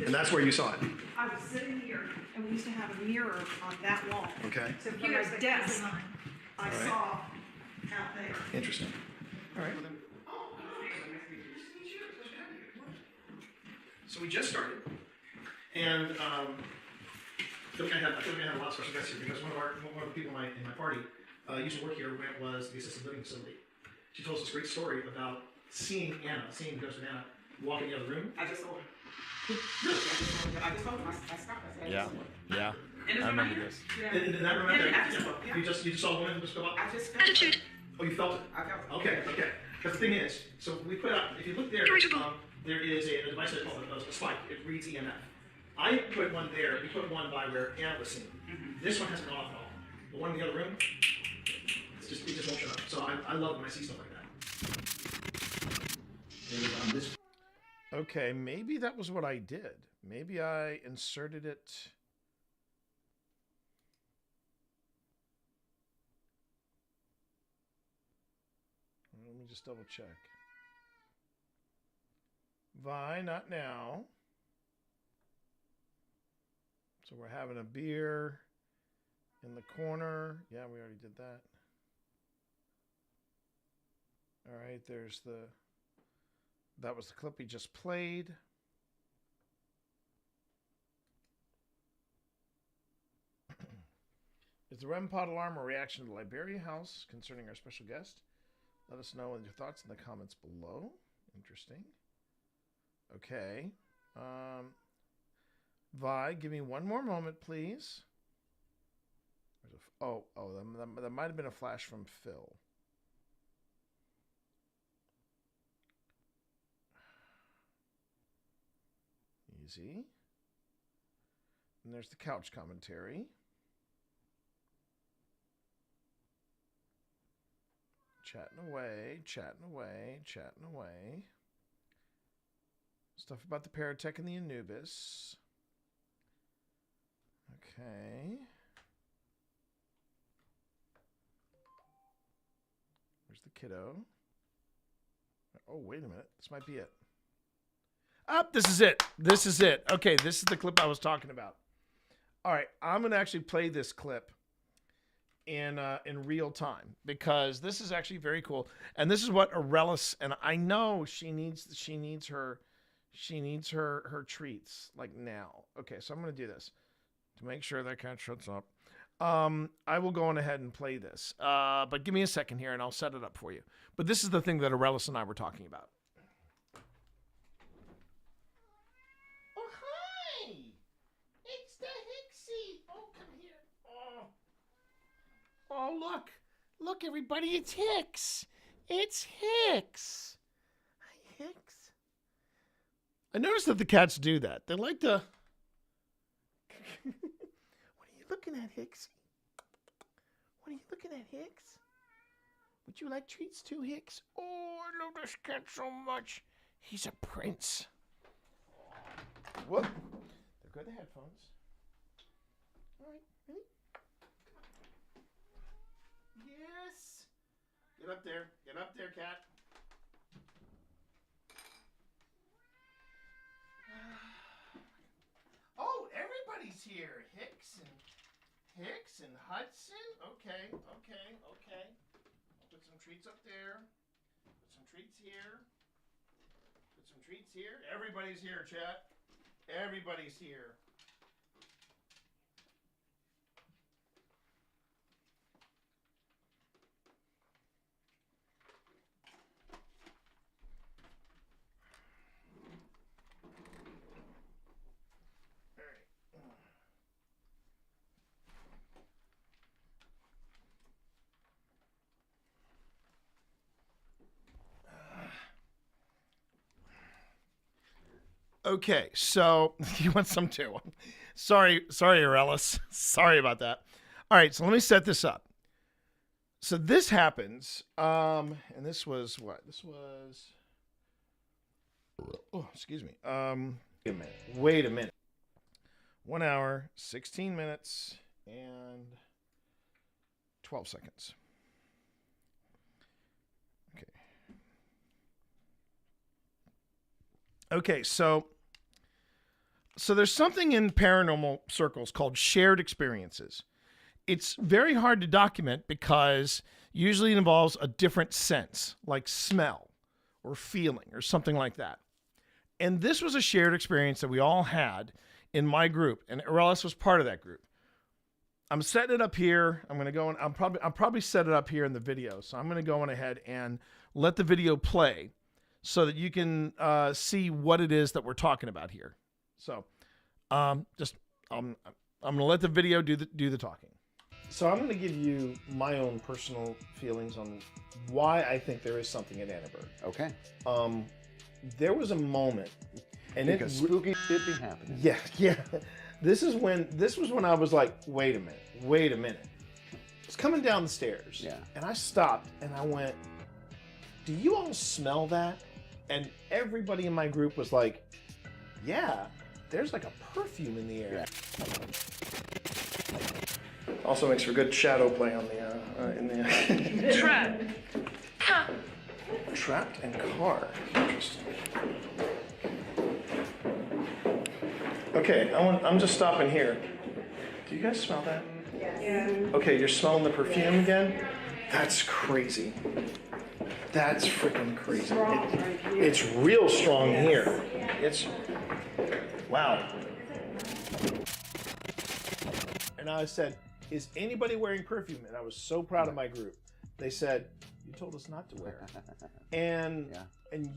And that's where you saw it. I was sitting here, and we used to have a mirror on that wall. Okay. So from my desk, I All right. saw out there. Interesting. All right. So we just started, and I feel like I have a lot of special guests here because one of the people in my party used to work here when it was the assisted living facility. She told us this great story about seeing the ghost of Anna walk in the other room. I just saw her. Really? I just told him, I stopped. I said, Yeah. And I remember this. Yeah. In that room, Yeah. you just saw a woman just go up. I just felt it. Oh, you felt it. I felt it. Okay. Because the thing is, so we put out. If you look there, there is a device that's called a spike. It reads EMF. I put one there. We put one by where Anna was seen. This one hasn't gone off at all. The one in the other room, it just won't shut up. So I love when I see stuff like that. Okay, maybe that was what I did. Maybe I inserted it. Let me just double check. Vi, not now. So we're having a beer in the corner. Yeah, we already did that. All right, that was the clip we just played. Is the REM pod alarm a reaction to the Liberia House concerning our special guest? Let us know your thoughts in the comments below. Interesting. Okay. Vi, give me one more moment, please. That might have been a flash from Phil. Easy. And there's the couch commentary. Chatting away. Stuff about the Paratech and the Anubis. Okay. Where's the kiddo? Oh, wait a minute. This might be it. This is it. This is it. Okay, this is the clip I was talking about. All right, I'm going to actually play this clip in real time because this is actually very cool. And this is what Aurelis, and I know she needs her treats like now. Okay, so I'm going to do this to make sure that cat shuts up. I will go on ahead and play this. But give me a second here and I'll set it up for you. But this is the thing that Aurelis and I were talking about. Oh, hi! It's the Hixie! Oh, come here. Oh, look. Look, everybody, it's Hicks. It's Hicks. Hi, Hicks. I noticed that the cats do that. They like to... What are you looking at, Hicks? What are you looking at, Hicks? Would you like treats too, Hicks? Oh, I love this cat so much. He's a prince. Whoop. There go the headphones. All right, ready? Yes. Get up there. Get up there, cat. Oh, everybody's here. Hicks and Hudson. Okay. Put some treats up there. Put some treats here. Put some treats here. Everybody's here, chat. Everybody's here. Okay, so you want some too. Sorry, Aurelis. Sorry about that. All right, so let me set this up. So this happens, and this was what? This was, oh, excuse me. Wait a minute. 1 hour, 16 minutes, and 12 seconds. Okay, so there's something in paranormal circles called shared experiences. It's very hard to document because usually it involves a different sense, like smell or feeling or something like that. And this was a shared experience that we all had in my group, and Aurelis was part of that group. I'm setting it up here. I'm going to go and I'll probably set it up here in the video. So I'm going to go on ahead and let the video play, so that you can see what it is that we're talking about here. So, I'm going to let the video do the talking. So I'm going to give you my own personal feelings on why I think there is something at Annenberg. Okay. There was a moment, and because spooky shit be happening. Yeah. This was when I was like, wait a minute. It's coming down the stairs. Yeah. And I stopped and I went, do you all smell that? And everybody in my group was like, yeah, there's like a perfume in the air. Yeah. Also makes for good shadow play on the Trapped. Trapped and car. Interesting. Okay, I'm just stopping here. Do you guys smell that? Yeah. Okay, you're smelling the perfume again? That's crazy. That's freaking crazy. It's real strong here. It's, wow. And I said, is anybody wearing perfume? And I was so proud of my group. They said, you told us not to wear it. And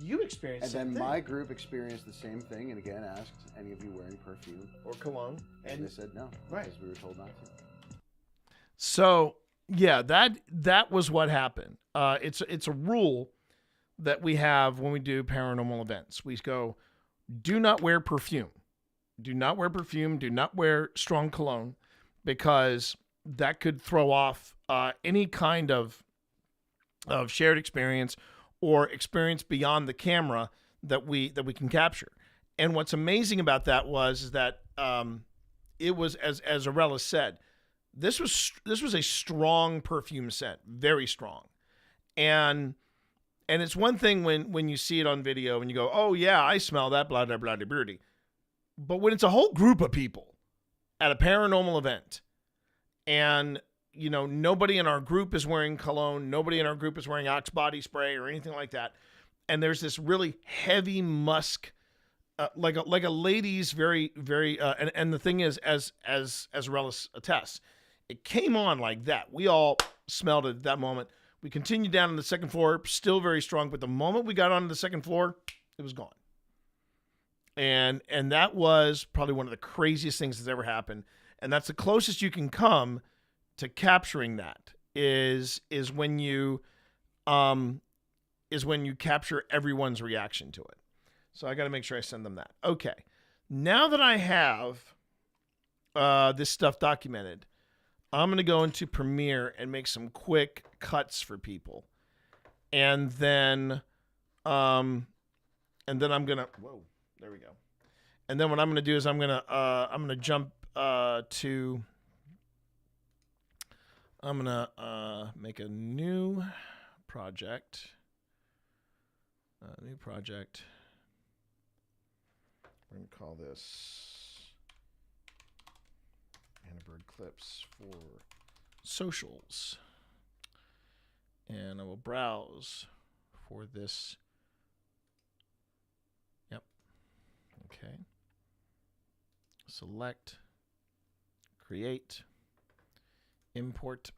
you experienced And then the same my thing. group experienced the same thing, and again asked, any of you wearing perfume? Or cologne. And they said no, right, because we were told not to. So, yeah, that was what happened. It's a rule that we have when we do paranormal events. We go, do not wear perfume. Do not wear perfume. Do not wear strong cologne, because that could throw off any kind of shared experience or experience beyond the camera that we can capture. And what's amazing about that is that it was, as Arella said, this was a strong perfume scent, very strong. And it's one thing when you see it on video and you go, oh yeah, I smell that, blah, blah, blah, blah, blah. But when it's a whole group of people at a paranormal event and, you know, nobody in our group is wearing cologne, nobody in our group is wearing Axe body spray or anything like that, and there's this really heavy musk, like a lady's very, very, and the thing is, as Relis attests, it came on like that. We all smelled it at that moment. We continued down on the second floor, still very strong, but the moment we got onto the second floor, it was gone. And that was probably one of the craziest things that's ever happened. And that's the closest you can come to capturing that is when you capture everyone's reaction to it. So I got to make sure I send them that. Okay. Now that I have this stuff documented, I'm going to go into Premiere and make some quick cuts for people. And then I'm going to, whoa, there we go. And then what I'm going to do is I'm going to jump to, I'm going to make a new project. We're going to call this Annabird Clips for Socials. And I will browse for this. Yep. Okay. Select. Create. Import.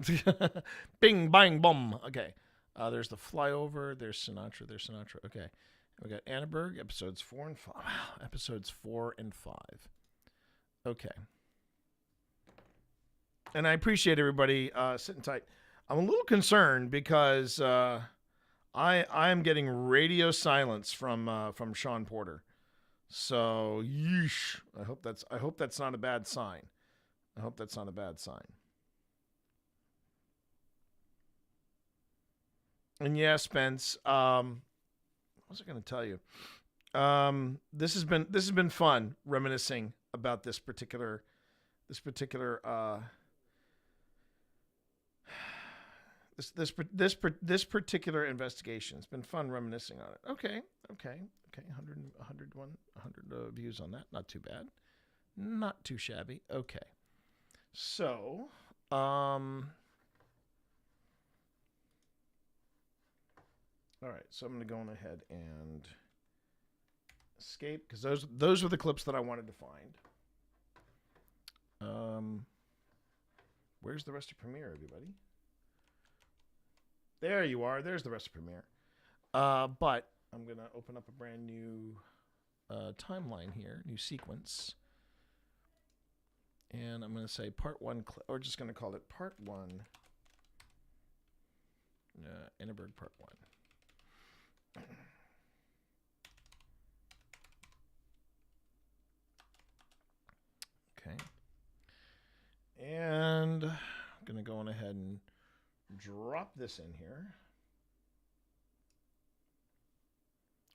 Bing, bang, boom. Okay. There's the flyover. There's Sinatra. Okay. We got Annenberg, episodes 4 and 5. Wow, episodes 4 and 5. Okay. And I appreciate everybody sitting tight. I'm a little concerned because I am getting radio silence from Sean Porter. So, yeesh. I hope that's not a bad sign. And yeah, Spence, what was I going to tell you? This has been fun reminiscing about this particular this particular investigation. It's been fun reminiscing on it. Okay. 100 views on that. Not too bad. Not too shabby. Okay. So, all right, so I'm going to go on ahead and escape because those were the clips that I wanted to find. Where's the rest of Premiere, everybody? There you are. There's the rest of Premiere. But I'm going to open up a brand new timeline here, new sequence. And I'm going to say part 1, or just going to call it part 1, Annenberg part 1. Okay. And I'm going to go on ahead and drop this in here.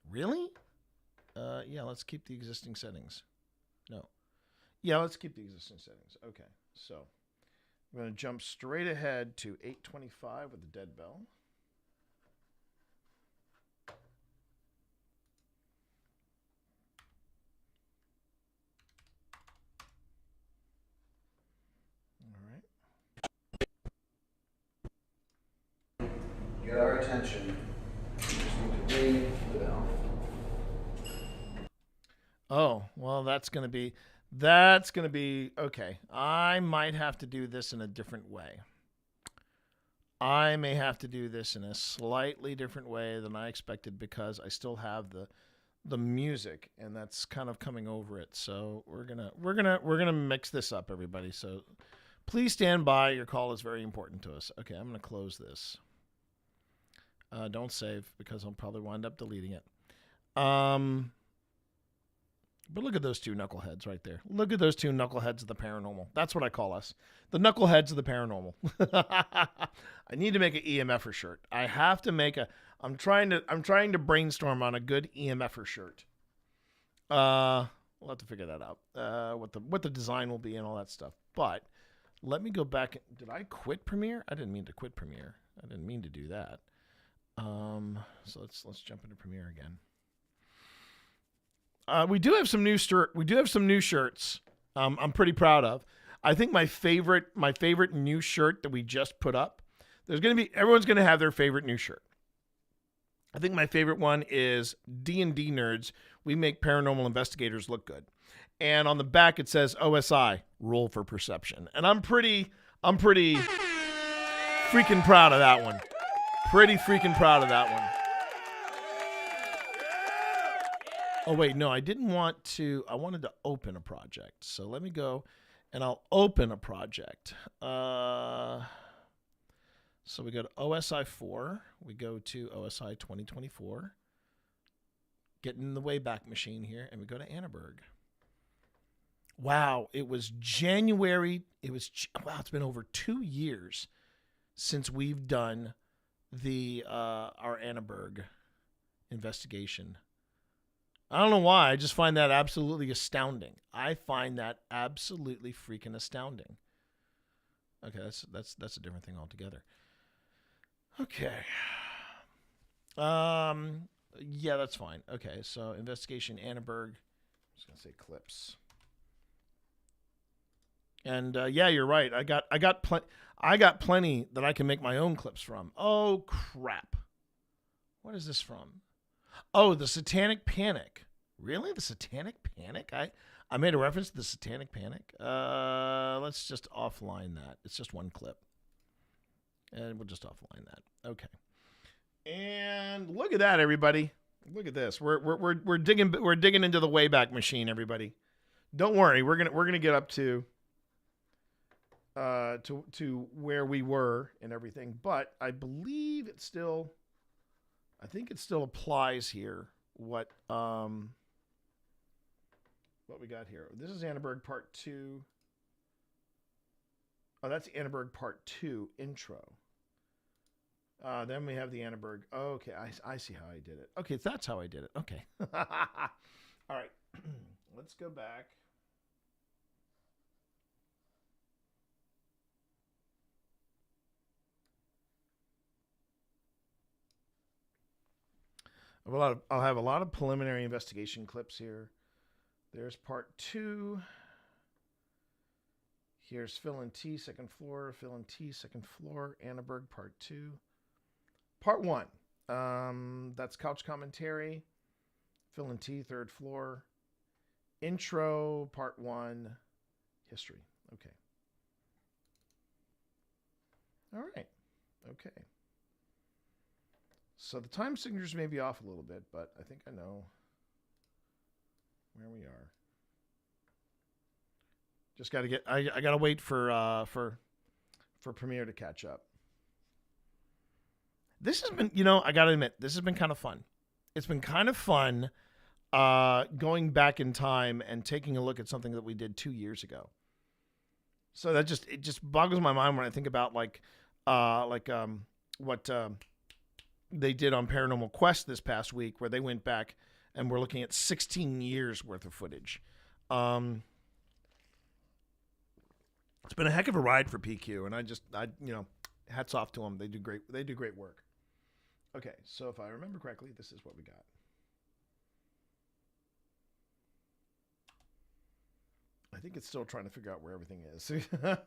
Really? Yeah, let's keep the existing settings. No. Yeah, let's keep the existing settings. Okay, so I'm going to jump straight ahead to 8:25 with the dead bell. Get our attention. We just need to ring the bell. Oh, well, that's going to be okay. I might have to do this in a different way. I may have to do this in a slightly different way than I expected because I still have the music and that's kind of coming over it. So we're going to mix this up, everybody. So please stand by. Your call is very important to us. Okay, I'm going to close this. Don't save because I'll probably wind up deleting it. But look at those two knuckleheads right there. Look at those two knuckleheads of the paranormal. That's what I call us. The knuckleheads of the paranormal. I need to make an EMFer shirt. I have to make I'm trying to brainstorm on a good EMFer shirt. Well, We'll have to figure that out. What the design will be and all that stuff. But let me go back. Did I quit Premiere? I didn't mean to quit Premiere. I didn't mean to do that. So let's jump into Premiere again. We do have some new shirts. I'm pretty proud of. I think my favorite new shirt that we just put up. Everyone's gonna have their favorite new shirt. I think my favorite one is D&D Nerds. We make paranormal investigators look good. And on the back it says OSI, roll for perception. And I'm pretty freaking proud of that one. Pretty freaking proud of that one. Oh wait, no, I didn't want to. I wanted to open a project. So let me go and I'll open a project. So we go to OSI 4. We go to OSI 2024. Get in the Wayback Machine here, and we go to Annenberg. Wow, it was January. It's been over 2 years since we've done our Annenberg investigation. I don't know why. I just find that absolutely astounding. I find that absolutely freaking astounding. Okay, that's a different thing altogether. Okay. Yeah, that's fine. Okay, so investigation Annenberg. I'm just gonna say clips. And yeah, you're right. I got plenty that I can make my own clips from. Oh crap! What is this from? Oh, the Satanic Panic. Really, the Satanic Panic? I made a reference to the Satanic Panic. Let's just offline that. It's just one clip. And we'll just offline that. Okay. And look at that, everybody. Look at this. We're digging into the Wayback Machine, everybody. Don't worry. We're gonna get up to where we were and everything. But I believe it still applies here. What we got here. This is Annenberg Part 2. Oh, that's Annenberg Part 2 intro. Then we have the Annenberg. Okay, I see how I did it. Okay, that's how I did it. Okay. All right. Let's go back. I'll have a lot of preliminary investigation clips here. There's Part 2. Here's Phil and T, second floor. Phil and T, second floor. Annenberg Part 2. Part 1. That's couch commentary. Phil and T, third floor. Intro, Part 1. History. Okay. All right. Okay. So the time signatures may be off a little bit, but I think I know where we are. Just got to get. I got to wait for Premiere to catch up. This has been, I got to admit, this has been kind of fun. It's been kind of fun going back in time and taking a look at something that we did 2 years ago. So it just boggles my mind when I think about what they did on Paranormal Quest this past week, where they went back and were looking at 16 years worth of footage. It's been a heck of a ride for PQ, and hats off to them. They do great work. Okay, so if I remember correctly, this is what we got. I think it's still trying to figure out where everything is. Okay, come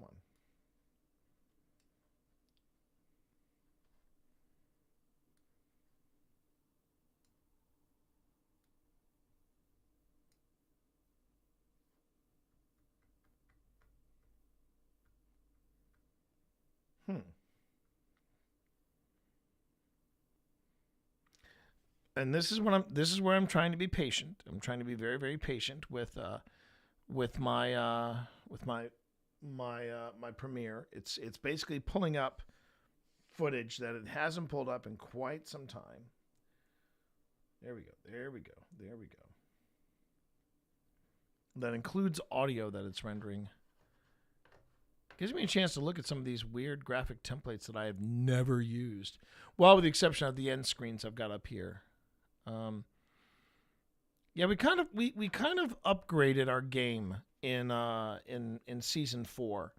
on. And this is where I'm trying to be patient. I'm trying to be very, very patient with my Premiere. It's basically pulling up footage that it hasn't pulled up in quite some time. There we go. That includes audio that it's rendering. Gives me a chance to look at some of these weird graphic templates that I have never used. Well, with the exception of the end screens I've got up here. Yeah, we kind of upgraded our game in season 4,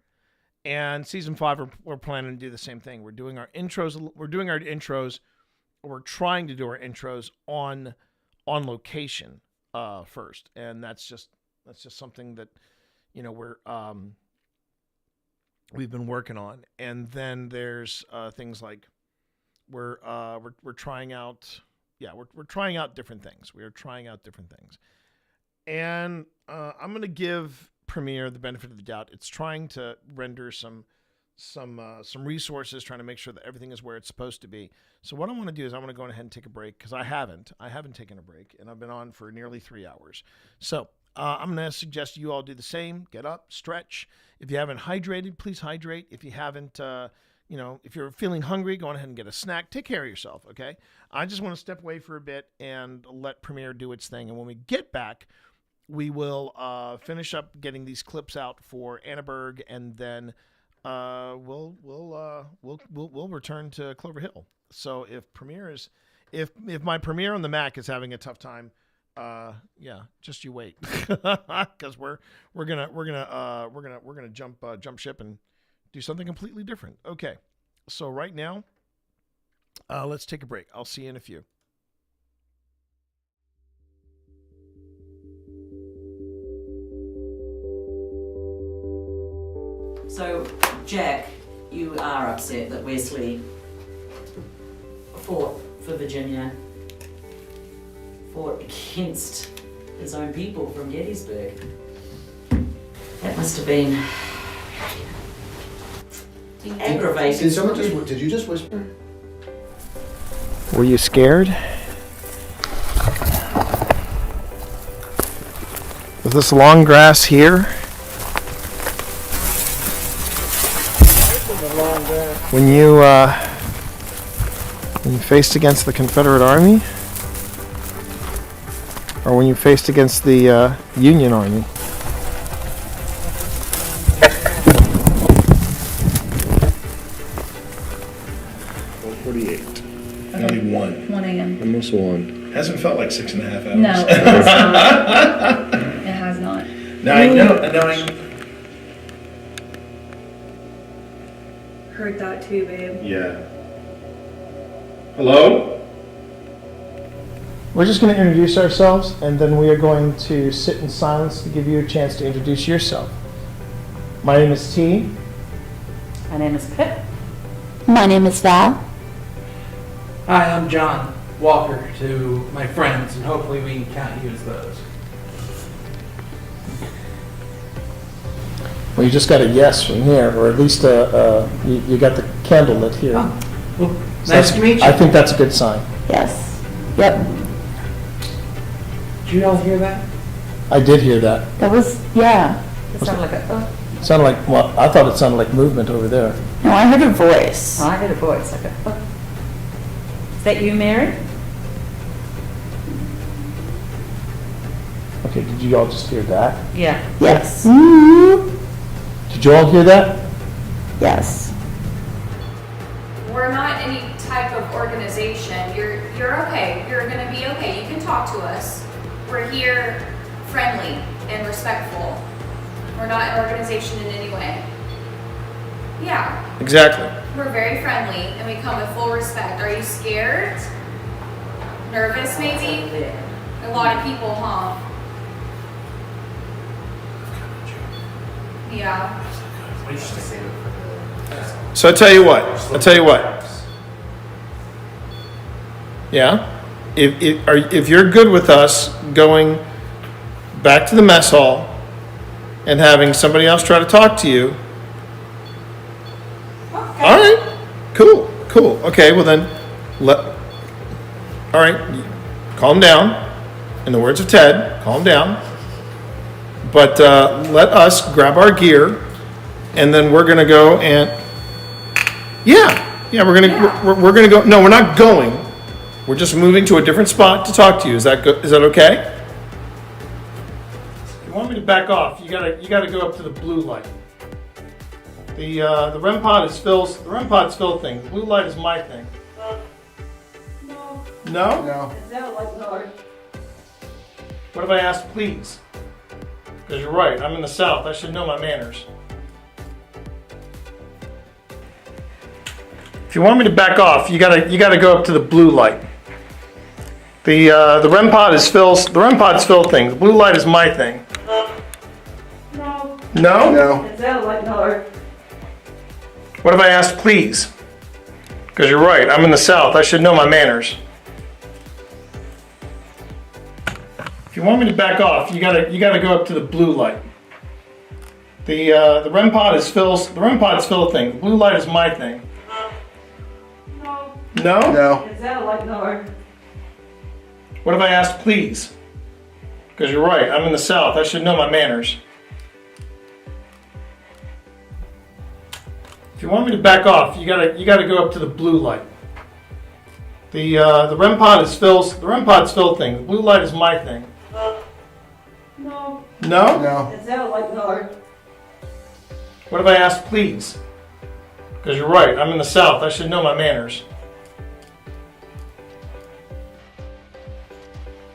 and season 5 we're planning to do the same thing. We're doing our intros. We're trying to do our intros on location first, and that's just something that we've been working on. And then there's things like we're trying out. Yeah, we're trying out different things. We are trying out different things, and I'm going to give Premiere the benefit of the doubt. It's trying to render some resources, trying to make sure that everything is where it's supposed to be. So what I want to do is I want to go ahead and take a break, because I haven't taken a break, and I've been on for nearly 3 hours. So I'm going to suggest you all do the same. Get up, stretch. If you haven't hydrated, please hydrate. If you haven't, if you're feeling hungry, go on ahead and get a snack. Take care of yourself, okay? I just want to step away for a bit and let Premiere do its thing. And when we get back, we will finish up getting these clips out for Annaberg, and then we'll return to Clover Hill. So if my Premiere on the Mac is having a tough time, just you wait, because we're gonna jump ship and do something completely different. Okay, so right now, let's take a break. I'll see you in a few. So, Jack, you are upset that Wesley fought for Virginia, fought against his own people from Gettysburg. That must have been aggravating. Did you just whisper? Were you scared? Was this long grass here? When you faced against the Confederate Army? Or when you faced against the Union Army? Only 1. 1 a.m. Almost 1. Hasn't felt like 6.5 hours. No, it has not. It has not. No, I know. Heard that too, babe. Yeah. Hello? We're just going to introduce ourselves, and then we are going to sit in silence to give you a chance to introduce yourself. My name is T. My name is Pip. My name is Val. Hi, I'm John Walker to my friends, and hopefully we can count you as those. Well, you just got a yes from here, or at least you got the candle lit here. Oh, well, nice to meet you. I think that's a good sign. Yes. Yep. Did you all hear that? I did hear that. That was, yeah. It sounded like a, It sounded like, well, I thought it sounded like movement over there. No, I heard a voice. I heard a voice like a, Is that you, Mary? Okay, did you all just hear that? Yeah. Yes. Did you all hear that? Yes. We're not any type of organization. You're okay. You're gonna be okay. You can talk to us. We're here friendly and respectful. We're not an organization in any way. Yeah. Exactly. We're very friendly and we come with full respect. Are you scared? Nervous maybe? A lot of people, huh? Yeah. So I tell you what. Yeah? If you're good with us going back to the mess hall and having somebody else try to talk to you. Okay. All right. Cool. Okay, well then, all right, calm down. In the words of Ted, calm down. But let us grab our gear, and then we're gonna go and we're gonna go. No, we're not going. We're just moving to a different spot to talk to you. Is that good? Is that okay? If you want me to back off, you gotta go up to the blue light. The REM pod is Phil's. The REM pod's Phil thing. The blue light is my thing. No. No. No? Is that like no? What if I asked please? Because you're right, I'm in the South. I should know my manners. If you want me to back off, you gotta go up to the blue light. The REM pod is Phil's thing. The blue light is my thing. No. No? No. It sounded like no. What if I asked please? Because you're right, I'm in the South. I should know my manners. If you want me to back off, you gotta go up to the blue light. The REM pod is Phil's thing. The blue light is my thing. No. No? No. It sounded like no. What if I asked please? Because you're right, I'm in the South. I should know my manners. If you want me to back off, you gotta go up to the blue light. The REM pod is Phil's thing. The blue light is my thing. No. No? No. It sounded like no. What if I asked please? Because you're right, I'm in the South. I should know my manners.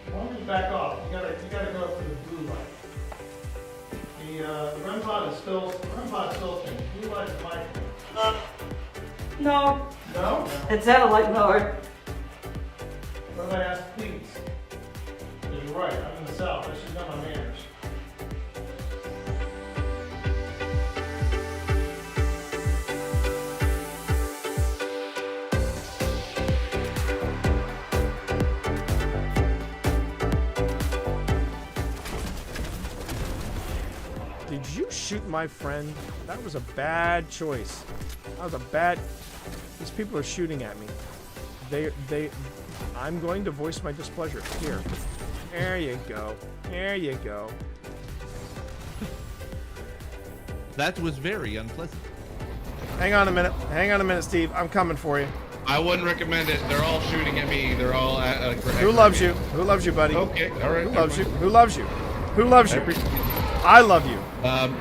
If you want me to back off, you gotta go up to the blue light. The REM pod is Phil's thing. The blue light is my thing. No. No? It sounded like no. What if I asked please? Because you're right, I'm in the South. I should know my manners. Did you shoot my friend? That was a bad choice. That was a bad... These people are shooting at me. I'm going to voice my displeasure. Here. There you go. There you go. That was very unpleasant. Hang on a minute. Hang on a minute, Steve. I'm coming for you. I wouldn't recommend it. They're all shooting at me. They're all Who loves you? Who loves you, buddy? Okay, all right. Who loves you? Who loves you? Who loves you? I love you.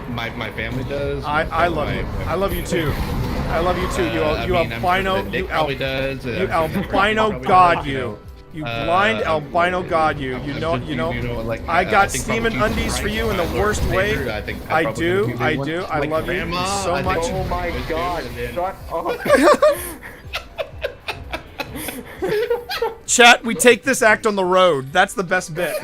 My family does. I love you. I love you too. I love you too. You albino. You albino god. You blind albino god. You know. I got steaming undies for you in the worst way. I do. I love you so much. Oh my God! Shut up. Chat, we take this act on the road. That's the best bit.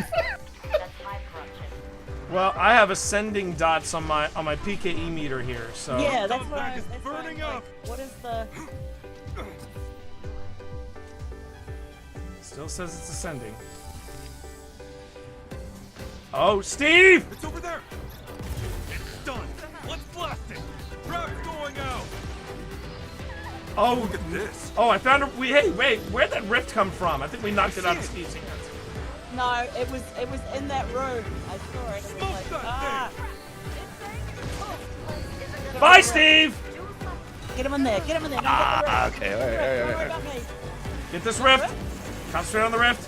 Well, I have ascending dots on my PKE meter here, so. Yeah, that's what I was burning up. What is the? Still says it's ascending. Oh, Steve! It's over there. It's done. Let's blast it. Rap's going out. Oh, look at this. Oh, I found a. Hey, wait, where'd that rift come from? I think we knocked it out of Steve's hands. No, it was in that room. I saw it. It was like, ah. Bye, Steve. Get him in there. Get him in there. Okay. All right. Get this rift. Concentrate on the rift.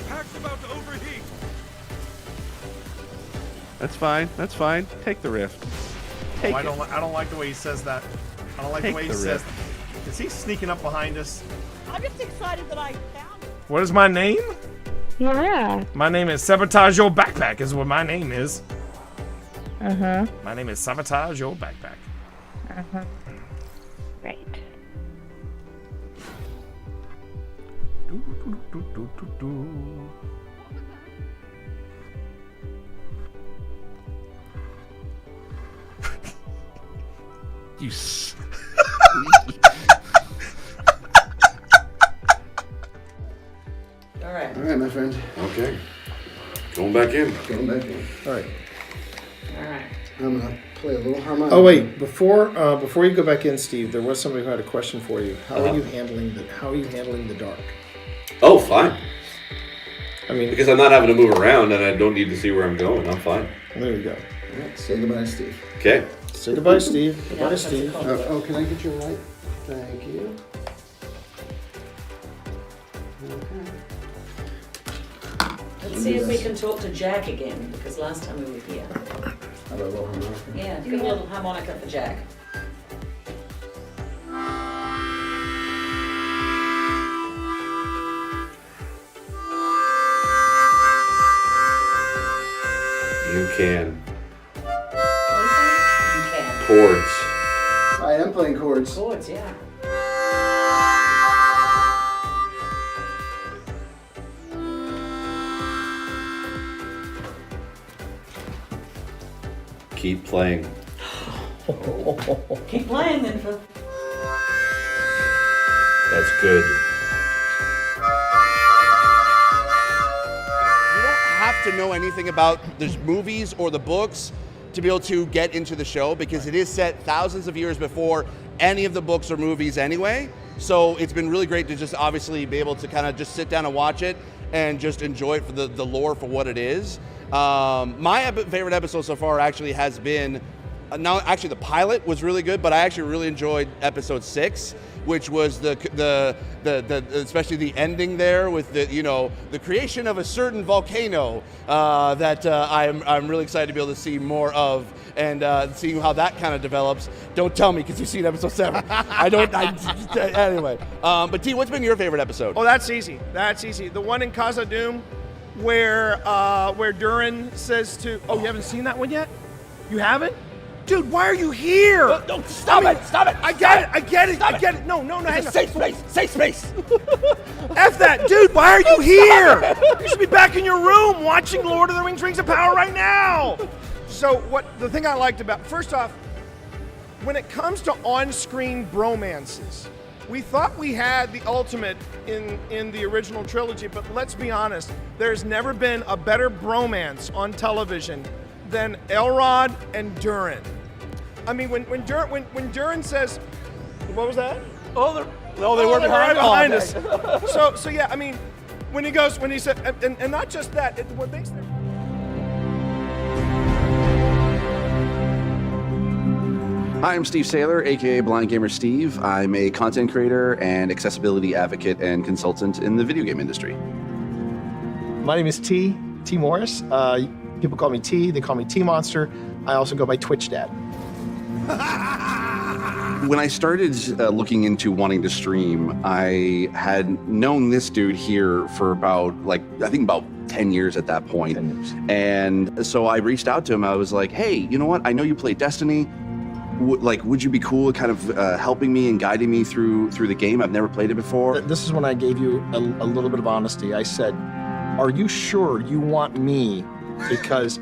Pack's about to overheat. That's fine. That's fine. Take the rift. Take I don't like the way he says that. I don't like the way he says. Is he sneaking up behind us? I'm just excited that I found it. What is my name? Yeah. My name is Sabotage Your Backpack is what my name is. Uh-huh. My name is Sabotage Your Backpack. Uh-huh. Right. You All right. All right, my friend. Okay. Going back in. Going back in. All right. All right. I'm gonna play a little harmonica. Oh wait, before you go back in, Steve, there was somebody who had a question for you. How are you handling the dark? Oh, fine. I mean, because I'm not having to move around and I don't need to see where I'm going. I'm fine. There you go. All right, say goodbye, Steve. Okay. Say goodbye, Steve. Goodbye, Steve. Oh, can I get your light? Thank you. Let's see if we can talk to Jack again, because last time we were here. How about a little harmonica? Yeah, give a little harmonica for Jack. You can. You can. Chords. I am playing chords. Chords, yeah. Keep playing. Keep playing then, Phil. That's good. You don't have to know anything about the movies or the books to be able to get into the show because it is set thousands of years before any of the books or movies anyway. So it's been really great to just obviously be able to kind of just sit down and watch it and just enjoy it for the lore for what it is. My favorite episode so far actually has been, now actually the pilot was really good, but I actually really enjoyed episode 6, which was the especially the ending there with the creation of a certain volcano that I'm really excited to be able to see more of and seeing how that kind of develops. Don't tell me because you've seen episode 7. Anyway. But T, what's been your favorite episode? Oh, that's easy. That's easy. The one in Casa Doom where Durin says to, oh, you haven't seen that one yet? You haven't? Dude, why are you here? No, stop it! I get it. No, hang on. Safe space. F that, dude, why are you here? You should be back in your room watching Lord of the Rings of Power right now. So the thing I liked about, first off, when it comes to on-screen bromances, we thought we had the ultimate in the original trilogy, but let's be honest, there's never been a better bromance on television than Elrod and Durin. I mean, when Durin says, what was that? They were right behind us. So yeah, I mean, when he said, and not just that, what makes them. Hi, I'm Steve Saylor, aka Blind Gamer Steve. I'm a content creator and accessibility advocate and consultant in the video game industry. My name is T Morris. People call me T. They call me T Monster. I also go by Twitch Dad. When I started looking into wanting to stream, I had known this dude here for about 10 years at that point. 10 years. And so I reached out to him. I was like, hey, you know what? I know you play Destiny. Would you be cool kind of helping me and guiding me through the game? I've never played it before. This is when I gave you a little bit of honesty. I said, are you sure you want me? Because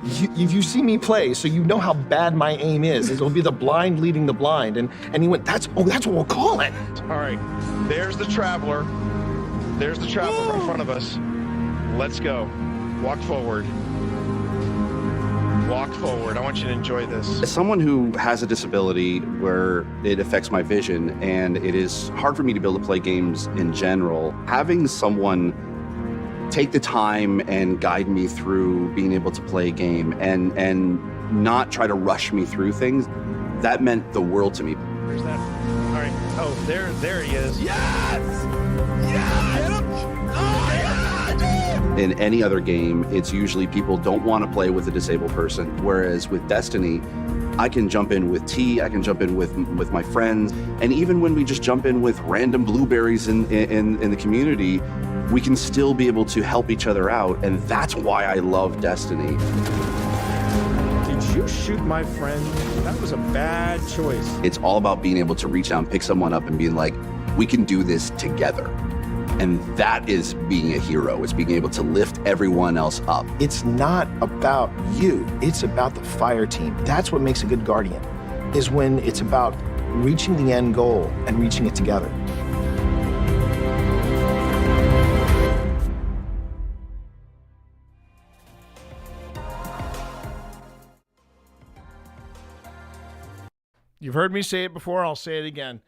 you see me play, so you know how bad my aim is. It'll be the blind leading the blind. And he went, that's what we'll call it. All right, there's the Traveler. There's the Traveler in front of us. Let's go. Walk forward. Walk forward. I want you to enjoy this. As someone who has a disability where it affects my vision and it is hard for me to be able to play games in general, having someone take the time and guide me through being able to play a game and not try to rush me through things, that meant the world to me. Where's that? All right. Oh, there he is. Yes! In any other game, it's usually people don't want to play with a disabled person, whereas with Destiny, I can jump in with T, I can jump in with my friends, and even when we just jump in with random blueberries in the community, we can still be able to help each other out, and that's why I love Destiny. Did you shoot my friend? That was a bad choice. It's all about being able to reach out and pick someone up and being like, we can do this together. And that is being a hero. It's being able to lift everyone else up. It's not about you. It's about the fire team. That's what makes a good guardian, is when it's about reaching the end goal and reaching it together. You've heard me say it before, I'll say it again.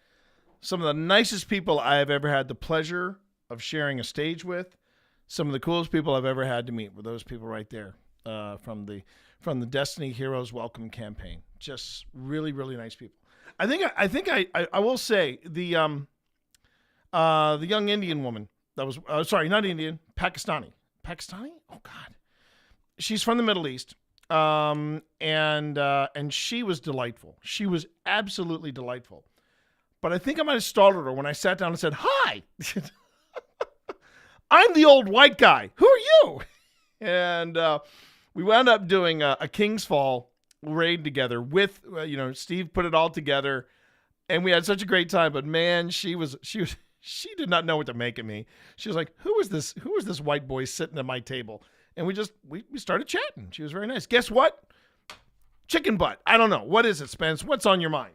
Some of the nicest people I have ever had the pleasure of sharing a stage with, some of the coolest people I've ever had to meet were those people right there from the Destiny Heroes Welcome campaign. Just really, really nice people. I think I will say the young Indian woman that was sorry, not Indian, Pakistani. Oh God, she's from the Middle East. And she was delightful. She was absolutely delightful. But I think I might have startled her when I sat down and said, "Hi, I'm the old white guy. Who are you?" And we wound up doing a King's Fall raid together with, Steve put it all together, and we had such a great time. But man, she did not know what to make of me. She was like, who is this white boy sitting at my table? And we started chatting. She was very nice. Guess what? Chicken butt. I don't know. What is it, Spence? What's on your mind?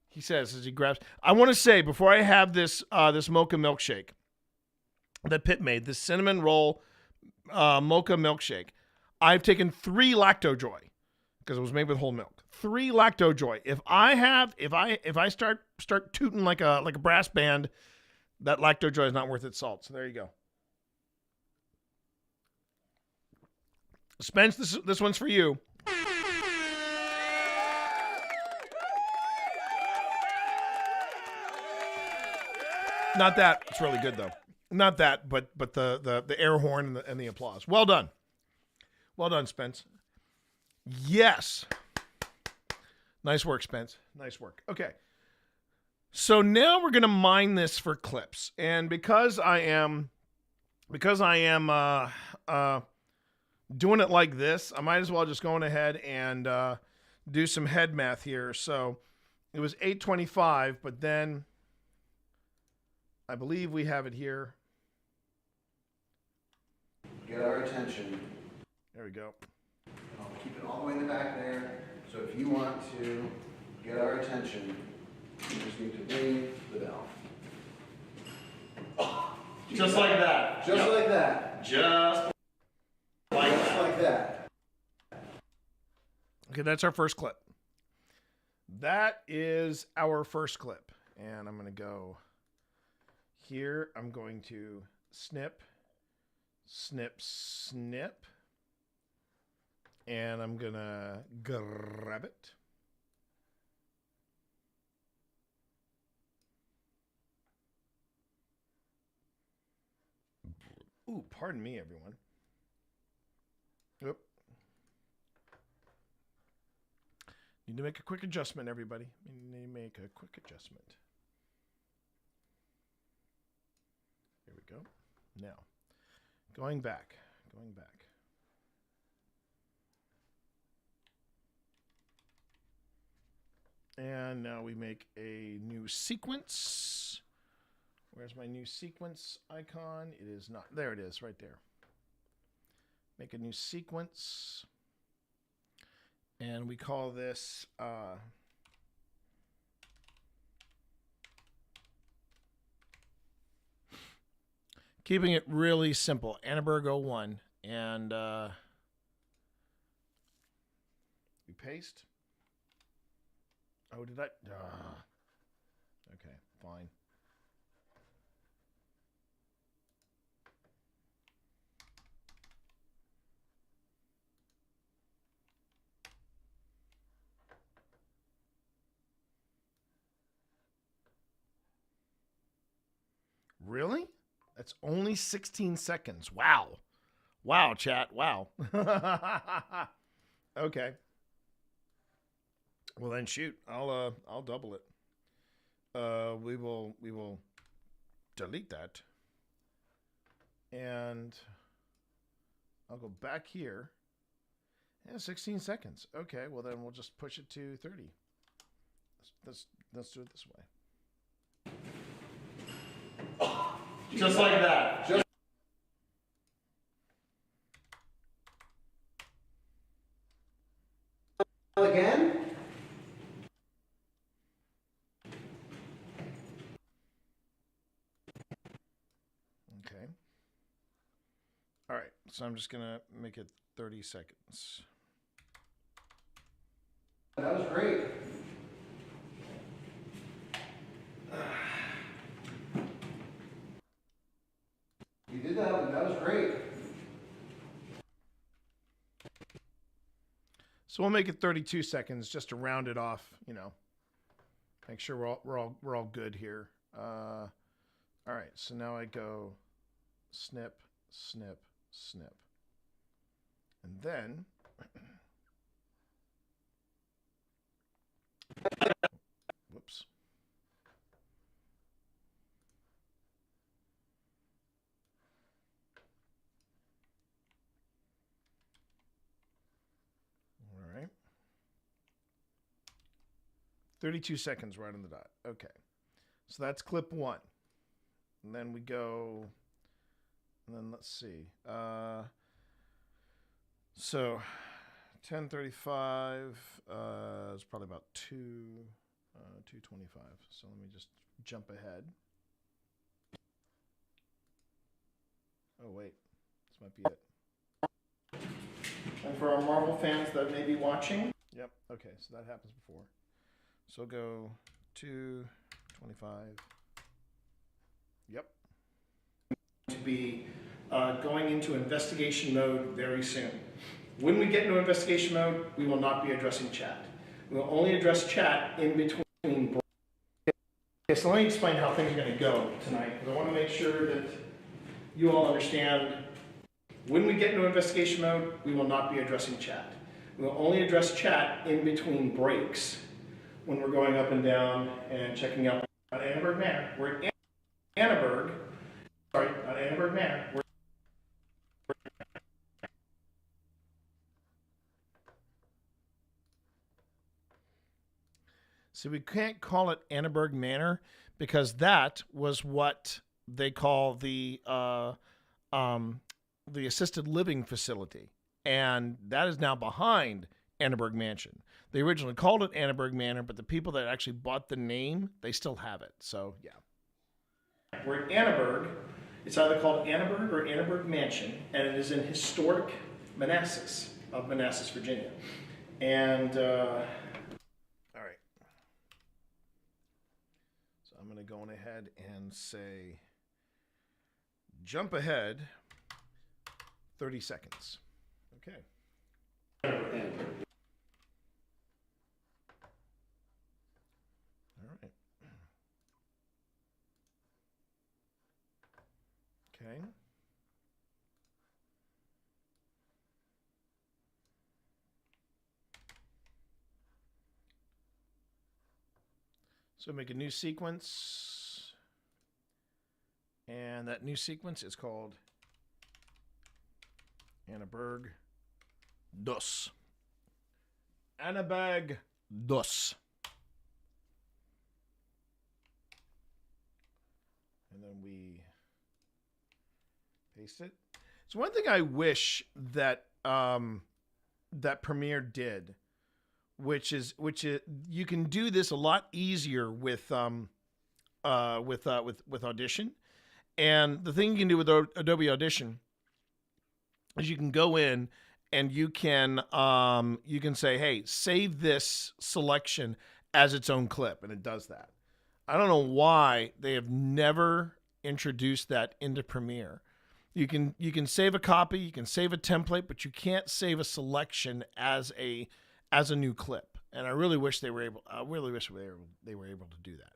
He says as he grabs. I want to say before I have this mocha milkshake that Pitt made, this cinnamon roll mocha milkshake, I've taken 3 Lacto-Joy because it was made with whole milk. 3 Lacto-Joy. If I start tooting like a brass band, that Lacto-Joy is not worth its salt. So there you go. Spence, this one's for you. Not that. It's really good, though. Not that, but the air horn and the applause. Well done. Well done, Spence. Yes. Nice work, Spence. Nice work. Okay. So now we're going to mine this for clips. And because I am doing it like this, I might as well just go on ahead and do some head math here. So it was 8:25, but then I believe we have it here. Get our attention. There we go. I'll keep it all the way in the back there. So if you want to get our attention, you just need to ring the bell. Just like that. Just like that. Just like that. Okay, that's our first clip. That is our first clip. And I'm going to go here. I'm going to snip, snip, snip. And I'm going to grab it. Ooh, pardon me, everyone. Oop. Need to make a quick adjustment, everybody. Need to make a quick adjustment. Here we go. Now, going back. And now we make a new sequence. Where's my new sequence icon? It is not. There it is, right there. Make a new sequence. And we call this keeping it really simple. Annenberg 01. And we paste. Oh, did I? Okay, fine. Really? That's only 16 seconds. Wow. Wow, chat. Wow. Okay. Well then shoot. I'll double it. We will delete that. And I'll go back here. Yeah, 16 seconds. Okay, well then we'll just push it to 30. Let's do it this way. Just like that. Just again? Okay. All right, so I'm just going to make it 30 seconds. That was great. You did that. That was great. So we'll make it 32 seconds just to round it off, Make sure we're all good here. All right, so now I go snip, snip, snip. And then whoops. 32 seconds right on the dot. Okay. So that's clip 1. And then we go, and then let's see. So 10:35 is probably about 2:25. So let me just jump ahead. Oh, wait. This might be it. And for our Marvel fans that may be watching. Yep. Okay. So that happens before. So go 2:25. Yep. To be going into investigation mode very soon. When we get into investigation mode, we will not be addressing chat. We will only address chat in between. Okay, so let me explain how things are going to go tonight, because I want to make sure that you all understand. When we get into investigation mode, we will not be addressing chat. We will only address chat in between breaks when we're going up and down and checking out Annenberg Manor. We're at Annenberg. Sorry, not Annenberg Manor. So we can't call it Annenberg Manor because that was what they call the assisted living facility, and that is now behind Annenberg Mansion. They originally called it Annenberg Manor, but the people that actually bought the name, they still have it. So yeah, we're at Annenberg. It's either called Annenberg or Annenberg Mansion, and it is in historic Manassas of Manassas, Virginia. And all right, so I'm going to go on ahead and say jump ahead 30 seconds. Okay. All right. Okay. So make a new sequence. And that new sequence is called Annenberg Dus. Annenberg Dus. And then we paste it. So one thing I wish that that Premiere did, which is you can do this a lot easier with Audition. And the thing you can do with Adobe Audition is you can go in and you can say, hey, save this selection as its own clip, and it does that. I don't know why they have never introduced that into Premiere. You can save a copy, you can save a template, but you can't save a selection as a new clip. And I really wish they were able. I really wish they were able to do that.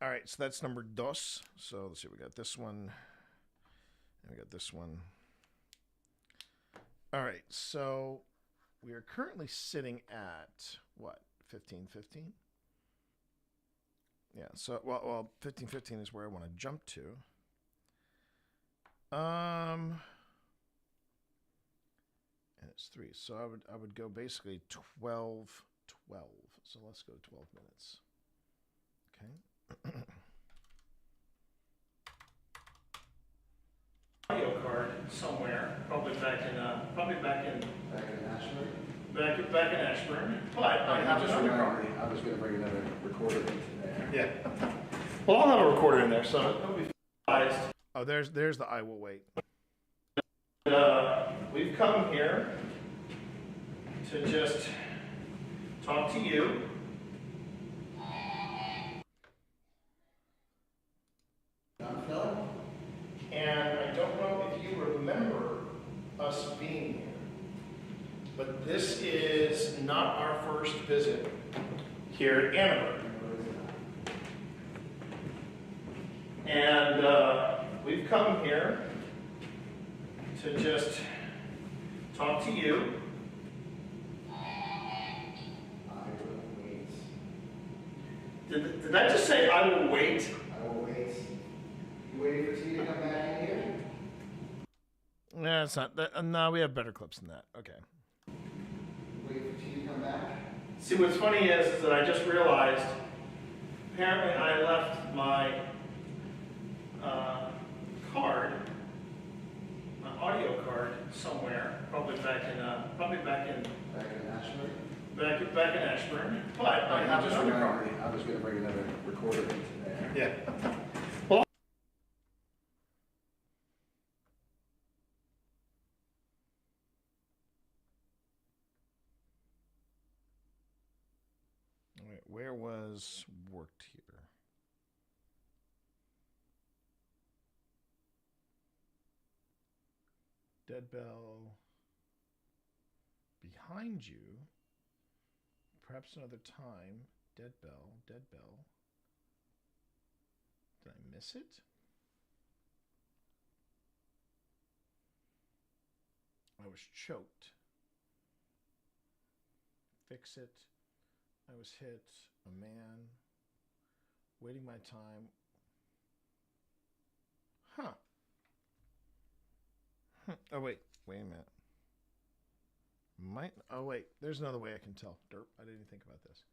All right, so that's number dos. So let's see, we got this one, and we got this one. All right, so we are currently sitting at what, 15:15? Yeah. So well, 15:15 is where I want to jump to. And it's 3. So I would go basically 12. So let's go 12 minutes. Okay. Audio card somewhere, probably back in Ashburn. Back in Ashburn. But I have another card. I was going to bring another recorder in today. Yeah. Well, I'll have a recorder in there, so it'll be surprised. Oh, there's the I will wait. We've come here to just talk to you. And I don't know if you remember us being here, but this is not our first visit here at Annenberg. And we've come here to just talk to you. Did I just say I will wait? I will wait. You waiting for T to come back in here? No, it's not. No, we have better clips than that. Okay. Wait for T to come back? See, what's funny is that I just realized, apparently I left my card, my audio card somewhere, probably back in Ashburn? back in Ashburn, but I have just another reminded card. me, I was going to bring another recorder in there. Yeah. Wait, where was worked here? Dead bell behind you. Perhaps another time. Dead bell, dead bell. Did I miss it? I was choked. Fix it. I was hit. A man. Waiting my time. Huh. Oh, wait a minute. Oh, wait. There's another way I can tell. Derp. I didn't think about this.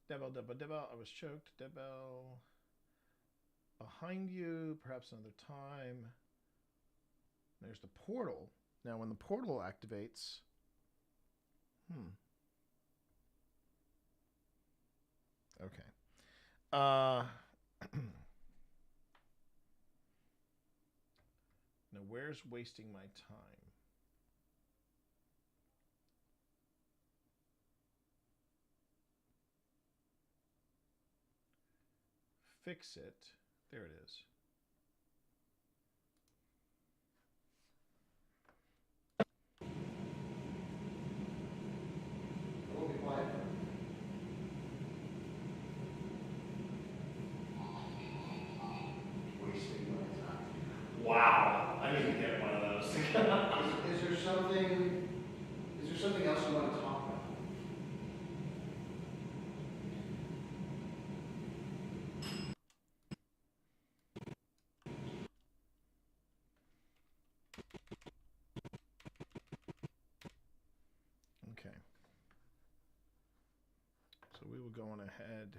Debel. I was choked. Debel. Behind you. Perhaps another time. There's the portal. Now, when the portal activates... Okay. Now, where's wasting my time? Fix it. There it is. We'll be quiet. Wasting my time. Wow. I need to get one of those. Is there something else you want to talk about? Okay. So we will go on ahead.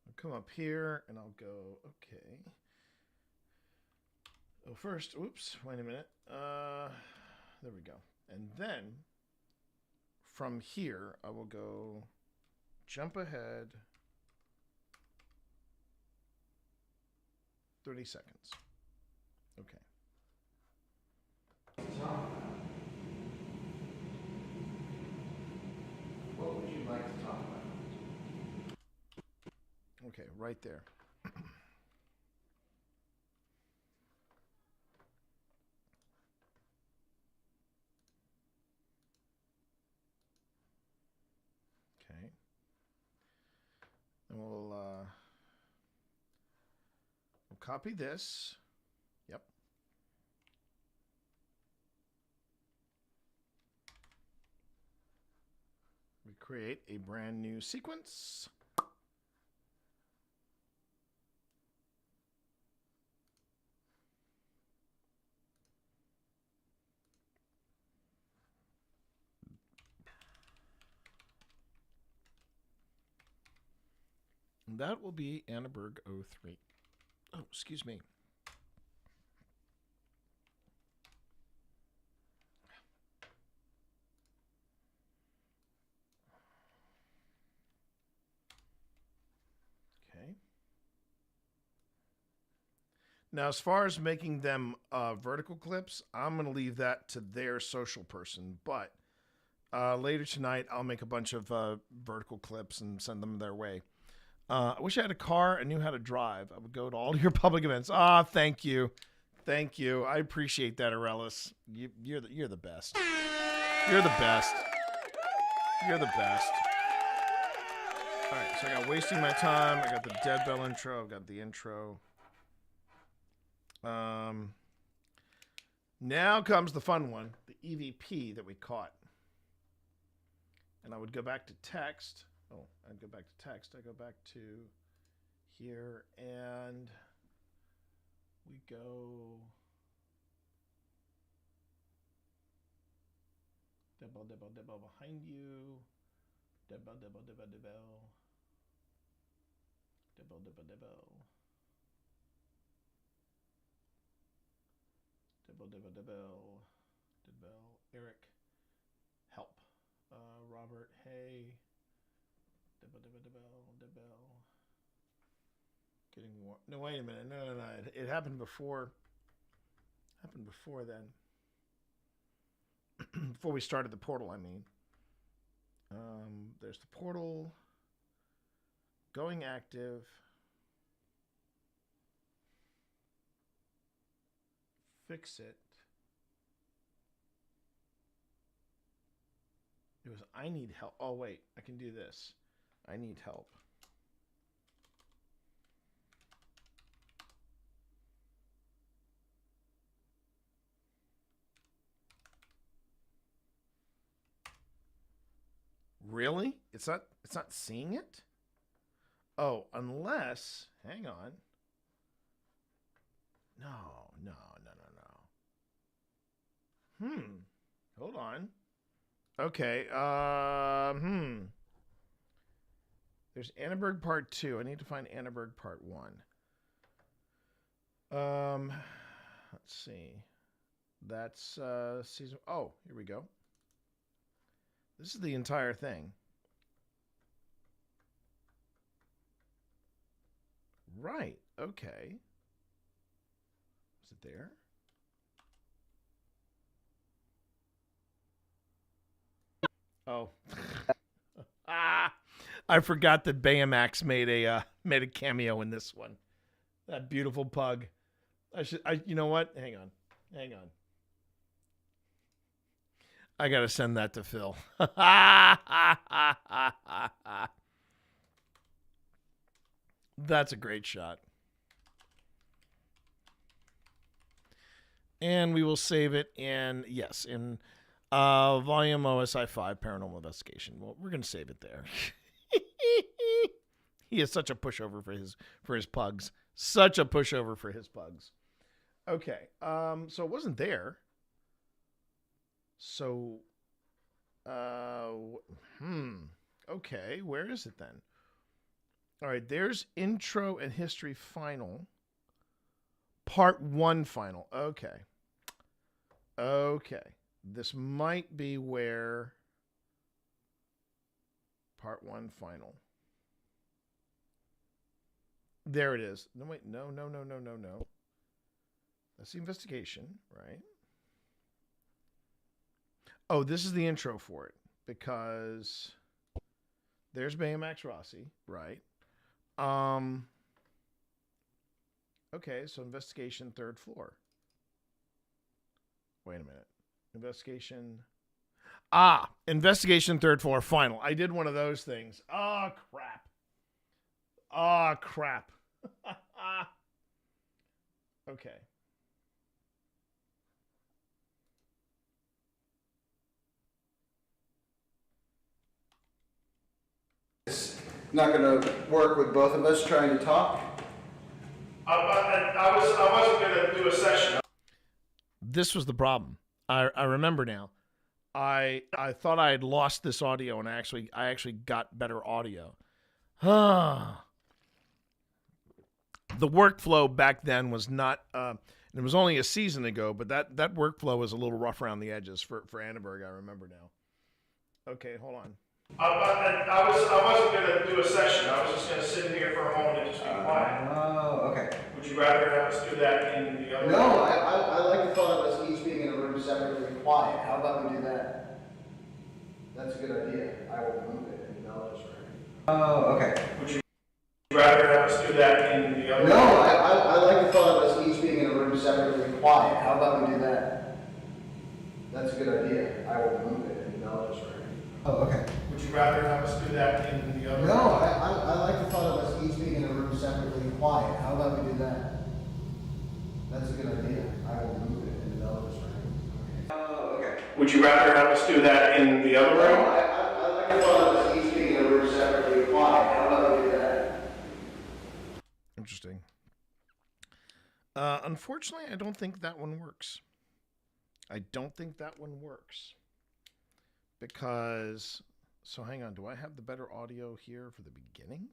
I'll come up here and I'll go, okay. Oh, first, oops, wait a minute. There we go. And then from here, I will go jump ahead 30 seconds. Okay. What would you like to talk about? Okay, right there. Okay. And we'll copy this. Yep. We create a brand new sequence. And that will be Annenberg 03. Oh, excuse me. Okay. Now, as far as making them vertical clips, I'm going to leave that to their social person. But later tonight, I'll make a bunch of vertical clips and send them their way. I wish I had a car and knew how to drive. I would go to all your public events. Thank you. Thank you. I appreciate that, Arelis. You're the best. You're the best. You're the best. All right, so I got wasting my time. I got the dead bell intro. I've got the intro. Now comes the fun one, the EVP that we caught. And I would go back to text. Oh, I'd go back to text. I go back to here, and we go Debel behind you. Debel. Eric, help. Robert, hey. Debel. Getting more. No, wait a minute. No. It happened before. Happened before then. Before we started the portal, I mean. There's the portal. Going active. Fix it. It was, I need help. Oh, wait. I can do this. I need help. Really? It's not seeing it? Oh, unless, hang on. No. Hold on. Okay, There's Annenberg Part 2. I need to find Annenberg Part 1. Let's see. That's season. Oh, here we go. This is the entire thing. Right. Okay. Is it there? Oh. I forgot that Baymax made a cameo in this one. That beautiful pug. You know what? Hang on. I got to send that to Phil. That's a great shot. And we will save it in volume OSI 5 Paranormal Investigation. Well, we're going to save it there. He is such a pushover for his pugs. Such a pushover for his pugs. Okay. So it wasn't there. So okay, where is it then? All right, there's intro and history final. Part 1 final. Okay. This might be where Part 1 final. There it is. No, wait. No. That's the investigation, right? Oh, this is the intro for it, because there's Baymax Rossi, right? Okay, so investigation 3rd floor. Wait a minute. Investigation 3rd floor final. I did one of those things. Oh, crap. Okay. It's not going to work with both of us trying to talk. I wasn't going to do a session. This was the problem. I remember now. I thought I had lost this audio, and I actually got better audio. The workflow back then was not. It was only a season ago, but that workflow was a little rough around the edges for Annenberg. I remember now. Okay, hold on. I wasn't going to do a session. I was just going to sit here for a moment and just be quiet. Oh, okay. Would you rather have us do that in the other No, I like the thought of us each being in a room separately quiet. How about we do that? That's a good idea. I will move it and I'll just ready. Oh, okay. Would you rather have us do that in the other No, I like the thought of us each being in a room separately quiet. How about we do that? That's a good idea. I will move it and I'll just ready. Oh, okay. Would you rather have us do that in the other No, I like the thought of us each being in a room separately quiet. How about we do that? That's a good idea. I will move it and I'll just ready. Oh, okay. Would you rather have us do that in the other room? I like the thought of each being in a room separately. Why? How about we do that? Interesting. Unfortunately, I don't think that one works. I don't think that one works. Because, so hang on, do I have the better audio here for the beginning?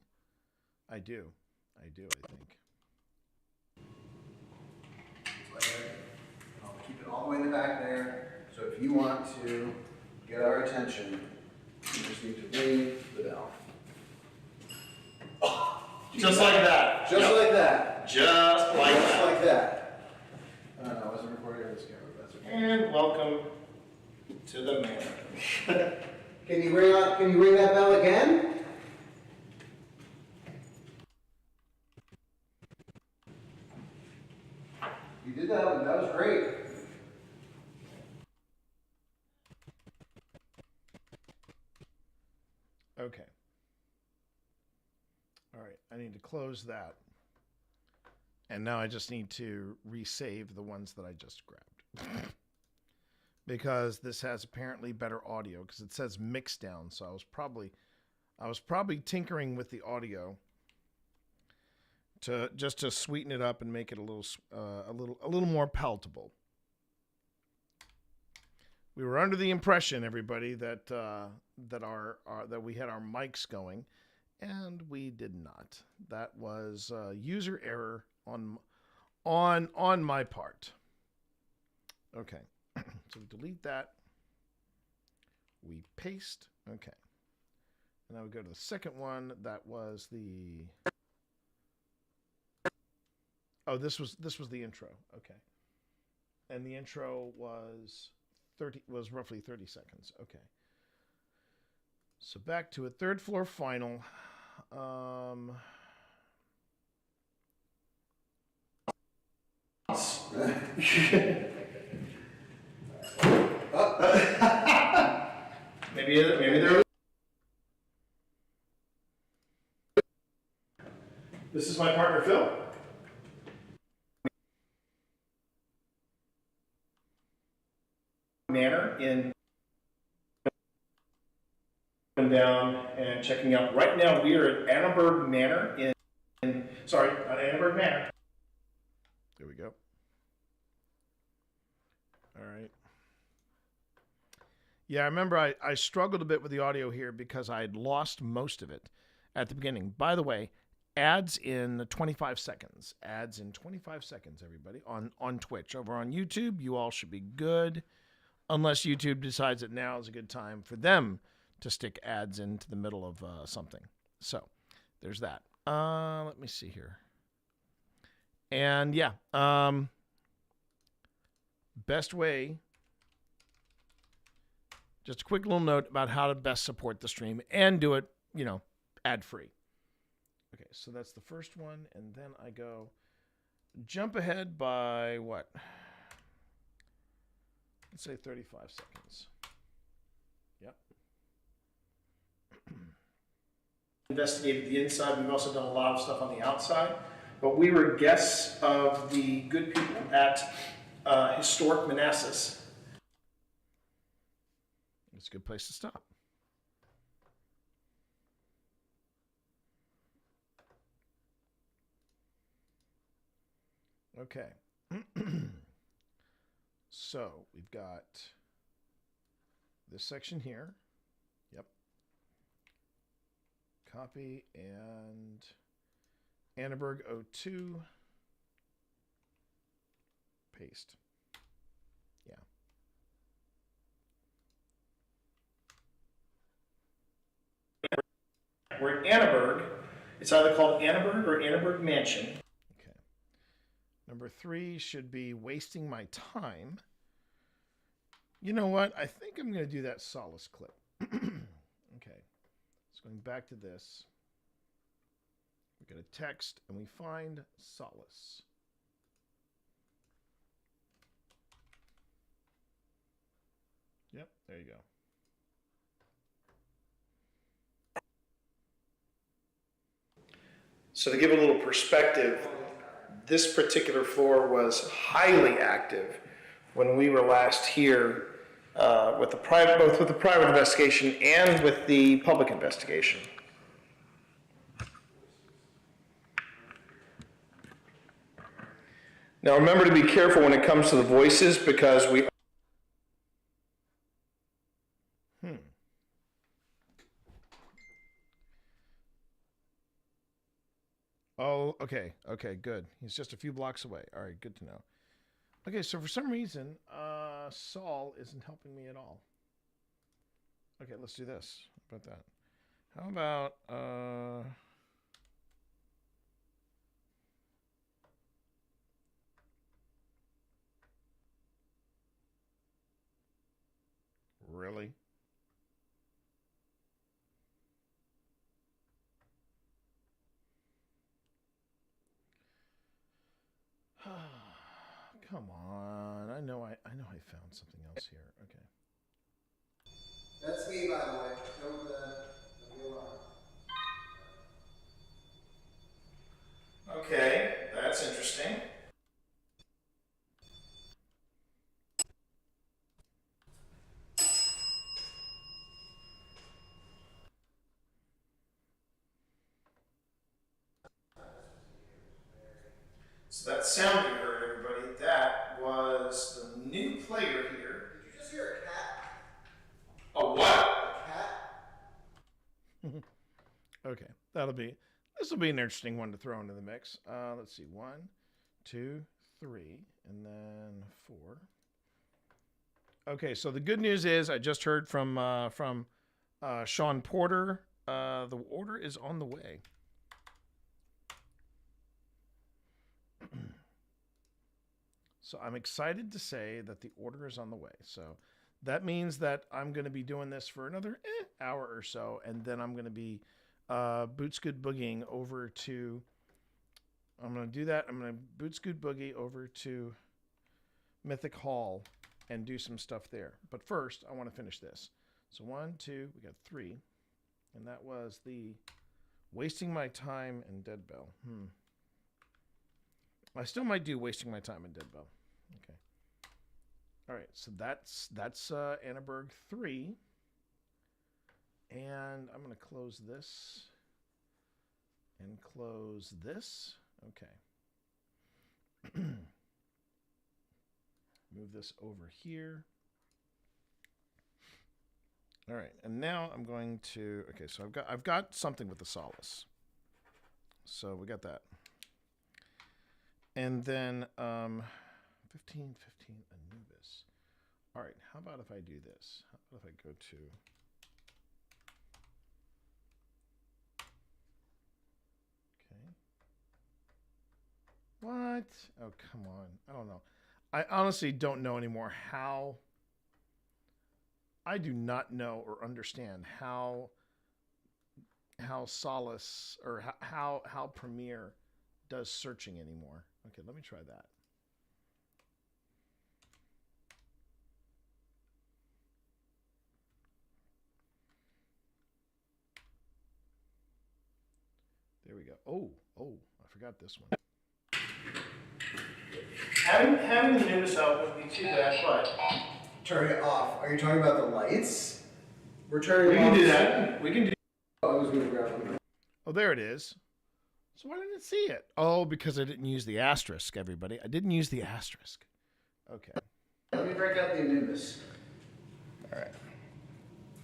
I do, I think. I'll keep it all the way in the back there. So if you want to get our attention, you just need to ring the bell. Just like that. Just like that. Just like Just that. like that. I wasn't recording on this camera, but that's okay. And welcome to the manor. Can you ring that bell again? You did that one. That was great. Okay. All right, I need to close that. And now I just need to resave the ones that I just grabbed. Because this has apparently better audio, because it says mix down, so I was probably tinkering with the audio to sweeten it up and make it a little more palatable. We were under the impression, everybody, that that we had our mics going, and we did not. That was user error on my part. Okay, so we delete that. We paste. Okay, and now we go to the second one. That was the. Oh, this was the intro. Okay, and the intro was roughly 30 seconds. Okay. So back to a third floor final. Maybe there. This is my partner Phil. Manor in down and checking out. Right now we are at Annenberg Manor not Annenberg Manor. There we go. All right. Yeah, I remember I struggled a bit with the audio here because I had lost most of it at the beginning. By the way, ads in 25 seconds. Ads in 25 seconds, everybody, on Twitch. Over on YouTube, you all should be good. Unless YouTube decides that now is a good time for them to stick ads into the middle of something. So there's that. Let me see here. And yeah, best way, just a quick little note about how to best support the stream and do it, ad free. Okay, so that's the first one. And then I go jump ahead by what? Let's say 35 seconds. Yep. Investigated the inside. We've also done a lot of stuff on the outside. But we were guests of the good people at Historic Manassas. It's a good place to stop. Okay. So we've got this section here. Yep. Copy and Annenberg 02. Paste. Yeah. We're at Annenberg. It's either called Annenberg or Annenberg Mansion. Okay. Number 3 should be wasting my time. You know what? I think I'm going to do that Solace clip. Okay. So going back to this. We get a text and we find Solace. Yep, there you go. So to give a little perspective, this particular floor was highly active when we were last here with the private, both with the private investigation and with the public investigation. Now remember to be careful when it comes to the voices because we. Oh, okay. Okay, good. He's just a few blocks away. All right, good to know. Okay, so for some reason, Saul isn't helping me at all. Okay, let's do this. How about that? How about, really? Come on. I know I found something else here. Okay. That's me, by the way. Don't be alarmed. Okay, that's interesting. So that sound you heard, everybody, that was the new player here. Did you just hear a cat? A what? A cat? Okay, this will be an interesting one to throw into the mix. Let's see, 1, 2, 3, and then 4. Okay, so the good news is I just heard from Sean Porter. The order is on the way. So I'm excited to say that the order is on the way. So that means that I'm going to be doing this for another hour or so, and then I'm going to be boot-scoot boogieing over to. I'm going to do that. I'm going to boot-scoot boogie over to Mythic Hall and do some stuff there. But first, I want to finish this. So 1, 2, we got 3, and that was the wasting my time and Dead Bell. I still might do wasting my time and Dead Bell. Okay. All right, so that's Annenberg 3. And I'm going to close this and close this. Okay. Move this over here. All right, and now I'm going to, okay, so I've got something with the solace. So we got that. And then 15, Anubis. All right, how about if I do this? How about if I go to... What? Oh, come on. I don't know. I honestly don't know anymore how... I do not know or understand how Solace or how Premiere does searching anymore. Okay, let me try that. There we go. Oh, I forgot this one. Having the news out wouldn't be too bad, but Turn it off. Are you talking about the lights? We're turning we it can off. do that. We can do. I was going to grab one. Oh, there it is. So why didn't it see it? Oh, because I didn't use the asterisk, everybody. I didn't use the asterisk. Okay. Let me break out the Anubis. All right.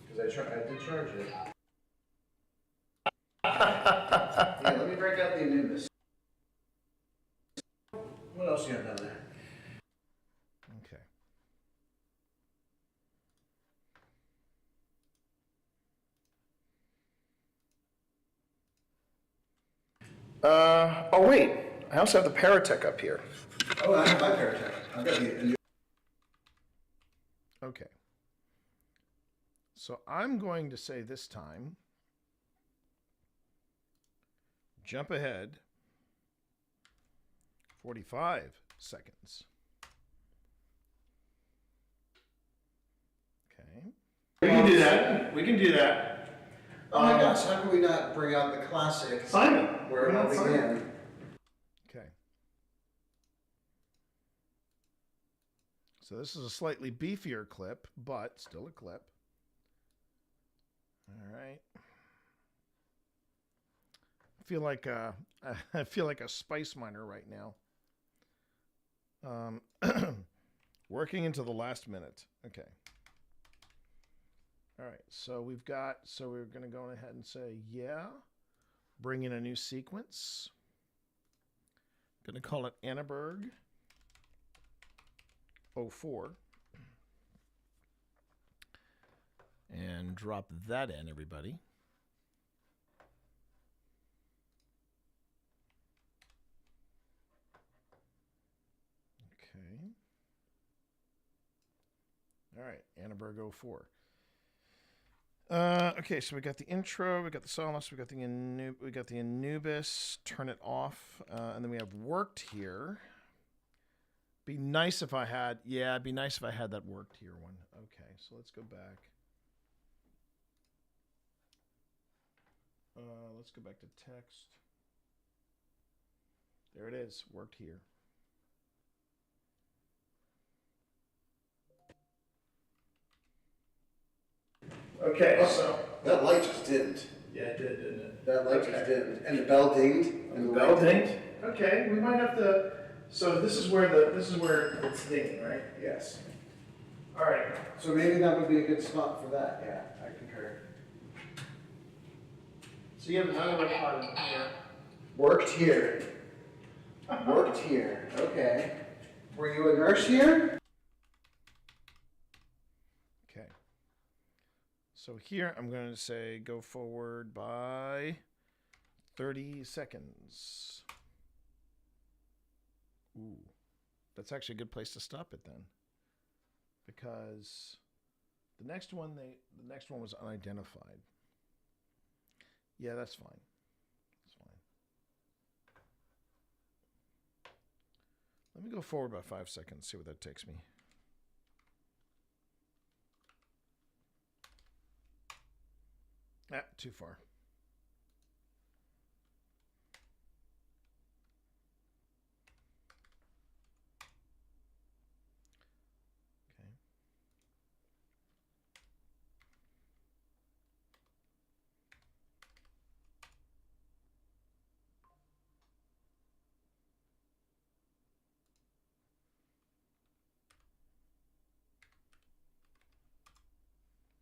Because I did charge it. Yeah, let me break out the Anubis. What else you got down there? Okay. Oh wait, I also have the Paratech up here. Oh, I have my Paratech. I've got the Anubis. Okay. So I'm going to say this time, jump ahead 45 seconds. Okay. We can do that. We can do that. Oh my gosh, how can we not bring out the classic Simon, where it all began? Okay. So this is a slightly beefier clip, but still a clip. All right. I feel like a spice miner right now. Working into the last minute. Okay. All right. So we're going to go ahead and say, yeah. Bring in a new sequence. Going to call it Annaberg 04. And drop that in, everybody. Okay. All right, Annaberg 04. Okay, so we got the intro, we got the solace, we got the Anubis. Turn it off, and then we have worked here. Be nice if I had, it'd be nice if I had that worked here one. Okay, so let's go back. Let's go back to text. There it is, worked here. Okay, so that light just didn't. Yeah, it did, didn't it? That light just didn't, and the bell dinged. And the bell dinged. Okay, we might have to. So this is where it's dinging, right? Yes. All right. So maybe that would be a good spot for that. Yeah, I concur. So you have another pod in here. Worked here. Worked here. Okay. Were you a nurse here? Okay. So here I'm going to say go forward by 30 seconds. Ooh. That's actually a good place to stop it then. Because the next one was unidentified. Yeah, that's fine. That's fine. Let me go forward by 5 seconds, see what that takes me. Too far. Okay.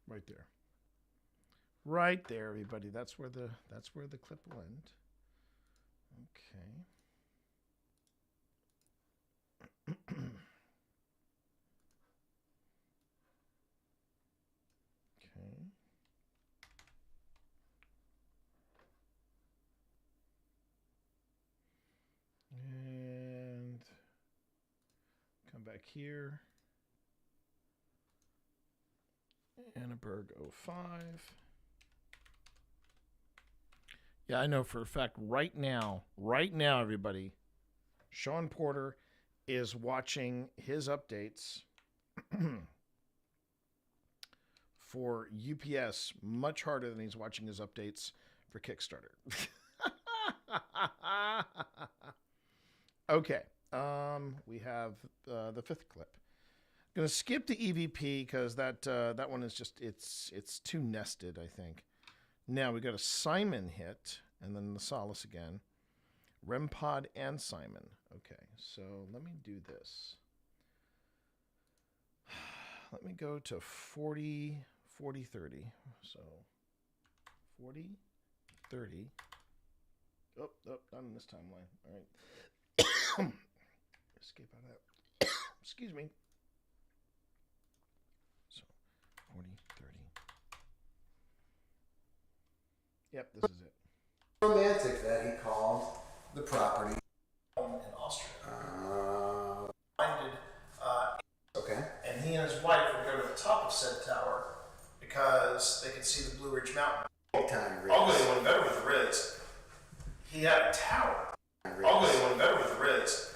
Right there. Right there, everybody. That's where the clip will end. Okay. Okay. And come back here. Annaberg 05. Yeah, I know for a fact right now, everybody, Sean Porter is watching his updates for UPS much harder than he's watching his updates for Kickstarter. Okay, we have the fifth clip. I'm gonna skip the EVP because that one is just it's too nested, I think. Now we got a Simon hit, and then the Solace again. REMPod and Simon. Okay, so let me do this. Let me go to 40, 40, 30. So 40, 30. Oh, not in this timeline. All right. Escape out of that. Excuse me. So 40, 30. Yep, this is it. Romantic that he called the property. In Austria. Okay. And he and his wife would go to the top of said tower because they could see the Blue Ridge Mountain. I'll go to one better with the Riz. He had a tower. I'll go to one better with the Riz.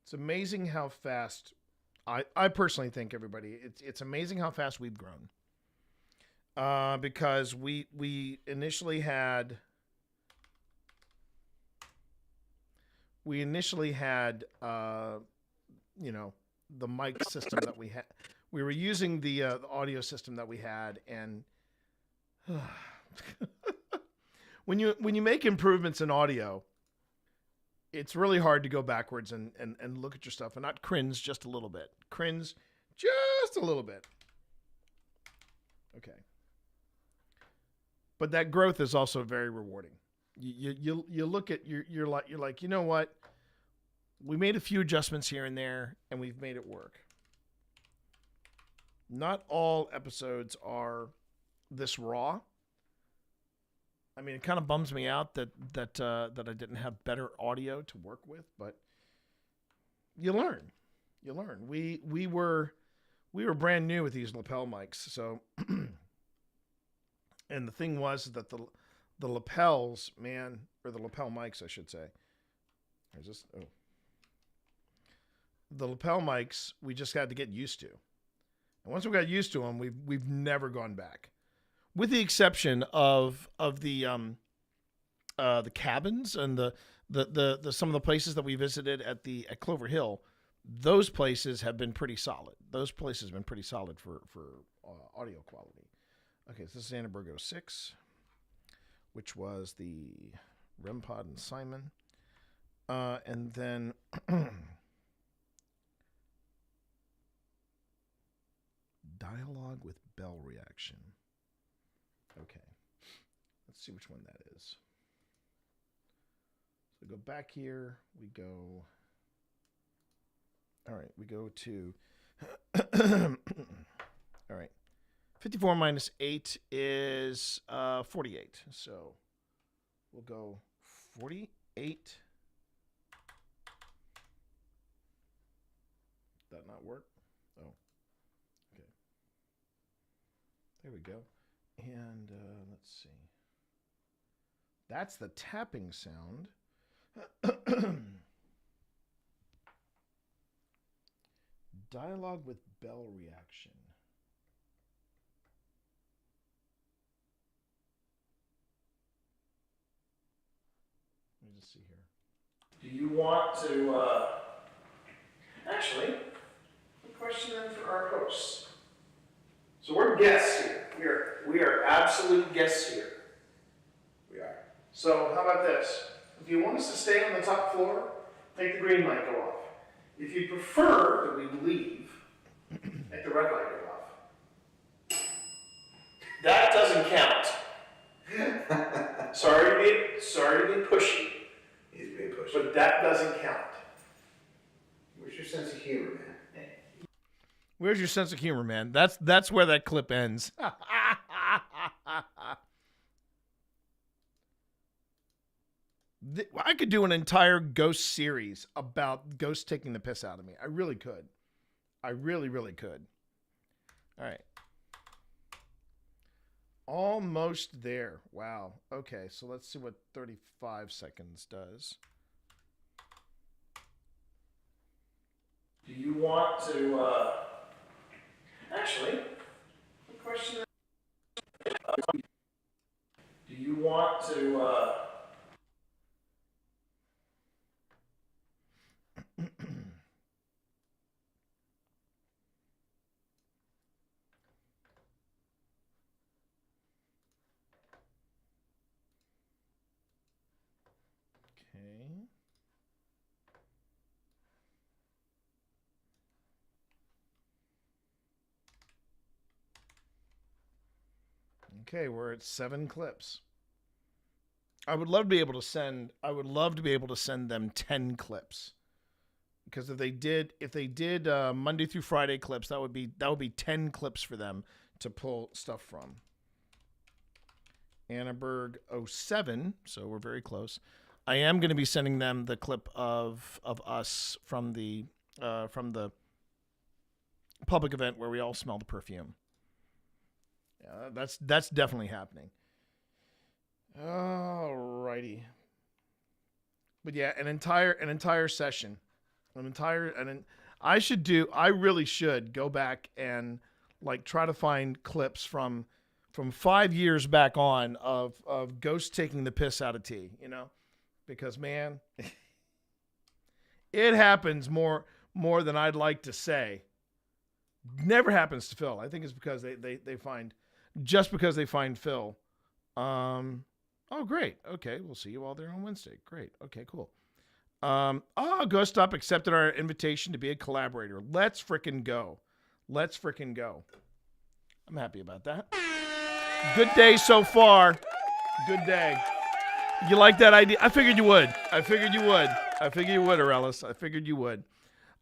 It's amazing how fast, I personally think, everybody, it's amazing how fast we've grown. Because we initially had we initially had, you know, the mic system that we had. We were using the audio system that we had, and when you make improvements in audio, it's really hard to go backwards and look at your stuff and not cringe just a little bit. Cringe just a little bit. Okay. But that growth is also very rewarding. You look at you're like, you know what? We made a few adjustments here and there, and we've made it work. Not all episodes are this raw. I mean, it kind of bums me out that I didn't have better audio to work with, but you learn. You learn. We were brand new with these lapel mics, so and the thing was that the lapels, man, or the lapel mics, I should say. Is this? Oh. The lapel mics, we just had to get used to. And once we got used to them, we've never gone back. With the exception of the cabins and the some of the places that we visited at Clover Hill, those places have been pretty solid. Those places have been pretty solid for audio quality. Okay, so this is Annenberg 06, which was the REM pod and Simon. And then dialogue with bell reaction. Okay, let's see which one that is. So go back here, we go, all right, we go to, all right, 54 minus 8 is 48, so we'll go 48. Did that not work? Oh, okay. There we go. And let's see. That's the tapping sound. Dialogue with bell reaction. Let me just see here. Do you want to, actually, a question then for our hosts. So we're guests here. We are absolute guests here. We are. So how about this? If you want us to stay on the top floor, make the green light go off. If you prefer that we leave, make the red light go off. That doesn't count. Sorry to be pushy. He's being pushy. But that doesn't count. Where's your sense of humor, man? Where's your sense of humor, man? That's where that clip ends. I could do an entire ghost series about ghosts taking the piss out of me. I really could. I really, really could. All right. Almost there. Wow. Okay, so let's see what 35 seconds does. Do you want to, actually, the question is, do you want to, Okay, we're at 7 clips. I would love to be able to send them 10 clips. Because if they did Monday through Friday clips, that would be 10 clips for them to pull stuff from. Annenberg 07, so we're very close. I am going to be sending them the clip of us from the public event where we all smell the perfume. Yeah, that's definitely happening. Alrighty. But yeah, an entire session. I really should go back and like try to find clips from 5 years back on of ghosts taking the piss out of T, you know? Because man, It happens more than I'd like to say. Never happens to Phil. I think it's because they find, just because they find Phil. Oh, great. Okay, we'll see you all there on Wednesday. Great. Okay, cool. Ghost Up accepted our invitation to be a collaborator. Let's frickin' go. Let's frickin' go. I'm happy about that. Good day so far. Good day. You like that idea? I figured you would. I figured you would, Arelis. I figured you would.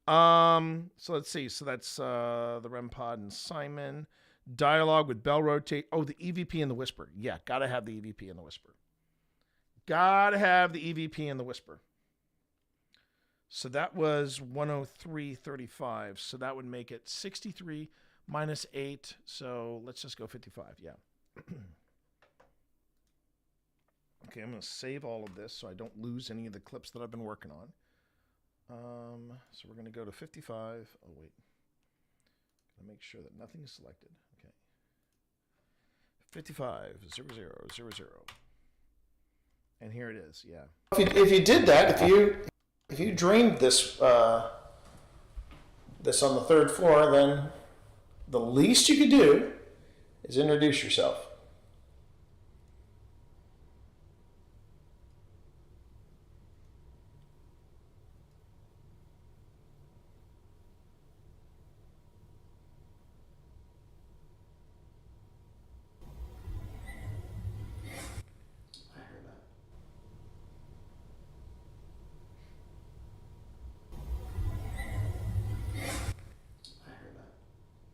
So let's see. So that's the REM Pod and Simon. Dialogue with Bell Rotate. Oh, the EVP and the Whisper. Yeah, gotta have the EVP and the Whisper. Gotta have the EVP and the Whisper. So that was 103.35. So that would make it 63 minus 8. So let's just go 55. Yeah. Okay, I'm going to save all of this so I don't lose any of the clips that I've been working on. So we're going to go to 55. Oh, wait. Gotta make sure that nothing is selected. Okay. 55, 0, 0, 0, 0. And here it is, yeah. If you did that, if you dreamed this this on the third floor, then the least you could do is introduce yourself.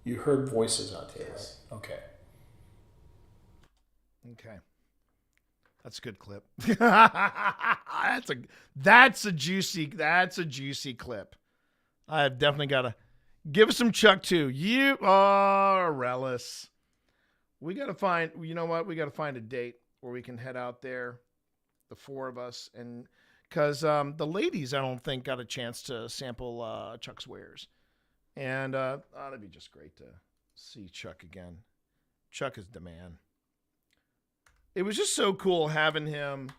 You heard voices out there, right? Okay. Okay. That's a good clip. that's a juicy clip. I've definitely got to give us some Chuck too. You are Relis. We got to find, you know what? We got to find a date where we can head out there, the four of us, and because the ladies, I don't think, got a chance to sample Chuck's wares. And that'd be just great to see Chuck again. Chuck is the man. It was just so cool having him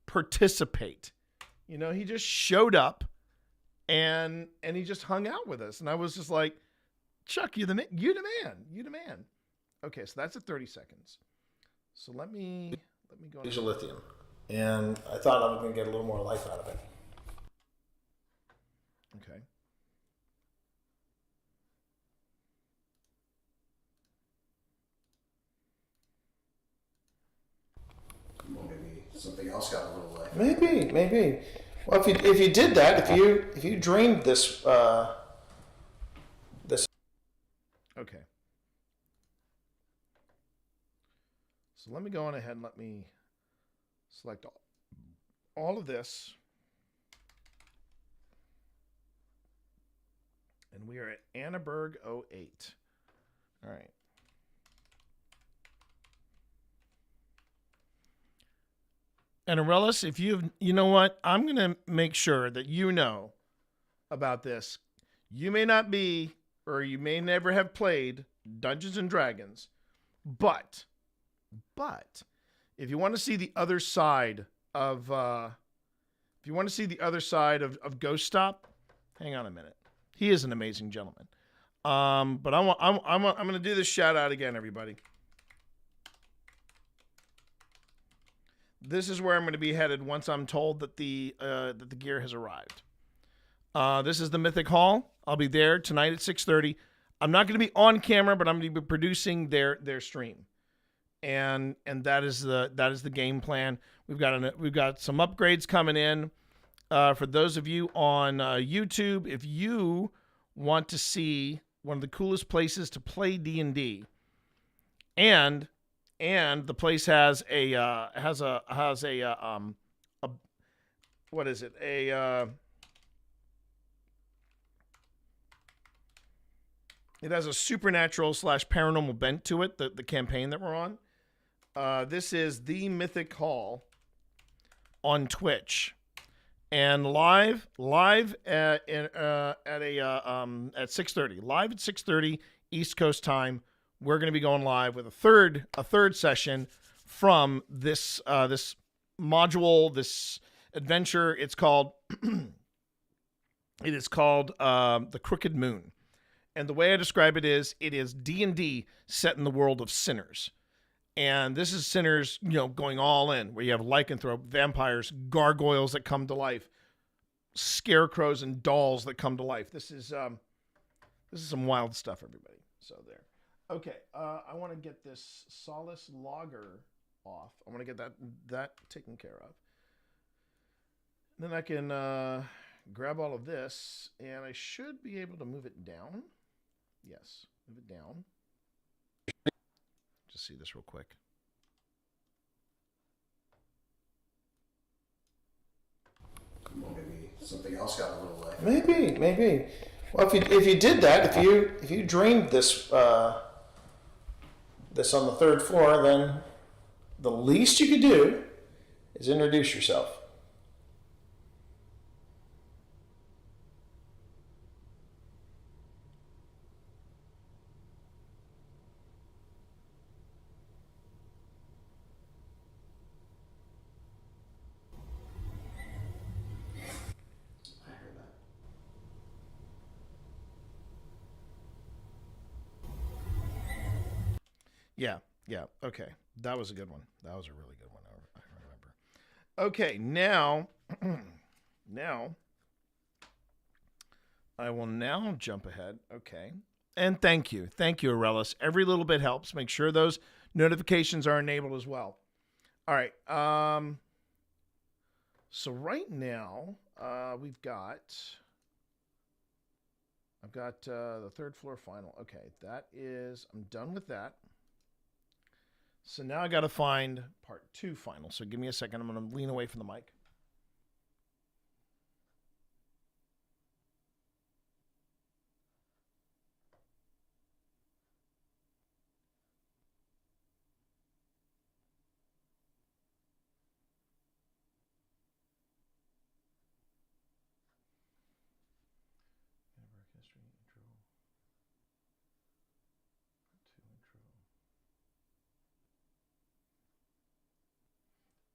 participate. You know, he just showed up and he just hung out with us. And I was just like, Chuck, you the man. Okay, so that's at 30 seconds. So let me go into lithium. And I thought I was going to get a little more life out of it. Okay. Well, maybe something else got a little life. Maybe. Well, if you did that, if you dreamed this this. Okay. So let me go on ahead and let me select all of this. And we are at Annaberg 08. All right. And Arelis, if you know what, I'm going to make sure that you know about this. You may not be, or you may never have played Dungeons and Dragons, but if you want to see the other side of, Ghost Stop, hang on a minute. He is an amazing gentleman. But I'm going to do this shout out again, everybody. This is where I'm going to be headed once I'm told that the gear has arrived. This is the Mythic Hall. I'll be there tonight at 6:30. I'm not going to be on camera, but I'm going to be producing their stream, and that is the game plan. We've got some upgrades coming in. For those of you on YouTube, if you want to see one of the coolest places to play D&D, and the place has a what is it? It has a supernatural / paranormal bent to it, the campaign that we're on. This is the Mythic Hall on Twitch. And live at 6:30. Live at 6:30 East Coast time. We're going to be going live with a third session from this module, this adventure. It's called It is called The Crooked Moon. And the way I describe it is D&D set in the world of sinners. And this is sinners, going all in, where you have lycanthrope, vampires, gargoyles that come to life, scarecrows and dolls that come to life. This is some wild stuff, everybody. So there. Okay, I want to get this Solace Logger off. I want to get that taken care of. Then I can grab all of this, and I should be able to move it down. Yes, move it down. Just see this real quick. Well, maybe something else got in the way. Maybe. Well, if you did that, if you drained this this on the third floor, then the least you could do is introduce yourself. Yeah. Okay, that was a good one. That was a really good one. I remember. Okay, now I will now jump ahead. Okay, and thank you, Aurelius. Every little bit helps. Make sure those notifications are enabled as well. All right. So right now I've got the third floor final. Okay, I'm done with that. So now I got to find part 2 final. So give me a second. I'm going to lean away from the mic.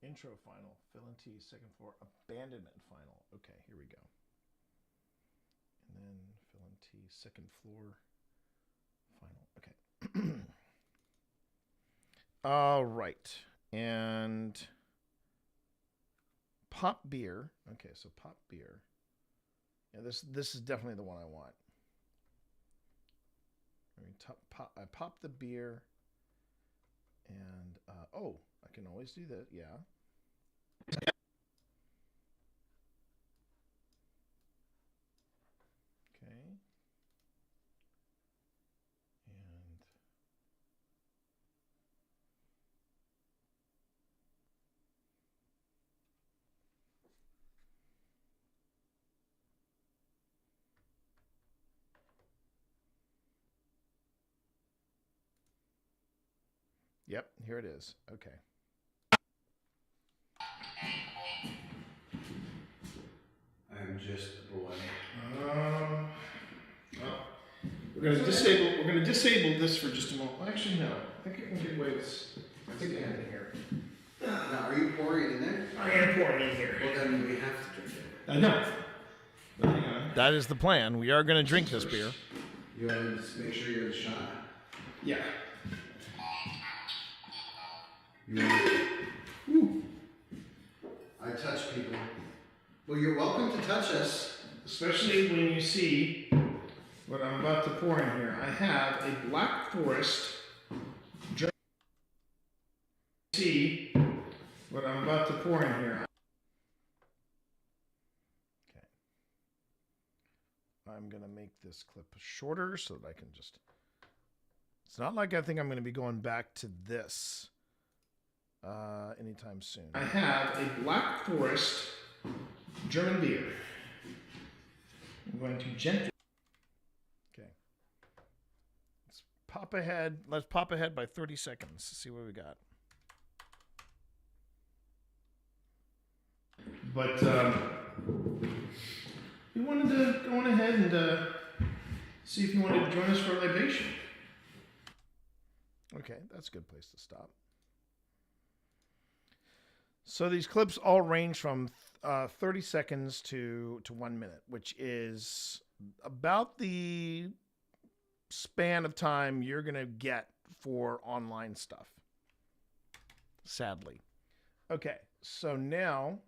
Intro final, Phil and T, second floor, abandonment final. Okay, here we go. And then Phil and T, second floor, final. Okay. All right. And Pop Beer. Okay, so Pop Beer. Yeah, this is definitely the one I want. I pop the beer. And, I can always do that, yeah. Okay. And yep, here it is. Okay. I'm just a boy. We're gonna disable this for just a moment. Actually, no. I think I can get away with. I think I have it here. Now, are you pouring it in there? I am pouring in here. Well, then we have to drink it. I know. That is the plan. We are going to drink this beer. You want to just make sure you're in the shot. Yeah. I touch people. Well, you're welcome to touch us. Especially when you see what I'm about to pour in here. I have a Black Forest. See what I'm about to pour in here. Okay. I'm going to make this clip shorter so that I can just... It's not like I think I'm going to be going back to this anytime soon. I have a Black Forest German beer. I'm going to gently... Okay. Let's pop ahead. Let's pop ahead by 30 seconds. See what we got. But we wanted to go on ahead and see if you wanted to join us for a libation. Okay, that's a good place to stop. So these clips all range from 30 seconds to 1 minute, which is about the span of time you're going to get for online stuff. Sadly. Okay, so now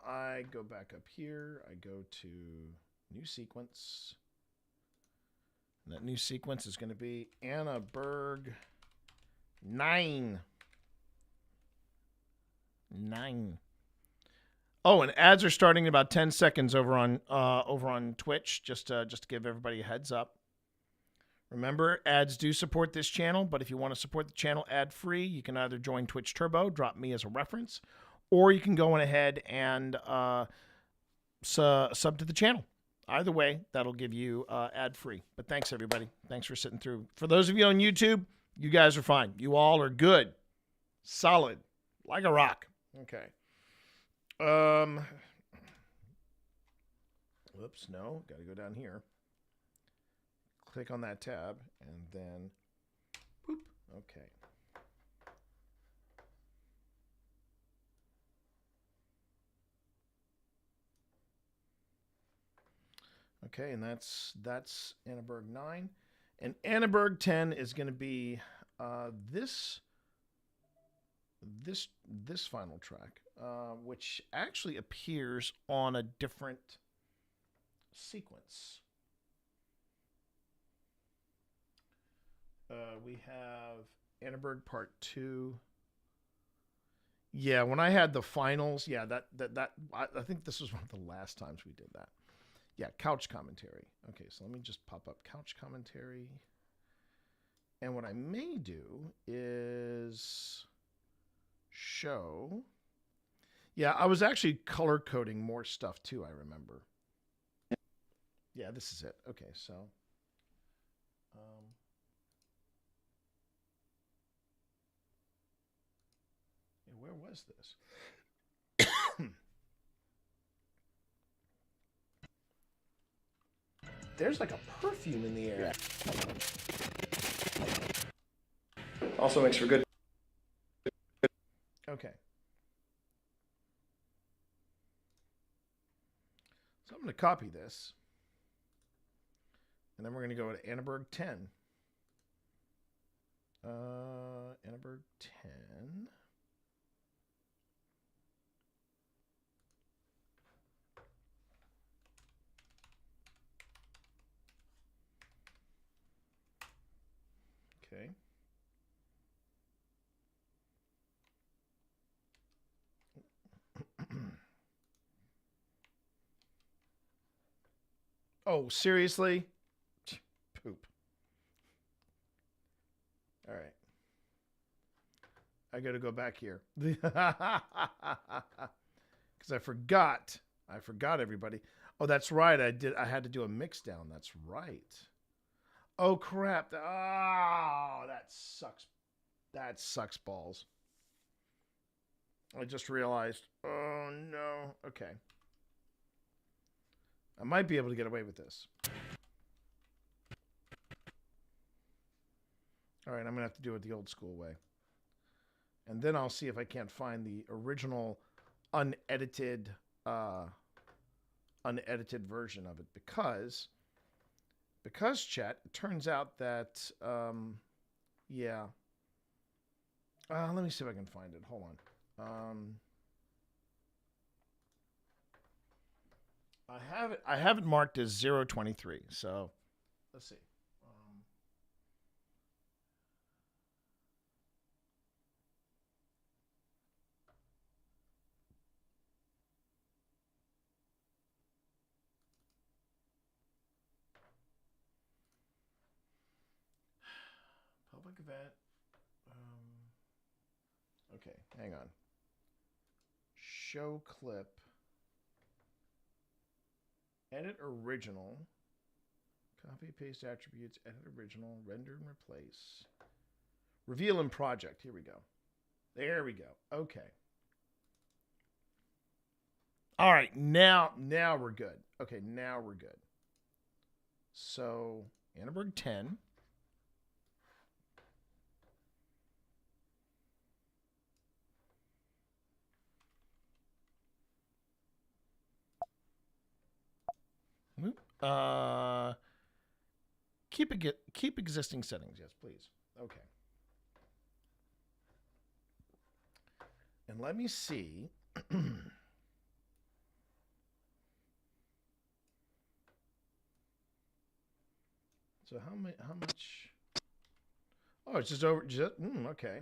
I go back up here. I go to new sequence. And that new sequence is going to be Anna Berg 9. Oh, and ads are starting in about 10 seconds over on Twitch, just to give everybody a heads up. Remember, ads do support this channel, but if you want to support the channel ad-free, you can either join Twitch Turbo, drop me as a reference, or you can go on ahead and sub to the channel. Either way, that'll give you ad-free. But thanks, everybody. Thanks for sitting through. For those of you on YouTube, you guys are fine. You all are good. Solid. Like a rock. Okay. Whoops, no. Got to go down here. Click on that tab, and then, boop. Okay. Okay, and that's Annaberg 9. And Annaberg 10 is going to be this final track, which actually appears on a different sequence. We have Annaberg Part 2. Yeah, when I had the finals, yeah, I think this was one of the last times we did that. Yeah, couch commentary. Okay, so let me just pop up couch commentary. And what I may do is show. Yeah, I was actually color coding more stuff too, I remember. Yeah, this is it. Okay, so. Where was this? There's like a perfume in the air. Also makes for good. Okay. So I'm going to copy this. And then we're going to go to Annaberg 10. Annaberg 10. Okay. Oh, seriously? Poop. All right. I got to go back here. Because I forgot. Everybody. Oh, that's right. I had to do a mix down. That's right. Oh, crap. Oh, that sucks. That sucks balls. I just realized. Oh, no. Okay. I might be able to get away with this. All right, I'm going to have to do it the old school way. And then I'll see if I can't find the original unedited version of it. Because chat, it turns out that, yeah. Let me see if I can find it. Hold on. I have it marked as 023. So let's see. Public event. Okay, hang on. Show clip. Edit original. Copy, paste attributes, edit original, render and replace. Reveal in project. Here we go. There we go. Okay. All right, now we're good. Okay, now we're good. So, Annaberg 10. Keep existing settings. Yes, please. Okay. And let me see. So how much? Oh, it's just over. Okay.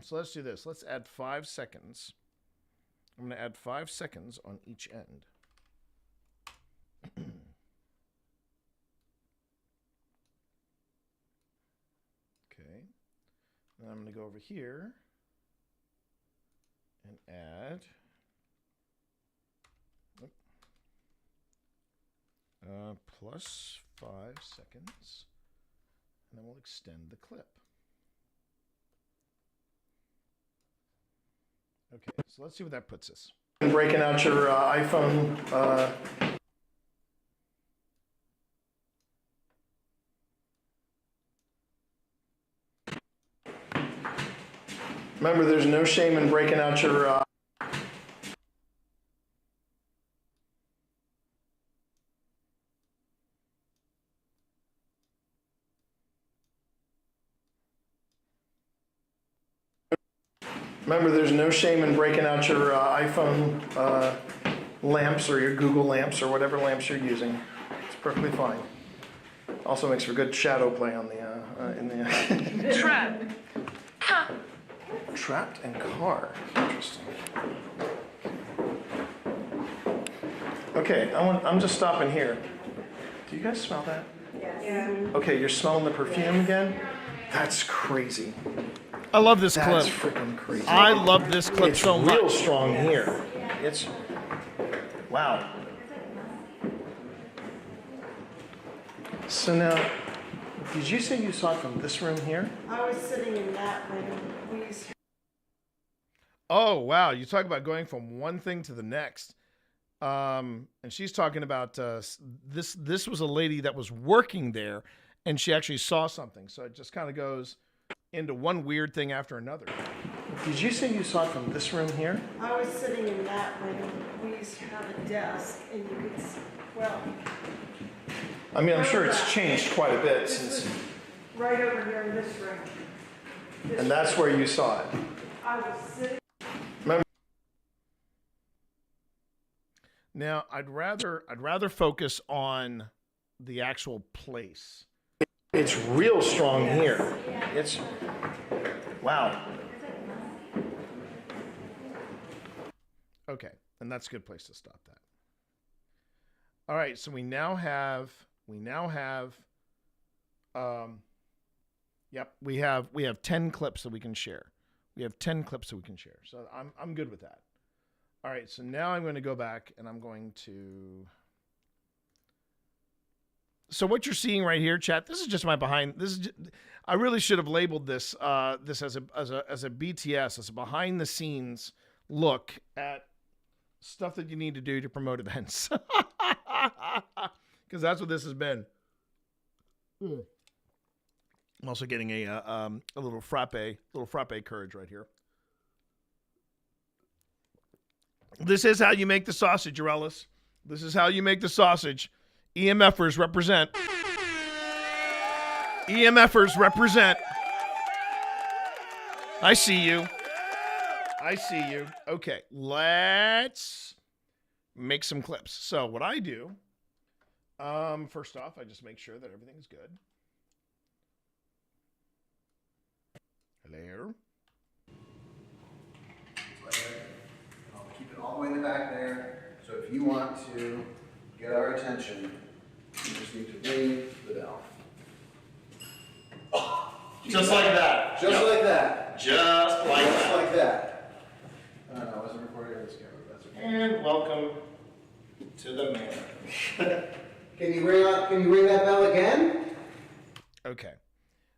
So let's do this. Let's add 5 seconds. I'm going to add 5 seconds on each end. Okay. Then I'm going to go over here and add plus 5 seconds, and then we'll extend the clip. Okay, so let's see what that puts us. Breaking out your iPhone. Remember, there's no shame in breaking out your. Remember, there's no shame in breaking out your iPhone lamps or your Google lamps or whatever lamps you're using. It's perfectly fine. Also makes for good shadow play on the in the. Trap. Trapped and car. Interesting. Okay, I'm just stopping here. Do you guys smell that? Yeah. Okay, you're smelling the perfume again? That's crazy. I love this That's clip. freaking crazy. I love this clip it's so much. Real strong here. It's wow. So now, did you say you saw it from this room here? I was sitting in that room. Please. Oh, wow. You talk about going from one thing to the next. And she's talking about this was a lady that was working there, and she actually saw something. So it just kind of goes into one weird thing after another. Did you say you saw it from this room here? I was sitting in that room. We used to have a desk, and you could see, well. I mean, I'm sure it's changed quite a bit since. Right over here in this room. And that's where you saw it. I was sitting. Remember? Now, I'd rather focus on the actual place. It's real strong here. It's wow. Okay, and that's a good place to stop that. All right, so we now have we have 10 clips that we can share. We have 10 clips that we can share. So I'm good with that. All right, so now I'm going to go back and I'm going to. So what you're seeing right here, chat, this is just my behind. I really should have labeled this this as a BTS, as a behind the scenes look at stuff that you need to do to promote events. Because that's what this has been. I'm also getting a little frappe courage right here. This is how you make the sausage, Eurellis. This is how you make the sausage. EMFers represent. EMFers represent. I see you. I see you. Okay, let's make some clips. So what I do, first off, I just make sure that everything's good. Hello. I'll keep it all the way in the back there. So if you want to get our attention, you just need to ring the bell. Just like that. Just like that. Just like Just that. like that. I wasn't recording on this camera, but that's okay. And welcome to the man. Can you ring that bell again? Okay.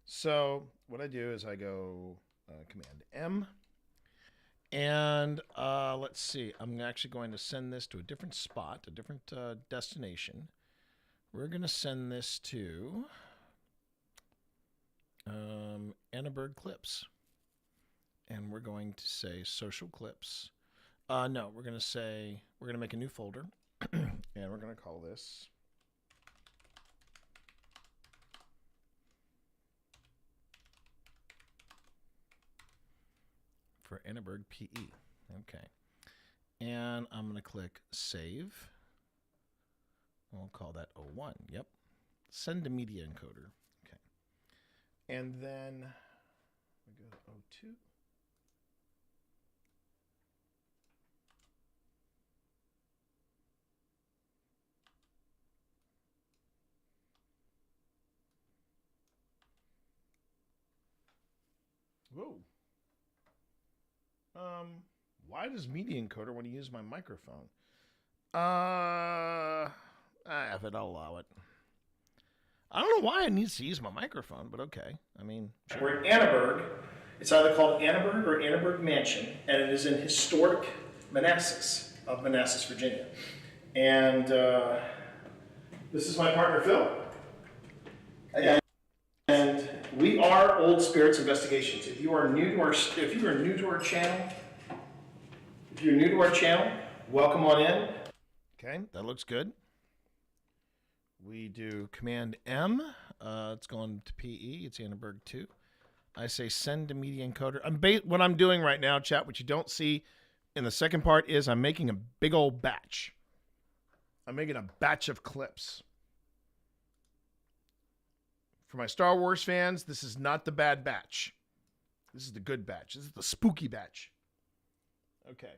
So what I do is I go Command M. And let's see. I'm actually going to send this to a different spot, a different destination. We're going to send this to Annabird Clips. And we're going to say social clips. No, we're going to say, we're going to make a new folder. And we're going to call this for Annaberg, PE. Okay. And I'm going to click save. We'll call that 01. Yep. Send to media encoder. Okay. And then we go to 02. Whoa. Why does media encoder want to use my microphone? I have it. I'll allow it. I don't know why it needs to use my microphone, but okay. I mean, sure. We're at Annaberg. It's either called Annaberg or Annaberg Mansion, and it is in historic Manassas, of Manassas, Virginia. And this is my partner, Phil. And we are Old Spirits Investigations. If you are new to our channel, welcome on in. Okay, that looks good. We do Command M. It's going to PE. It's Annaberg 2. I say send to media encoder. What I'm doing right now, chat, what you don't see in the second part is I'm making a big old batch. I'm making a batch of clips. For my Star Wars fans, this is not the bad batch. This is the good batch. This is the spooky batch. Okay.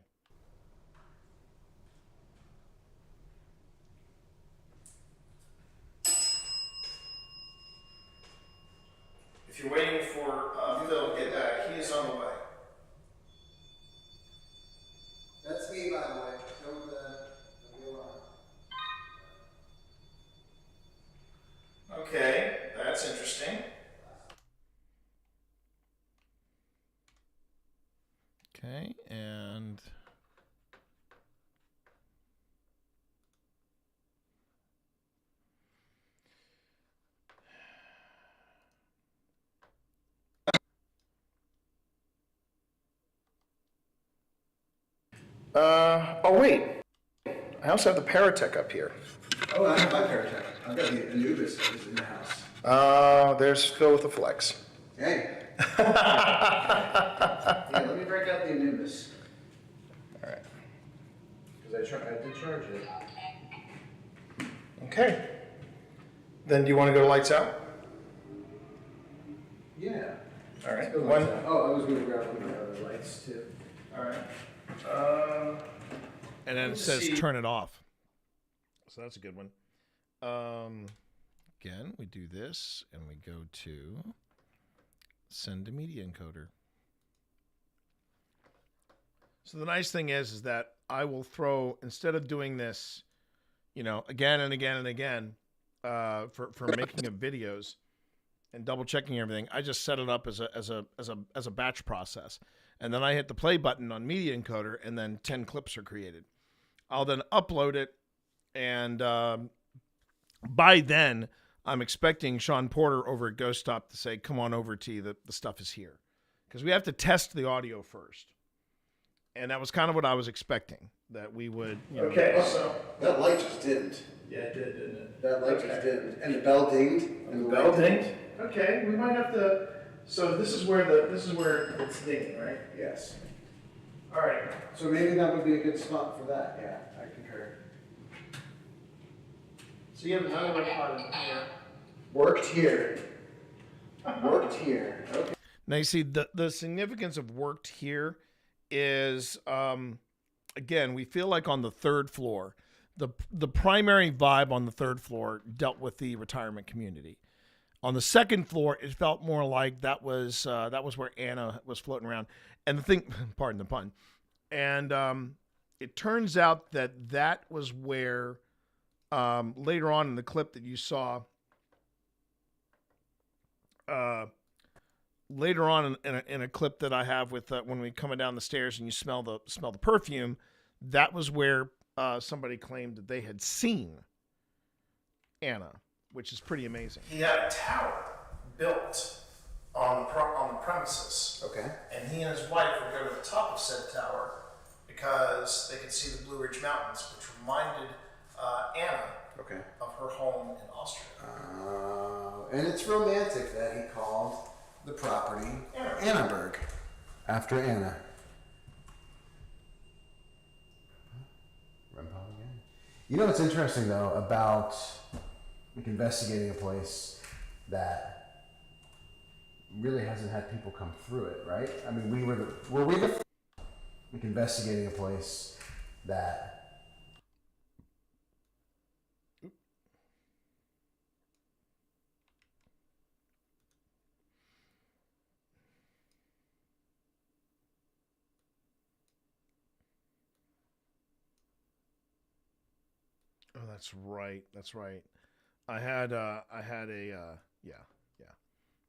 If you're waiting for Phil to get back, he is on the way. That's me, by the way. Don't be alarmed. Okay, that's interesting. Okay, and oh wait, I also have the Paratech up here. Oh, I have my Paratech. I've got the Anubis is in the house. There's Phil with the Flex. Hey. Yeah, let me break out the Anubis. All right. Because I did charge it. Okay. Then do you want to go to lights out? Yeah. All right. Let's go lights out. Oh, I was going to grab one of the other lights too. All right. and then it says turn it off. So that's a good one. Again, we do this and we go to send to media encoder. So the nice thing is that I will throw, instead of doing this, again and again and again, for making of videos and double checking everything, I just set it up as a batch process. And then I hit the play button on media encoder and then 10 clips are created. I'll then upload it, and by then I'm expecting Sean Porter over at Ghost Stop to say, come on over, T, the stuff is here. Because we have to test the audio first. And that was kind of what I was expecting, that we would, Okay, so that light just dimmed. Yeah, it did, didn't it? That light just dimmed. And the bell dinged. And the bell dinged? Okay, we might have to, so this is where it's dinging, right? Yes. All right. So maybe that would be a good spot for that. Yeah, I concur. So you have another one on here. Worked here. Worked here. Okay. Now you see the significance of worked here is, again, we feel like on the third floor, the primary vibe on the third floor dealt with the retirement community. On the second floor, it felt more like that was where Anna was floating around. And the thing, pardon the pun, and it turns out that was where later on in the clip that you saw, later on in a clip that I have with when we coming down the stairs and you smell the perfume, that was where somebody claimed that they had seen Anna, which is pretty amazing. He had a tower built on the premises. Okay. And he and his wife would go to the top of said tower because they could see the Blue Ridge Mountains, which reminded Anna of her home in Austria. And it's romantic that he called the property Annaberg, after Anna. You know what's interesting though about like investigating a place that really hasn't had people come through it, right? I mean, were we the like investigating a place that Oh, that's right. That's right. I had a yeah.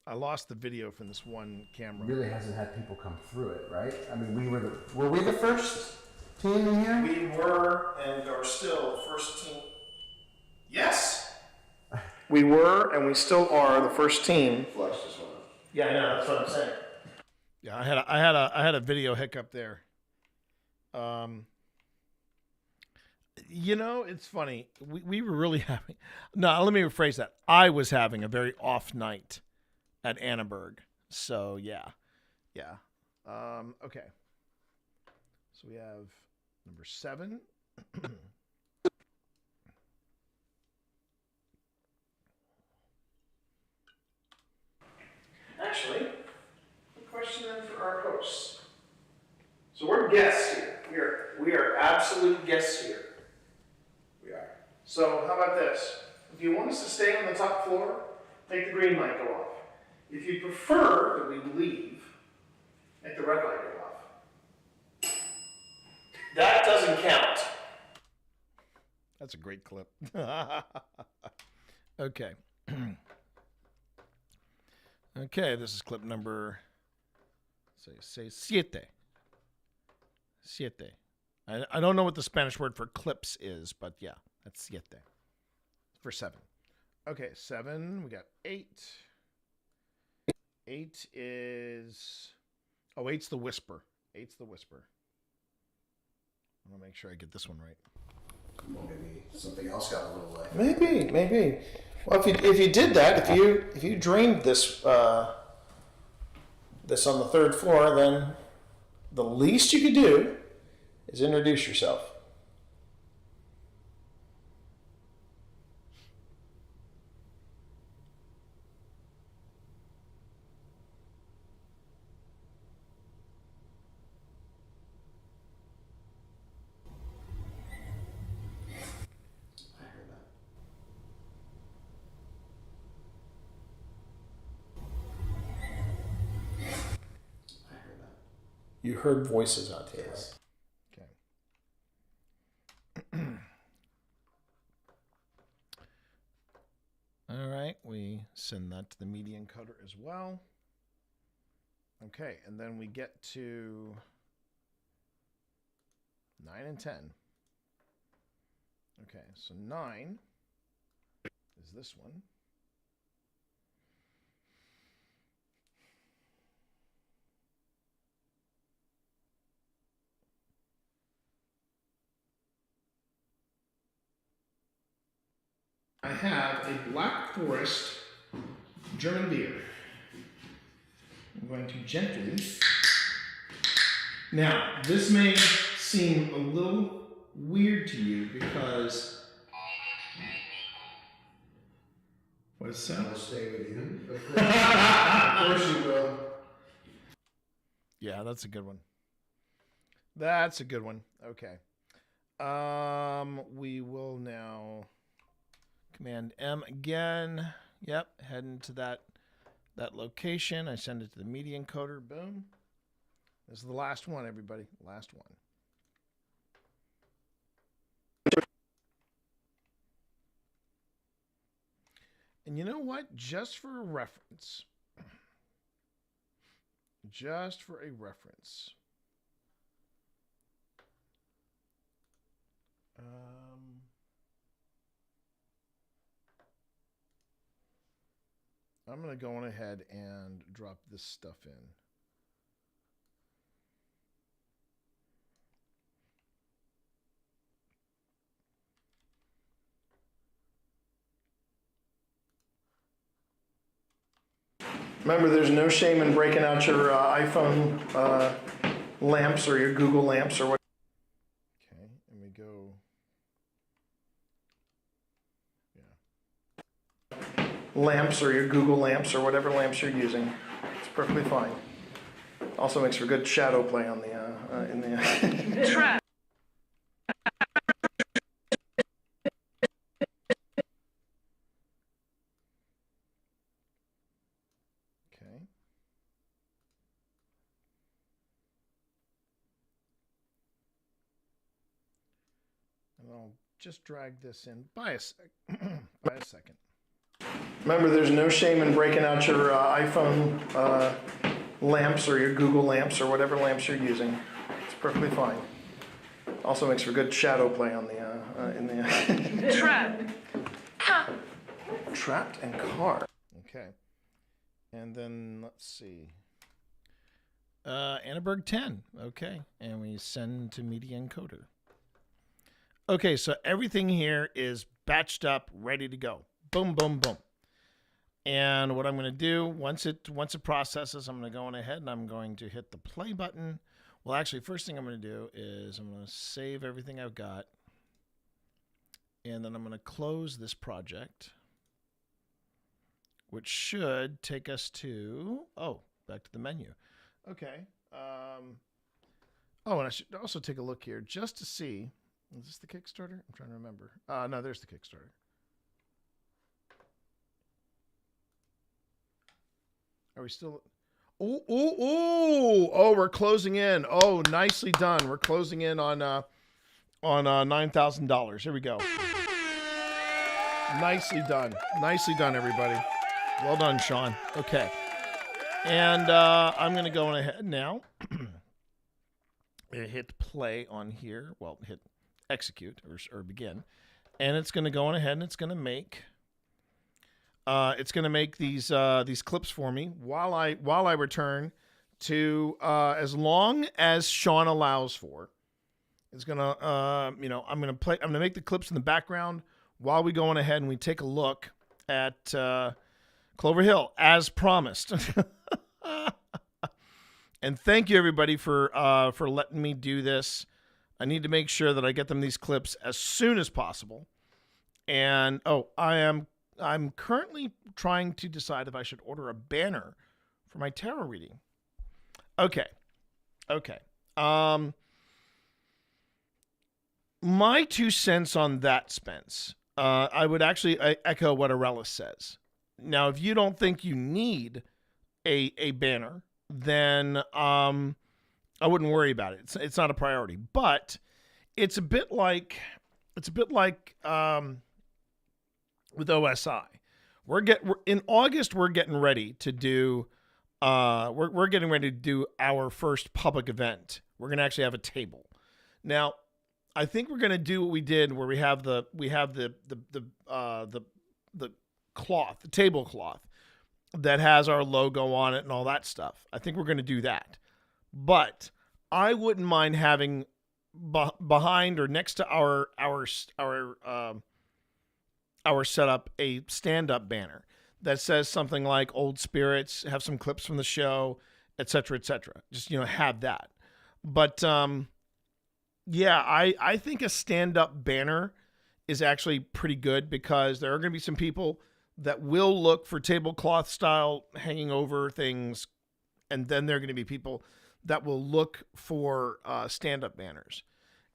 I lost the video from this one camera. really hasn't had people come through it, right? I mean, were we the first team in here? We were and are still the first team. Yes. We were and we still are the first team. Flush this one. Yeah, I know. That's what I'm saying. Yeah, I had a video hiccup there. You know, it's funny. We were really having. No, let me rephrase that. I was having a very off night at Annenberg. So yeah. Okay. So we have number 7. Actually, a question then for our hosts. So we're guests here. We are absolute guests here. We are. So how about this? If you want us to stay on the top floor, make the green light go off. If you prefer that we leave, make the red light go off. That doesn't count. That's a great clip. Okay. Okay, this is clip number, say siete. Siete. I don't know what the Spanish word for clips is, but yeah, that's siete. For 7. Okay, 7. We got 8. 8 is... Oh, 8's the whisper. 8's the whisper. I want to make sure I get this one right. Well, maybe something else got a little late. Maybe. Well, if you did that, if you drained this this on the 3rd floor, then the least you could do is introduce yourself. You heard voices out here. Yes. Okay. All right, we send that to the media encoder as well. Okay, and then we get to 9 and 10. Okay, so 9 is this one. I have a Black Forest German beer. I'm going to gently. Now, this may seem a little weird to you because. What is that? I'll stay with you. Of course you will. Yeah, that's a good one. That's a good one. Okay. We will now Command M again. Yep, heading to that location. I send it to the media encoder. Boom. This is the last one, everybody. Last one. And you know what? Just for a reference. I'm going to go on ahead and drop this stuff in. Remember, there's no shame in breaking out your iPhone lamps or your Google lamps or what. Okay, and we go lamps or your Google lamps or whatever lamps you're using. It's perfectly fine. Also makes for good shadow play on the in the. Trap. Okay. And I'll just drag this in by a second. Remember, there's no shame in breaking out your iPhone lamps or your Google lamps or whatever lamps you're using. It's perfectly fine. Also makes for good shadow play on the in the. Trap. Trapped and car. Okay. And then let's see. Annenberg 10. Okay. And we send to media encoder. Okay, so everything here is batched up, ready to go. Boom, boom, boom. And what I'm going to do, once it processes, I'm going to go on ahead and I'm going to hit the play button. Well, actually, first thing I'm going to do is I'm going to save everything I've got. And then I'm going to close this project, which should take us to, back to the menu. Okay. And I should also take a look here just to see. Is this the Kickstarter? I'm trying to remember. No, there's the Kickstarter. Are we still? Oh, we're closing in. Oh, nicely done. We're closing in on $9,000. Here we go. Nicely done. Nicely done, everybody. Well done, Sean. Okay. And I'm going to go on ahead now. Hit play on here. Well, hit execute or begin. And it's going to go on ahead and it's going to make these clips for me while I return to as long as Sean allows for. It's gonna I'm gonna make the clips in the background while we go on ahead and we take a look at Clover Hill as promised. And thank you everybody for letting me do this. I need to make sure that I get them these clips as soon as possible. And I'm currently trying to decide if I should order a banner for my tarot reading. Okay. My 2 cents on that, Spence. I would actually echo what Aurelis says. Now, if you don't think you need a banner, then I wouldn't worry about it. It's not a priority. But it's a bit like with OSI. In August we're getting ready to do we're getting ready to do our first public event. We're going to actually have a table. Now, I think we're going to do what we did where we have the cloth, the tablecloth that has our logo on it and all that stuff. I think we're going to do that. But I wouldn't mind having behind or next to our setup a stand-up banner that says something like Old Spirits, have some clips from the show, etc., etc. Just, have that. But I think a stand-up banner is actually pretty good because there are going to be some people that will look for tablecloth style hanging over things, and then there are going to be people that will look for stand-up banners.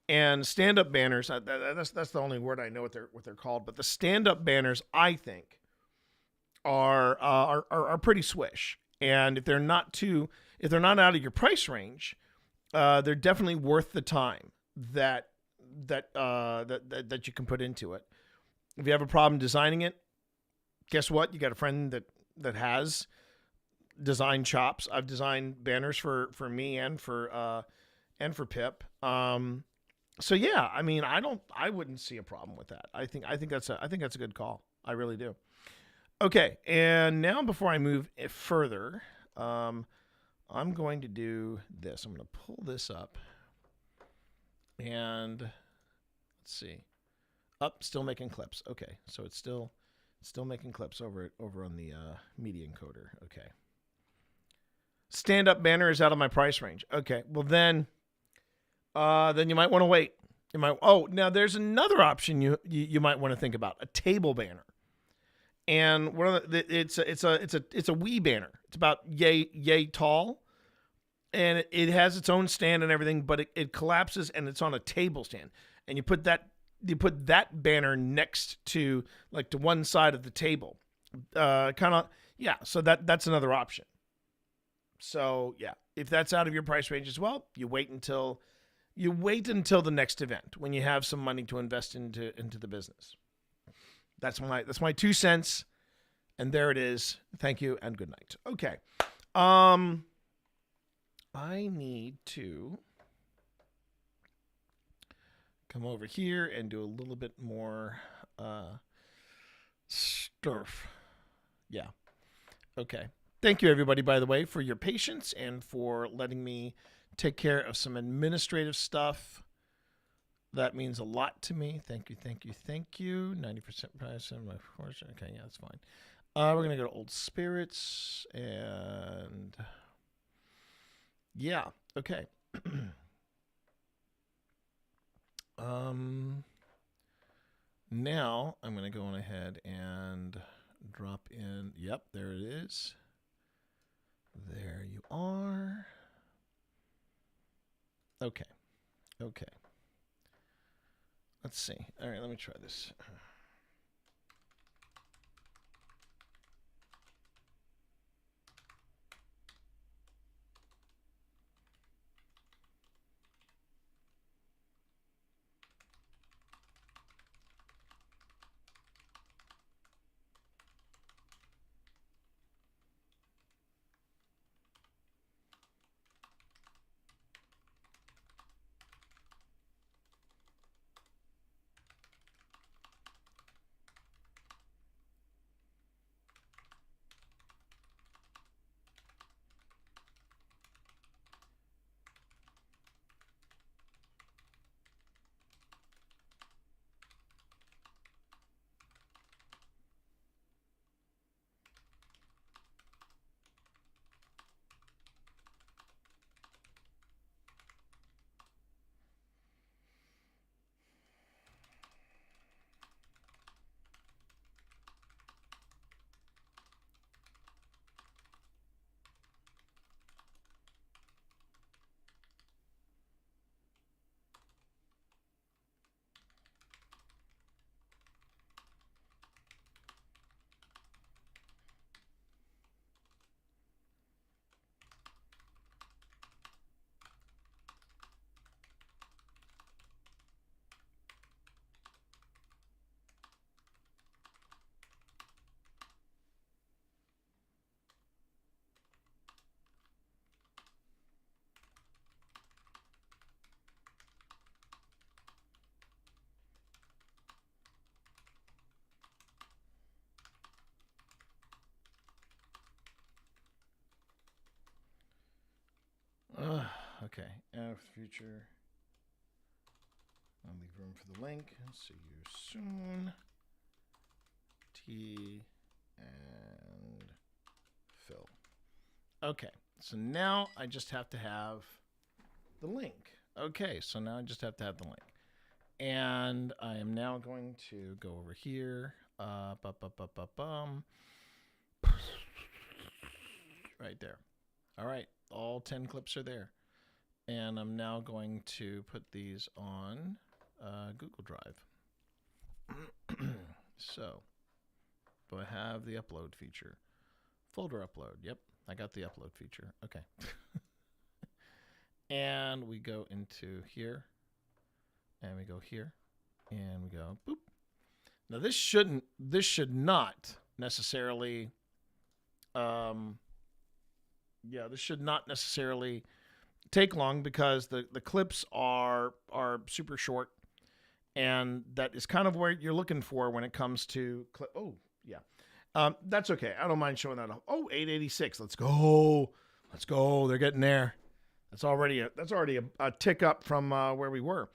And stand-up banners, that's the only word I know what they're called. But the stand-up banners, I think, are pretty swish. And if they're not out of your price range, they're definitely worth the time that you can put into it. If you have a problem designing it, guess what? You got a friend that has design chops. I've designed banners for me and for Pip. So yeah, I mean, I wouldn't see a problem with that. I think that's a good call. I really do. Okay, and now before I move further, I'm going to do this. I'm going to pull this up, and let's see. Still making clips. Okay, so it's still making clips over on the media encoder. Okay. Stand-up banner is out of my price range. Okay, well then you might want to wait. Now there's another option you might want to think about, a table banner. And one of it's a Wii banner. It's about yay tall, and it has its own stand and everything, but it collapses and it's on a table stand, and you put that banner next to to one side of the table, So that's another option. So yeah, if that's out of your price range as well, you wait until the next event when you have some money to invest into the business. That's my 2 cents, and there it is. Thank you and good night. Okay, I need to come over here and do a little bit more sturf. Yeah. Okay. Thank you, everybody, by the way, for your patience and for letting me take care of some administrative stuff. That means a lot to me. Thank you, thank you, thank you. 90% price on my fortune. Okay, yeah, that's fine. We're going to go to Old Spirits and... Yeah, okay. Now I'm going to go on ahead and drop in. Yep, there it is. There you are. Okay. Okay. Let's see. All right, let me try this. Okay. Future. I'll leave room for the link. See you soon. T and Phil. Okay. So now I just have to have the link. Okay. So now I just have to have the link. And I am now going to go over here. Right there. All right. All 10 clips are there. And I'm now going to put these on Google Drive. So, do I have the upload feature? Folder upload. Yep, I got the upload feature. Okay. And we go into here. And we go here. And we go boop. Now this should not necessarily this should not necessarily take long because the clips are super short, and that is kind of what you're looking for when it comes to clip. Oh yeah, that's okay. I don't mind showing that off. Oh, 886. Let's go. They're getting there. That's already a tick up from where we were.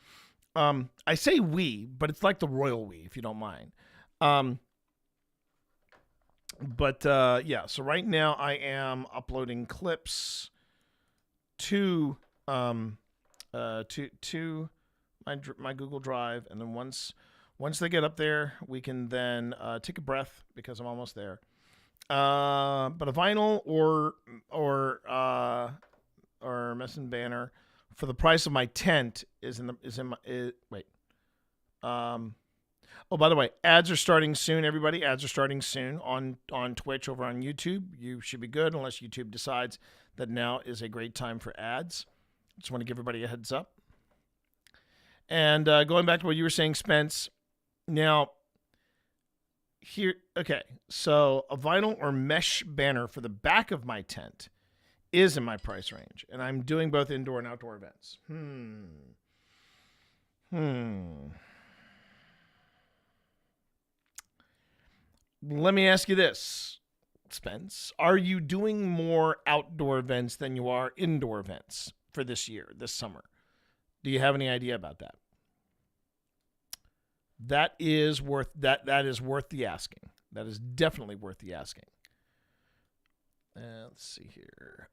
I say we, but it's like the royal we, if you don't mind. Yeah. So right now I am uploading clips to my Google Drive, and then once Once they get up there, we can then take a breath because I'm almost there. But a vinyl or Messin banner for the price of my tent wait. Oh, by the way, ads are starting soon, everybody. Ads are starting soon on Twitch, over on YouTube. You should be good unless YouTube decides that now is a great time for ads. Just want to give everybody a heads up. And going back to what you were saying, Spence, now, here, okay, so a vinyl or mesh banner for the back of my tent is in my price range, and I'm doing both indoor and outdoor events. Let me ask you this, Spence. Are you doing more outdoor events than you are indoor events for this year, this summer? Do you have any idea about that? That is worth the asking. That is definitely worth the asking. Let's see here.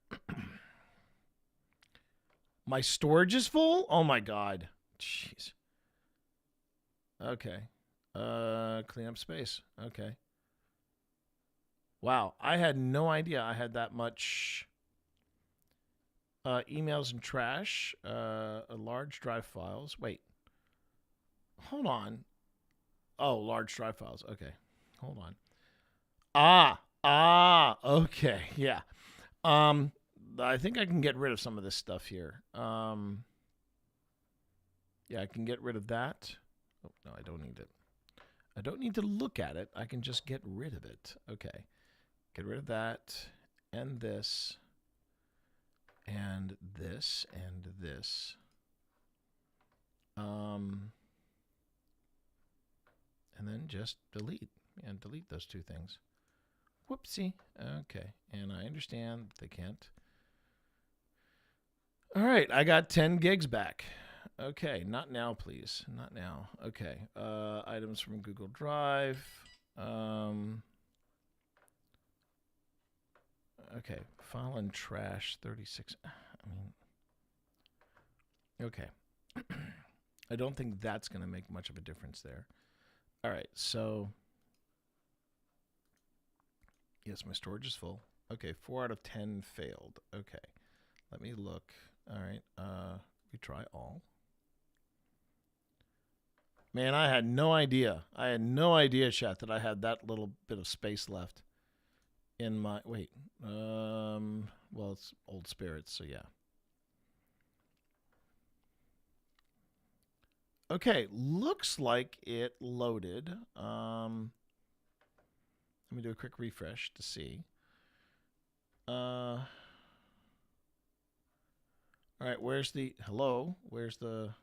My storage is full? Oh my God. Jeez. Okay. Clean up space. Okay. Wow. I had no idea I had that much emails and trash, large drive files. Wait. Hold on. Oh, large drive files. Okay. Hold on. Okay. Yeah. I think I can get rid of some of this stuff here. Yeah, I can get rid of that. Oh, no, I don't need it. I don't need to look at it. I can just get rid of it. Okay. Get rid of that and this and this and this. And then just delete. And delete those two things. Whoopsie. Okay. And I understand they can't. All right. I got 10 gigs back. Okay. Not now, please. Not now. Okay. Items from Google Drive. Okay. File and trash 36. Okay. I don't think that's going to make much of a difference there. All right, so yes, my storage is full. Okay, 4 out of 10 failed. Okay, let me look. All right, retry all. Man, I had no idea. Chat, that I had that little bit of space left in my wait. Well, it's old spirits, so yeah. Okay, looks like it loaded. Let me do a quick refresh to see. All right, where's the hello? Where's the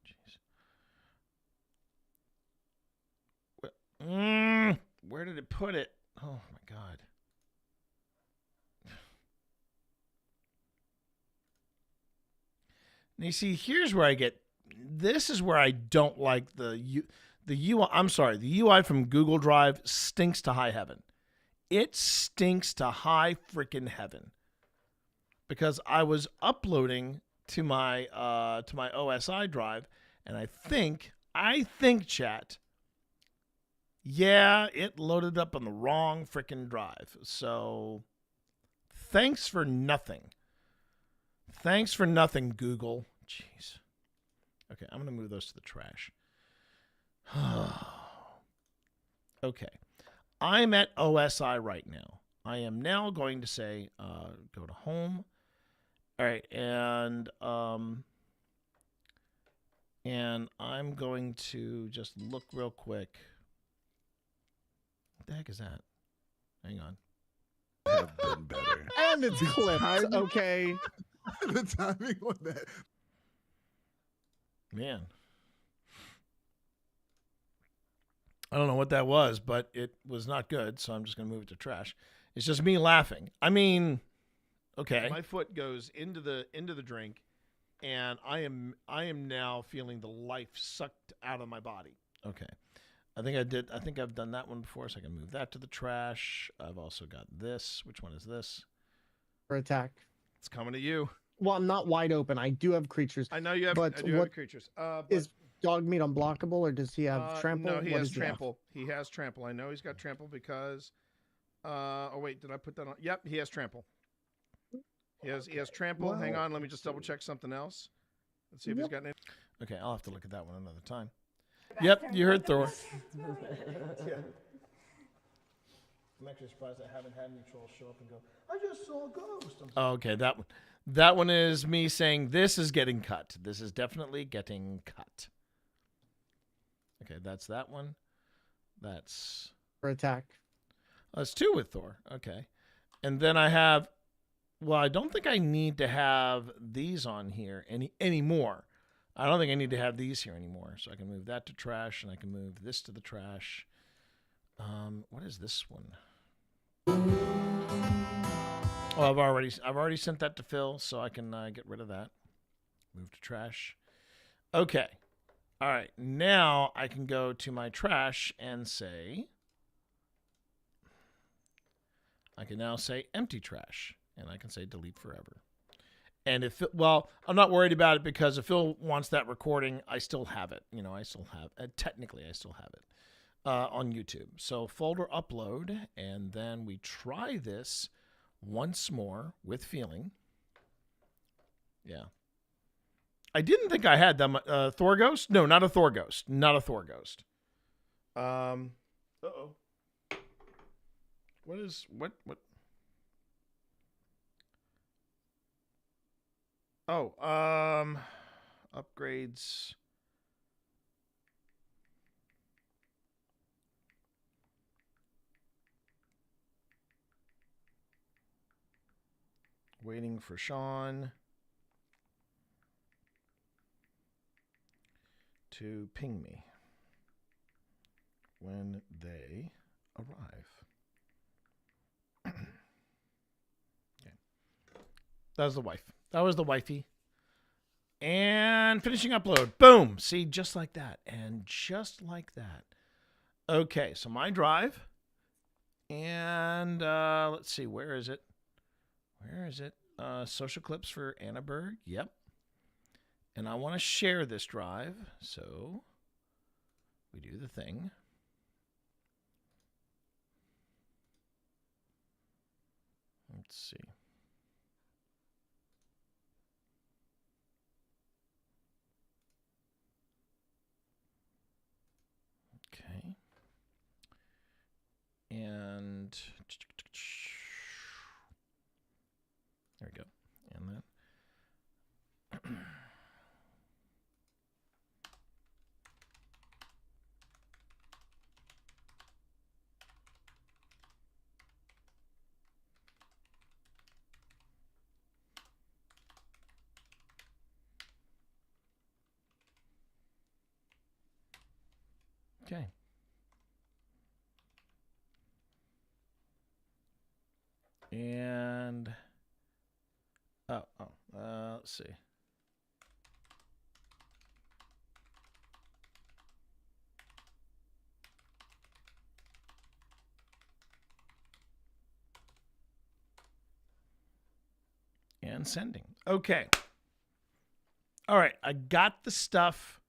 jeez. Where did it put it? Oh my God. And you see, here's where this is where I don't like the UI. I'm sorry, the UI from Google Drive stinks to high heaven. It stinks to high freaking heaven. Because I was uploading to my OSI drive, and I think, chat, yeah, it loaded up on the wrong freaking drive. So, thanks for nothing. Thanks for nothing, Google. Jeez. Okay, I'm going to move those to the trash. Okay. I'm at OSI right now. I am now going to say, go to home. All right, and I'm going to just look real quick. What the heck is that? Hang on. Have been better. And it's clipped, okay? The timing on that. Man. I don't know what that was, but it was not good, so I'm just going to move it to trash. It's just me laughing. I mean, okay. My foot goes into the drink, and I am now feeling the life sucked out of my body. Okay. I think I've done that one before, so I can move that to the trash. I've also got this. Which one is this? For attack. It's coming to you. Well, I'm not wide open. I do have creatures. I know you have. But I do have creatures. But dog meat unblockable, or does he have trample? No, he What has does he have? trample. He has trample. I know he's got trample because. Oh wait, did I put that on? Yep, he has trample. He has trample. Hang on, let me just double check something else. Let's see if he's got any. Okay, I'll have to look at that one another time. Yep, you heard Thor. Yeah. I'm actually surprised I haven't had any trolls show up and go, I just saw a ghost. Okay, that one is me saying this is getting cut. This is definitely getting cut. Okay, that's that one. That's For attack. that's 2 with Thor. Okay. And then I have, well, I don't think I need to have these on here anymore. I don't think I need to have these here anymore. So I can move that to trash, and I can move this to the trash. What is this one? Oh, I've already sent that to Phil, so I can get rid of that. Move to trash. Okay. All right. Now I can go to my trash and say, I can now say empty trash, and I can say delete forever. And if well, I'm not worried about it because if Phil wants that recording, I still have it. I still have technically I still have it on YouTube. So folder upload, and then we try this once more with feeling. Yeah. I didn't think I had them. Thor Ghost? No, not a Thor Ghost. Not a Thor Ghost. Uh-oh. What? Oh, upgrades. Waiting for Sean to ping me when they arrive. Okay. That was the wife. That was the wifey. And finishing upload. Boom. See, just like that. And just like that. Okay, so my drive. And let's see, where is it? Where is it? Social clips for Anna Berg. Yep. And I want to share this drive. So we do the thing. Let's see. Okay. And there we go. And then okay. And let's see. And sending. Okay. All right, I got the stuff.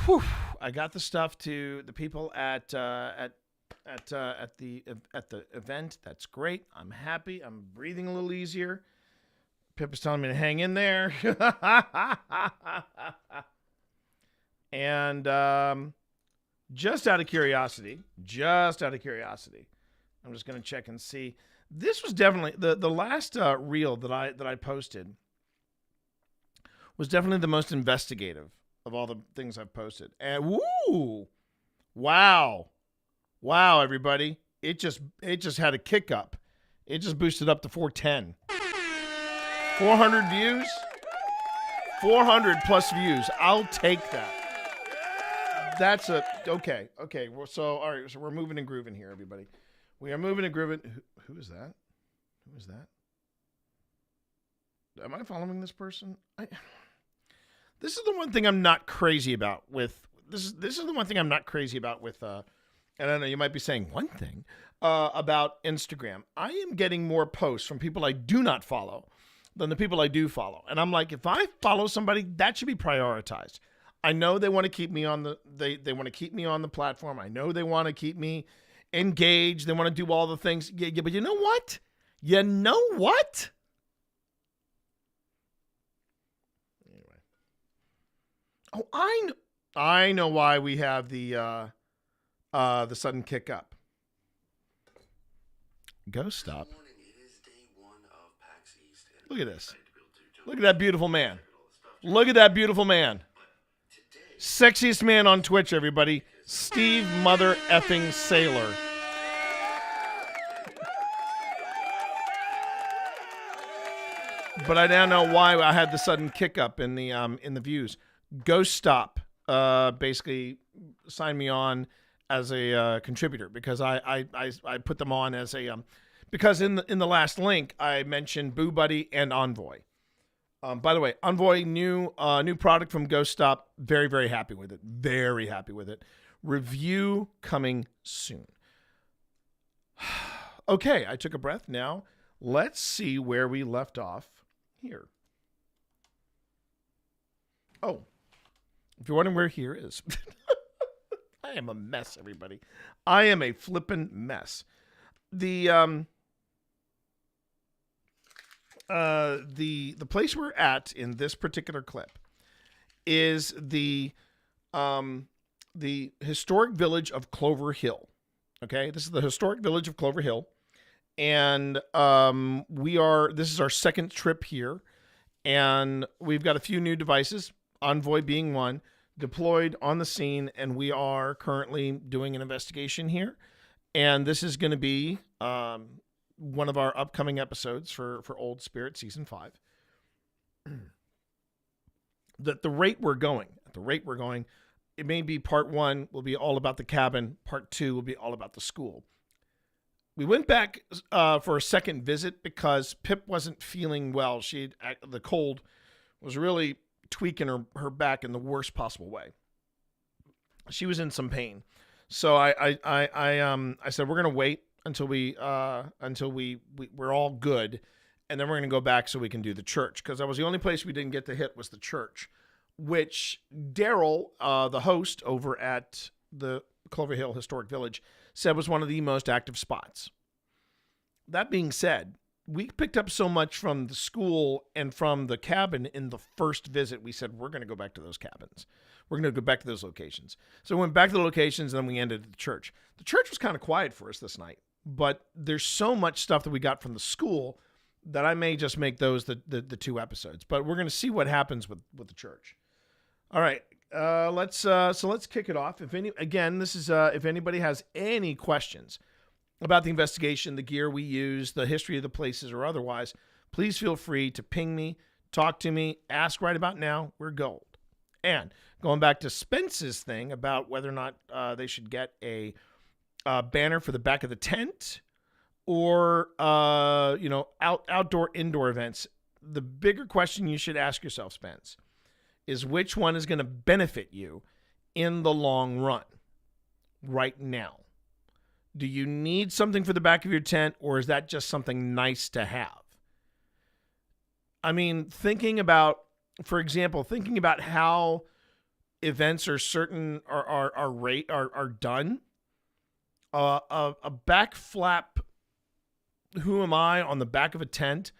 Whew, I got the stuff to the people at the event. That's great. I'm happy. I'm breathing a little easier. Pip is telling me to hang in there. And just out of curiosity, I'm just going to check and see. This was definitely the last reel that I posted was definitely the most investigative of all the things I've posted. And woo! Wow, everybody. It just had a kick up. It just boosted up to 410. 400 views. 400 plus views. I'll take that. That's okay. So all right, so we're moving and grooving here, everybody. We are moving and grooving. Who is that? Who is that? Am I following this person? This is the one thing I'm not crazy about with this is the one thing I'm not crazy about with and I know you might be saying one thing about Instagram. I am getting more posts from people I do not follow than the people I do follow. And I'm like, if I follow somebody, that should be prioritized. I know they want to keep me on the they want to keep me on the platform. I know they want to keep me engaged. They want to do all the things. Yeah, but you know what? You know what? Anyway. Oh, I know why we have the sudden kick up. Go stop. Look at this. Look at that beautiful man. Look at that beautiful man. Sexiest man on Twitch, everybody. Steve Mother Effing Sailor. But I now know why I had the sudden kick up in the views. Ghost Stop basically signed me on as a contributor because I put them on as a because in the last link I mentioned Boo Buddy and Envoy. By the way, Envoy new product from Ghost Stop. Very, very happy with it. Very happy with it. Review coming soon. Okay, I took a breath. Now let's see where we left off here. Oh, if you're wondering where here is, I am a mess, everybody. I am a flippin' mess. The place we're at in this particular clip is the historic village of Clover Hill. Okay, this is the historic village of Clover Hill, and this is our second trip here, and we've got a few new devices, Envoy being one, deployed on the scene, and we are currently doing an investigation here, and this is going to be one of our upcoming episodes for Old Spirit Season 5. The rate we're going, it may be part 1 will be all about the cabin, part 2 will be all about the school. We went back for a second visit because Pip wasn't feeling well. The cold was really tweaking her back in the worst possible way. She was in some pain. So I said we're gonna wait until we're all good, and then we're gonna go back so we can do the church, because that was the only place we didn't get to hit was the church, which Daryl, the host over at the Clover Hill Historic Village, said was one of the most active spots. That being said, we picked up so much from the school and from the cabin in the first visit, we said we're going to go back to those cabins. We're going to go back to those locations. So we went back to the locations, and then we ended at the church. The church was kind of quiet for us this night, but there's so much stuff that we got from the school that I may just make those the 2 episodes. But we're going to see what happens with the church. All right, let's kick it off. If anybody has any questions about the investigation, the gear we use, the history of the places, or otherwise, please feel free to ping me, talk to me, ask right about now. We're gold. And going back to Spence's thing about whether or not they should get a banner for the back of the tent or outdoor indoor events, the bigger question you should ask yourself, Spence, is which one is going to benefit you in the long run right now? Do you need something for the back of your tent, or is that just something nice to have? I mean, thinking about how events are done. A back flap, who am I, on the back of a tent,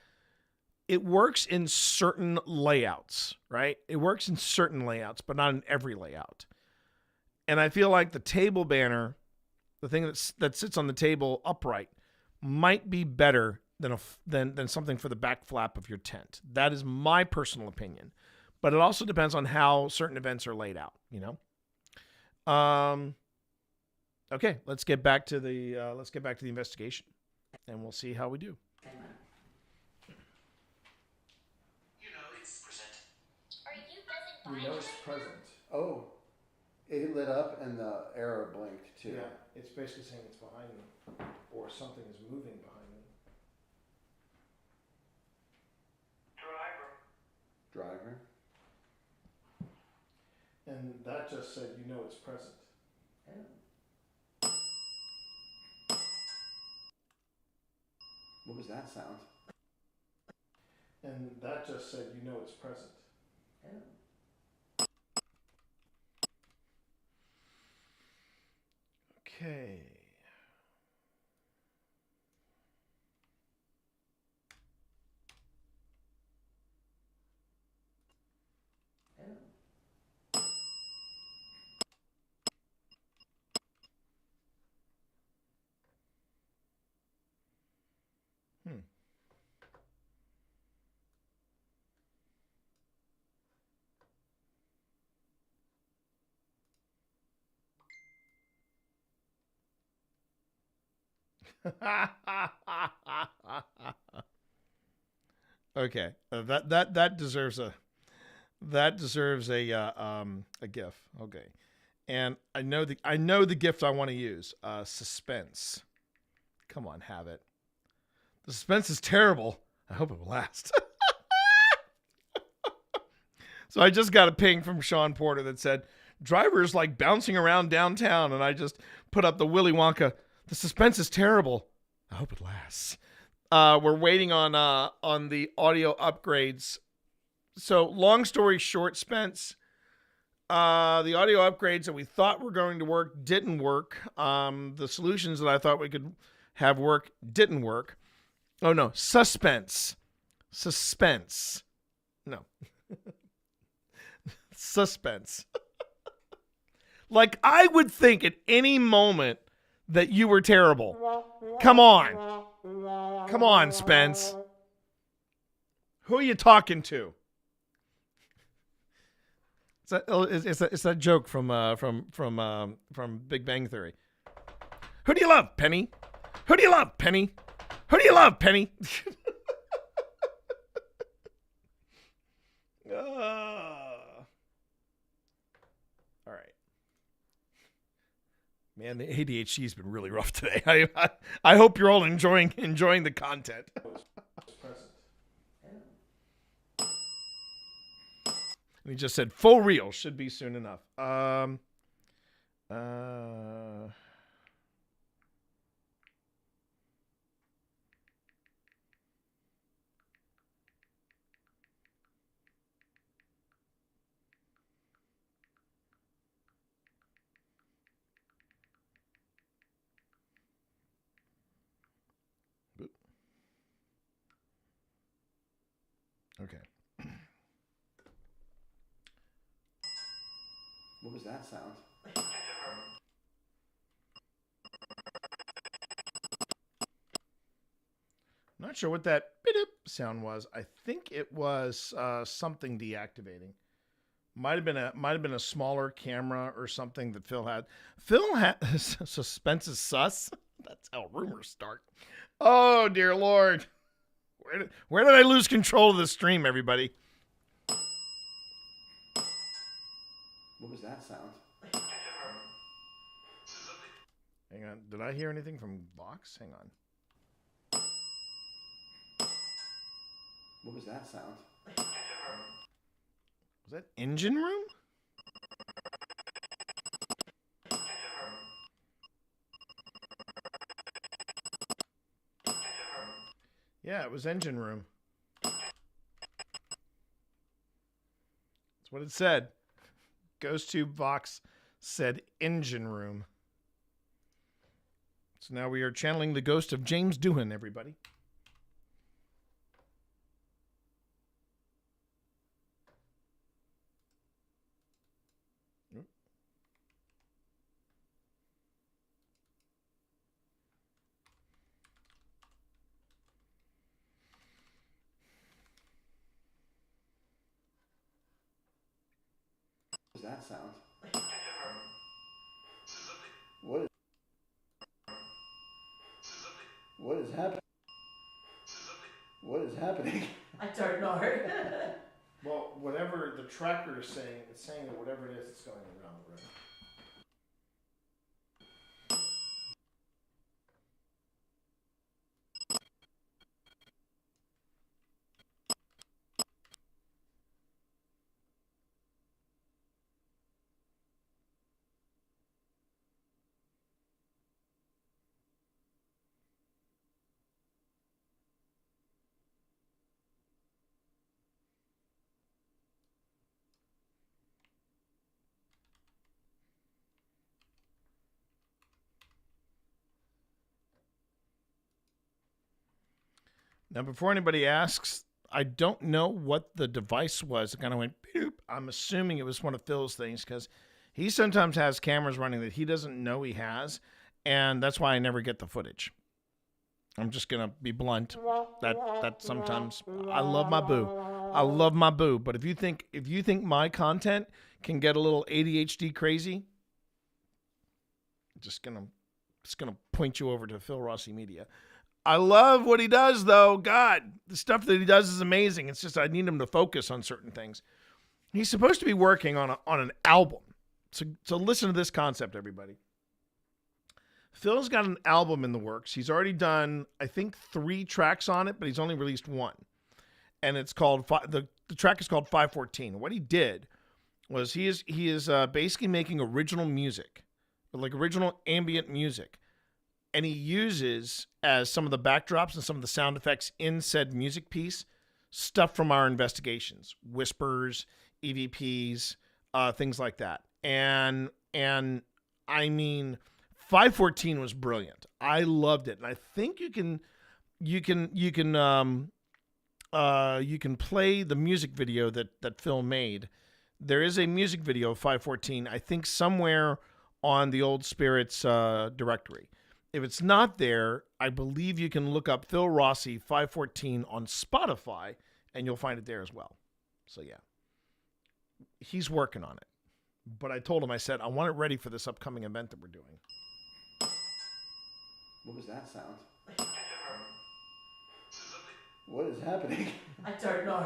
it works in certain layouts, right? It works in certain layouts, but not in every layout. And I feel like the table banner, the thing that sits on the table upright, might be better than something for the back flap of your tent. That is my personal opinion, but it also depends on how certain events are laid out. Okay, let's get back to the investigation, and we'll see how we do. You know it's present. Oh, it lit up and the arrow blinked too. Yeah, it's basically saying it's behind me, or something is moving behind me. Driver. And that just said, it's present. What was that sound? And that just said, it's present. Okay, that deserves a GIF. Okay, and I know the gift I want to use. Suspense. Come on, have it. The suspense is terrible. I hope it will last. So I just got a ping from Sean Porter that said, drivers like bouncing around downtown, and I just put up the Willy Wonka. The suspense is terrible. I hope it lasts. We're waiting on the audio upgrades. So long story short, Spence, the audio upgrades that we thought were going to work didn't work. The solutions that I thought we could have work didn't work. Oh no, suspense. No. Suspense. Like I would think at any moment that you were terrible. Come on, Spence. Who are you talking to? It's that joke from Big Bang Theory. Who do you love, Penny? Who do you love, Penny? Who do you love, Penny? All right. Man, the ADHD's been really rough today. I hope you're all enjoying the content. And he just said, full reel should be soon enough. Okay. What was that sound? Not sure what that beep sound was. I think it was something deactivating. Might have been a smaller camera or something that Phil had. Phil had suspense is sus. That's how rumors start. Oh dear Lord, where did I lose control of the stream, everybody? What was that sound? Hang on. Did I hear anything from Vox? Hang on. What was that sound? Was that engine room? Yeah, it was engine room. That's what it said. Ghost Tube Vox said engine room. So now we are channeling the ghost of James Doohan, everybody. What was that sound? What is happening? What is happening? I don't know. Well, whatever the tracker is saying, it's saying that whatever it is, it's going around the room. Now, before anybody asks, I don't know what the device was. It kind of went boop. I'm assuming it was one of Phil's things because he sometimes has cameras running that he doesn't know he has, and that's why I never get the footage. I'm just gonna be blunt. That sometimes I love my boo, but if you think my content can get a little ADHD crazy, just gonna point you over to Phil Rossi Media. I love what he does, though. God, the stuff that he does is amazing. It's just I need him to focus on certain things. He's supposed to be working on an album. So listen to this concept, everybody. Phil's got an album in the works. He's already done, I think, 3 tracks on it, but he's only released 1. And it's called, the track is called 514. What he did was he is basically making original music, like original ambient music. And he uses, as some of the backdrops and some of the sound effects in said music piece, stuff from our investigations, whispers, EVPs, things like that. And I mean, 514 was brilliant. I loved it, and I think you can play the music video that Phil made. There is a music video of 514, I think, somewhere on the Old Spirits directory. If it's not there, I believe you can look up Phil Rossi 514 on Spotify, and you'll find it there as well. So yeah, he's working on it. But I told him, I said, I want it ready for this upcoming event that we're doing. What was that sound? What is happening? I don't know.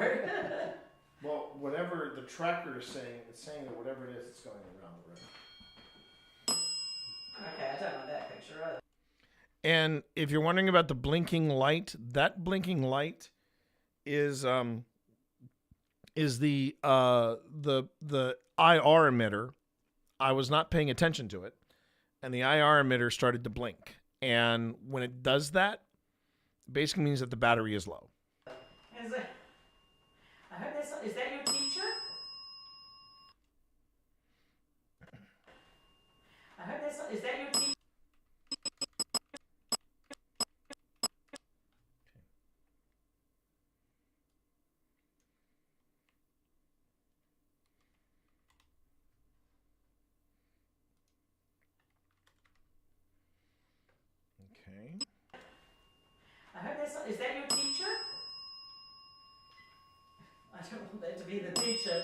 Well, whatever the tracker is saying, it's saying that whatever it is, it's going around the room. Okay, I don't know that picture either. And if you're wondering about the blinking light, that blinking light is the IR emitter. I was not paying attention to it, and the IR emitter started to blink. And when it does that, it basically means that the battery is low. I hope that's not, is that your teacher? I hope that's not, is that your teacher? Okay. I hope that's not, is that your teacher? I don't want that to be the teacher.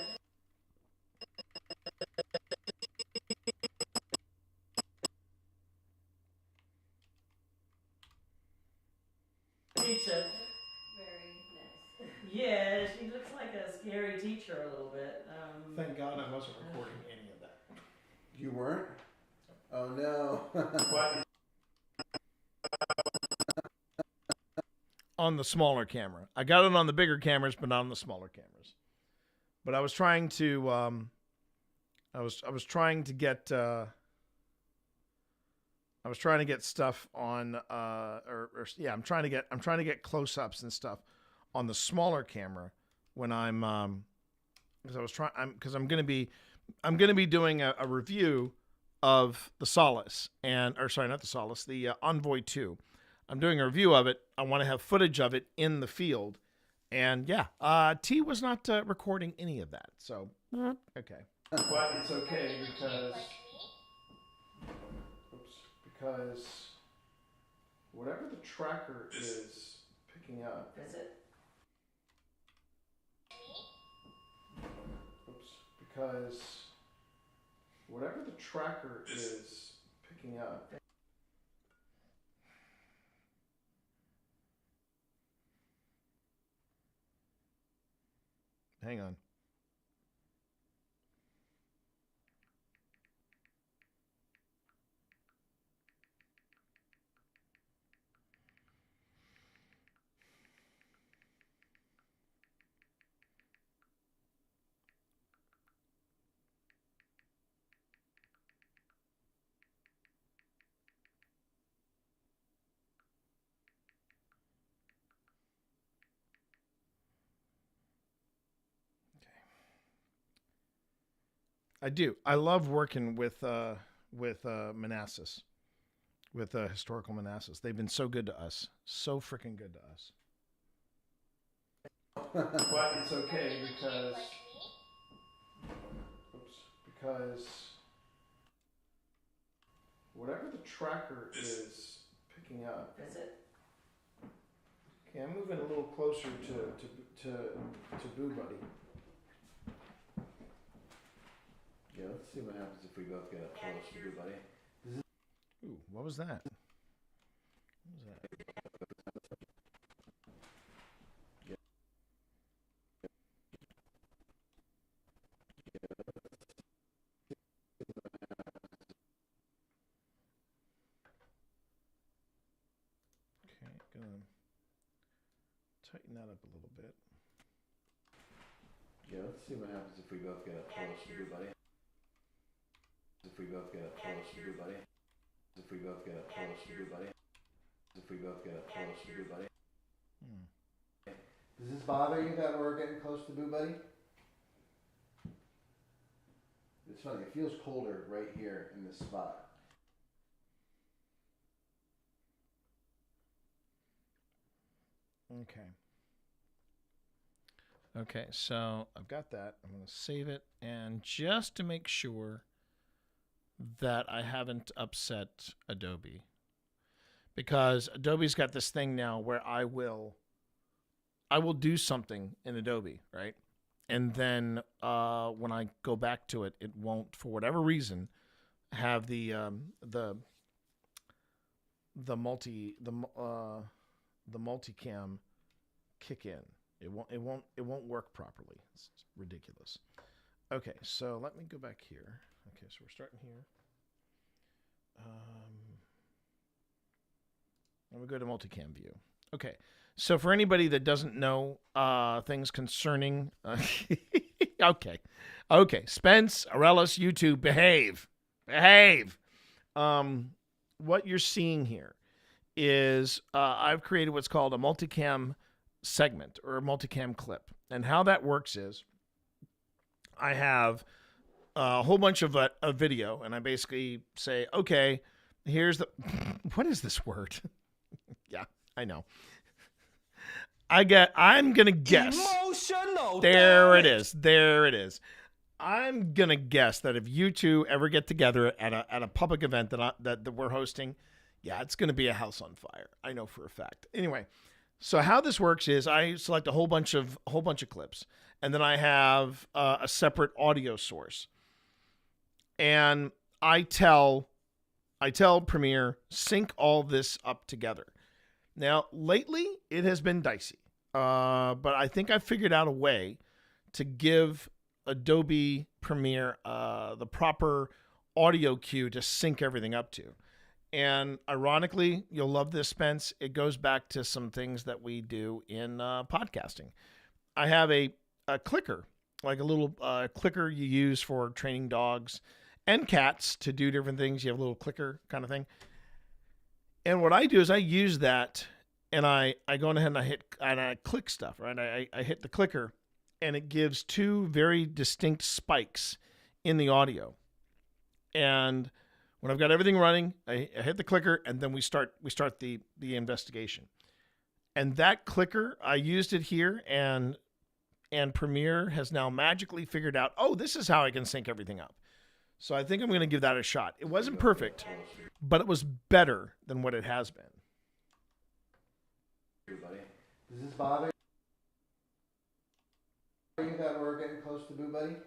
Teacher. Very nice. Yeah, she looks like a scary teacher a little bit. Thank God I wasn't recording any of that. You weren't? Oh no. What? On the smaller camera. I got it on the bigger cameras, but not on the smaller cameras. But I was trying to I was trying to get stuff on I'm trying to get close-ups and stuff on the smaller camera when I'm I'm going to be doing a review of the Solace the Envoy 2. I'm doing a review of it. I want to have footage of it in the field. And yeah, T was not recording any of that. So, okay. But it's okay because whatever the tracker is picking up. Is it? Because whatever the tracker is picking up. Hang on. I do. I love working with Manassas, with Historical Manassas. They've been so good to us. So freaking good to us. But it's okay because whatever the tracker is picking up. Is it? Okay, I'm moving a little closer to Boo Buddy. Yeah, let's see what happens if we both get up close to Boo Buddy. Ooh, what was that? tighten that up a little bit. Yeah, let's see what happens if we both get up close to do, buddy. If we both get up close to do, buddy. If we both get up close to do, buddy. If we both get up close to do, buddy. Does this bother you that we're getting close to Boo Buddy? It's funny, it feels colder right here in this spot. Okay. Okay, so I've got that. I'm going to save it. And just to make sure that I haven't upset Adobe, because Adobe's got this thing now where I will do something in Adobe, right? And then when I go back to it, it won't, for whatever reason, have the multicam kick in. It won't work properly. It's ridiculous. Okay, so let me go back here. Okay, so we're starting here. Let me go to multicam view. Okay, so for anybody that doesn't know things concerning, okay, Spence, Aurelus, YouTube, behave. What you're seeing here is I've created what's called a multicam segment or a multicam clip, and how that works is I have a whole bunch of a video, and I basically say, okay, here's the what is this word? Yeah, I know. I'm gonna guess. Emotional. There it is. I'm gonna guess that if you two ever get together at a public event that we're hosting, yeah, it's gonna be a house on fire. I know for a fact. Anyway, so how this works is I select a whole bunch of clips, and then I have a separate audio source, and I tell Premiere, sync all this up together. Now, lately, it has been dicey, but I think I figured out a way to give Adobe Premiere the proper audio cue to sync everything up to. And ironically, you'll love this, Spence. It goes back to some things that we do in podcasting. I have a clicker, like a little clicker you use for training dogs and cats to do different things. You have a little clicker kind of thing. And what I do is I use that, and I go ahead and I click stuff, right? I hit the clicker, and it gives two very distinct spikes in the audio. And when I've got everything running, I hit the clicker, and then we start the investigation. And that clicker, I used it here, and Premiere has now magically figured out, oh, this is how I can sync everything up. So I think I'm going to give that a shot. It wasn't perfect, but it was better than what it has been. Everybody, does this bother you that we're getting close to Boo Buddy?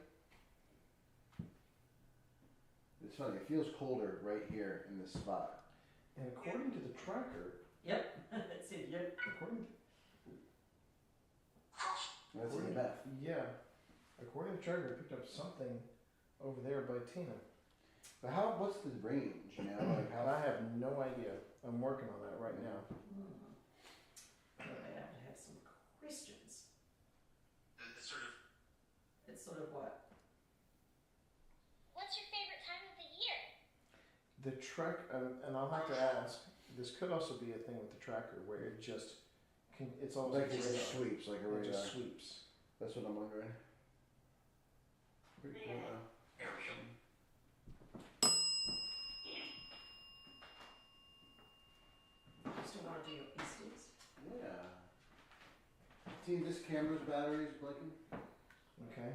It's funny, it feels colder right here in this spot. And according to the tracker... Yep, that's it, yep. That's EMF. Yeah. According to the tracker, I picked up something over there by Tina. But what's the range, you know? Like I have no idea. I'm working on that right now. I have to have some questions. It's sort of what? What's your favorite time of the year? The track, and I'll have to ask, this could also be a thing with the tracker where it just, it's almost like it just sweeps, like a it radar. just sweeps. That's what I'm wondering. Pretty cool, though. Still want to do your instincts? Yeah. Team, this camera's battery is blinking. Okay.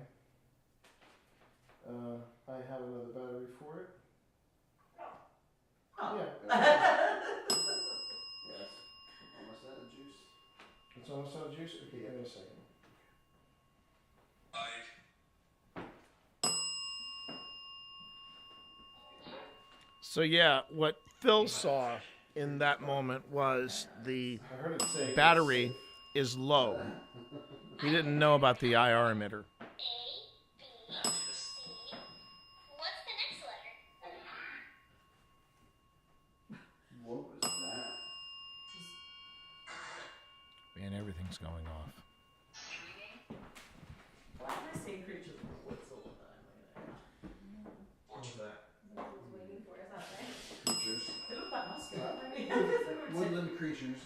I have another battery for it. Oh. Yeah. Yes. Almost out of juice. It's almost out of juice? Okay, give me a second. So yeah, what Phil saw in that moment was the battery is low. He didn't know about the IR emitter. What was that? Man, everything's going off. Why am I seeing creatures in the woods all the time? What was that? Creatures. They look like muscular. Woodland creatures.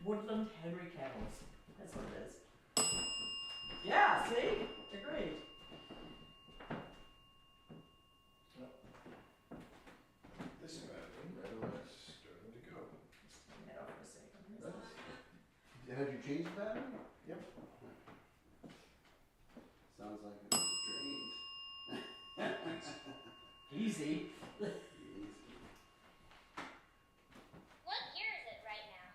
Woodland Henry Camels. That's what it is. Yeah, see? Agreed. This battery is starting to go. Head off for a second. Have you changed the battery? Yep. Sounds like it was drained. Easy. What year is it right now?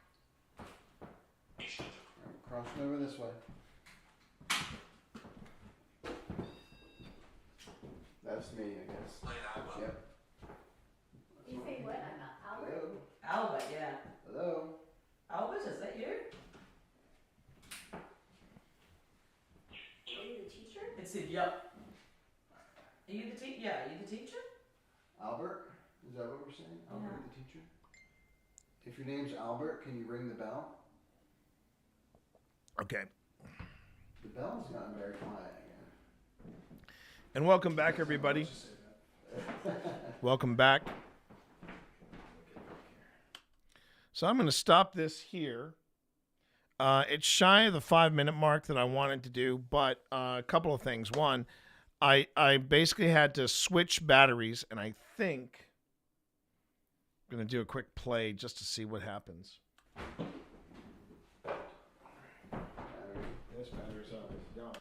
Crossing over this way. That's me, I guess. Yep. You say what? Albert? Hello? Albert, yeah. Hello? Albert, is that you? Are you the teacher? It said, yup. Are you the teacher? Yeah, are you the teacher? Albert? Is that what we're saying? Albert, Yeah. the teacher? If your name's Albert, can you ring the bell? Okay. The bell's gotten very quiet again. And welcome back, everybody. Welcome back. So I'm going to stop this here. It's shy of the 5-minute mark that I wanted to do, but a couple of things. One, I basically had to switch batteries, and I think I'm going to do a quick play just to see what happens. This battery's up. It's gone.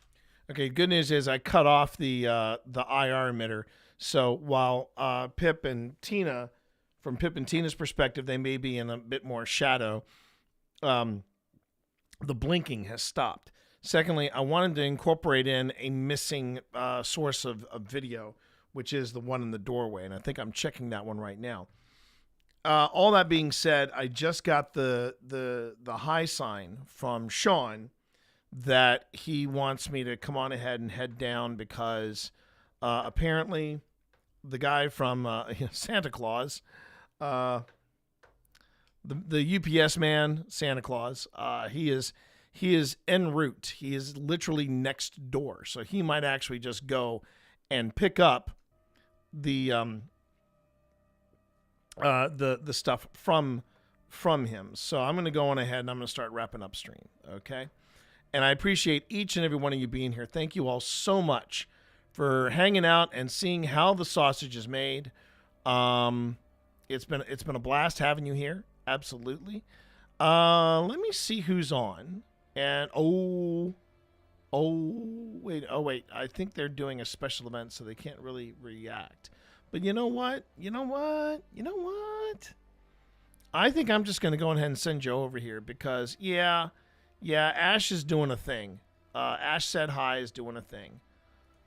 Okay, good news is I cut off the IR emitter. So while Pip and Tina, from Pip and Tina's perspective, they may be in a bit more shadow, the blinking has stopped. Secondly, I wanted to incorporate in a missing source of video, which is the one in the doorway, and I think I'm checking that one right now. All that being said, I just got the high sign from Sean that he wants me to come on ahead and head down because apparently the guy from Santa Claus, the UPS man, Santa Claus, he is en route. He is literally next door, so he might actually just go and pick up the stuff from him. So I'm going to go on ahead and I'm going to start wrapping up stream. Okay. And I appreciate each and every one of you being here. Thank you all so much for hanging out and seeing how the sausage is made. It's been a blast having you here. Absolutely. Let me see who's on. And wait. I think they're doing a special event, so they can't really react. But you know what? I think I'm just going to go ahead and send Joe over here because, yeah, Ash is doing a thing. Ash Said Hi is doing a thing.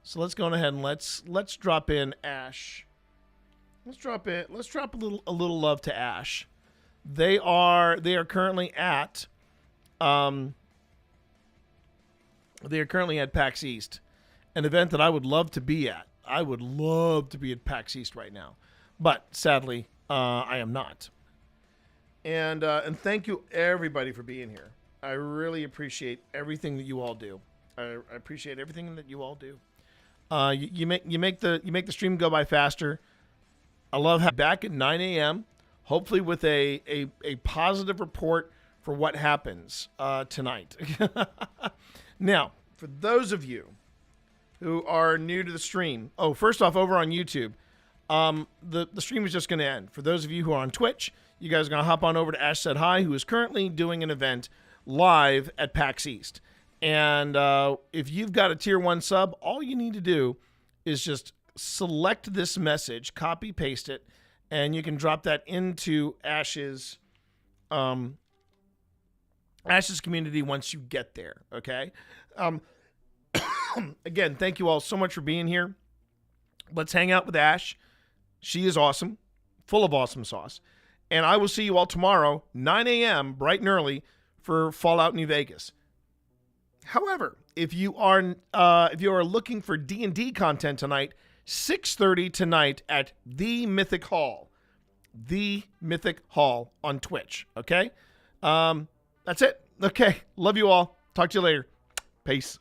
So let's go ahead and let's drop in Ash. Let's drop a little love to Ash. They are currently at PAX East, an event that I would love to be at. I would love to be at PAX East right now, but sadly, I am not. And thank you everybody for being here. I really appreciate everything that you all do. I appreciate everything that you all do. You make the stream go by faster. I love having you back at 9 a.m. Hopefully with a positive report for what happens tonight. Now, for those of you who are new to the stream, first off, over on YouTube, the stream is just going to end. For those of you who are on Twitch, you guys are going to hop on over to Ash Said Hi, who is currently doing an event live at PAX East. And if you've got a tier 1 sub, all you need to do is just select this message, copy, paste it, and you can drop that into Ash's community once you get there, okay? Again, thank you all so much for being here. Let's hang out with Ash. She is awesome, full of awesome sauce. And I will see you all tomorrow, 9 a.m., bright and early, for Fallout New Vegas. However, if you are looking for D&D content tonight, 6:30 tonight at The Mythic Hall. The Mythic Hall on Twitch, okay? That's it. Okay, love you all. Talk to you later. Peace.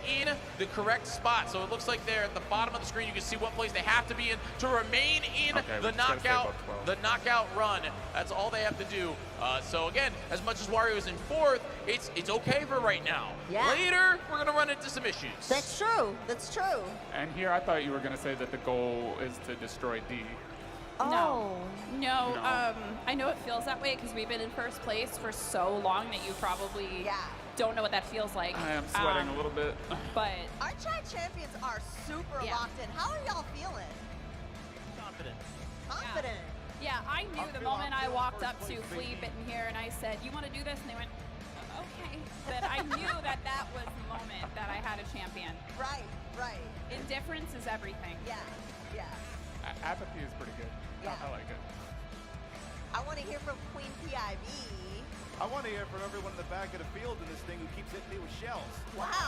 In the correct spot. So it looks like they're at the bottom of the screen. You can see what place they have to be in to remain in the knockout run. That's all they have to do. So again, as much as Wario's in fourth, it's okay for right now. Yeah. Later, we're gonna run into some issues. That's true. That's true. And here I thought you were going to say that the goal is to destroy D. Oh. No, I know it feels that way because we've been in first place for so long that you probably don't know what that feels like. I am sweating a little bit. But our chat champions are super locked in. How are y'all feeling? Confident. Confident. yeah, I knew the moment I walked up to Flea Bitten here and I said, "You want to do this?" And they went, "Okay." That I knew that was the moment that I had a champion. Right. Indifference is everything. Yeah. Apathy is pretty good. Yeah. I like it. I want to hear from Queen PIB. I want to hear from everyone in the back of the field in this thing who keeps hitting me with shells. Wow.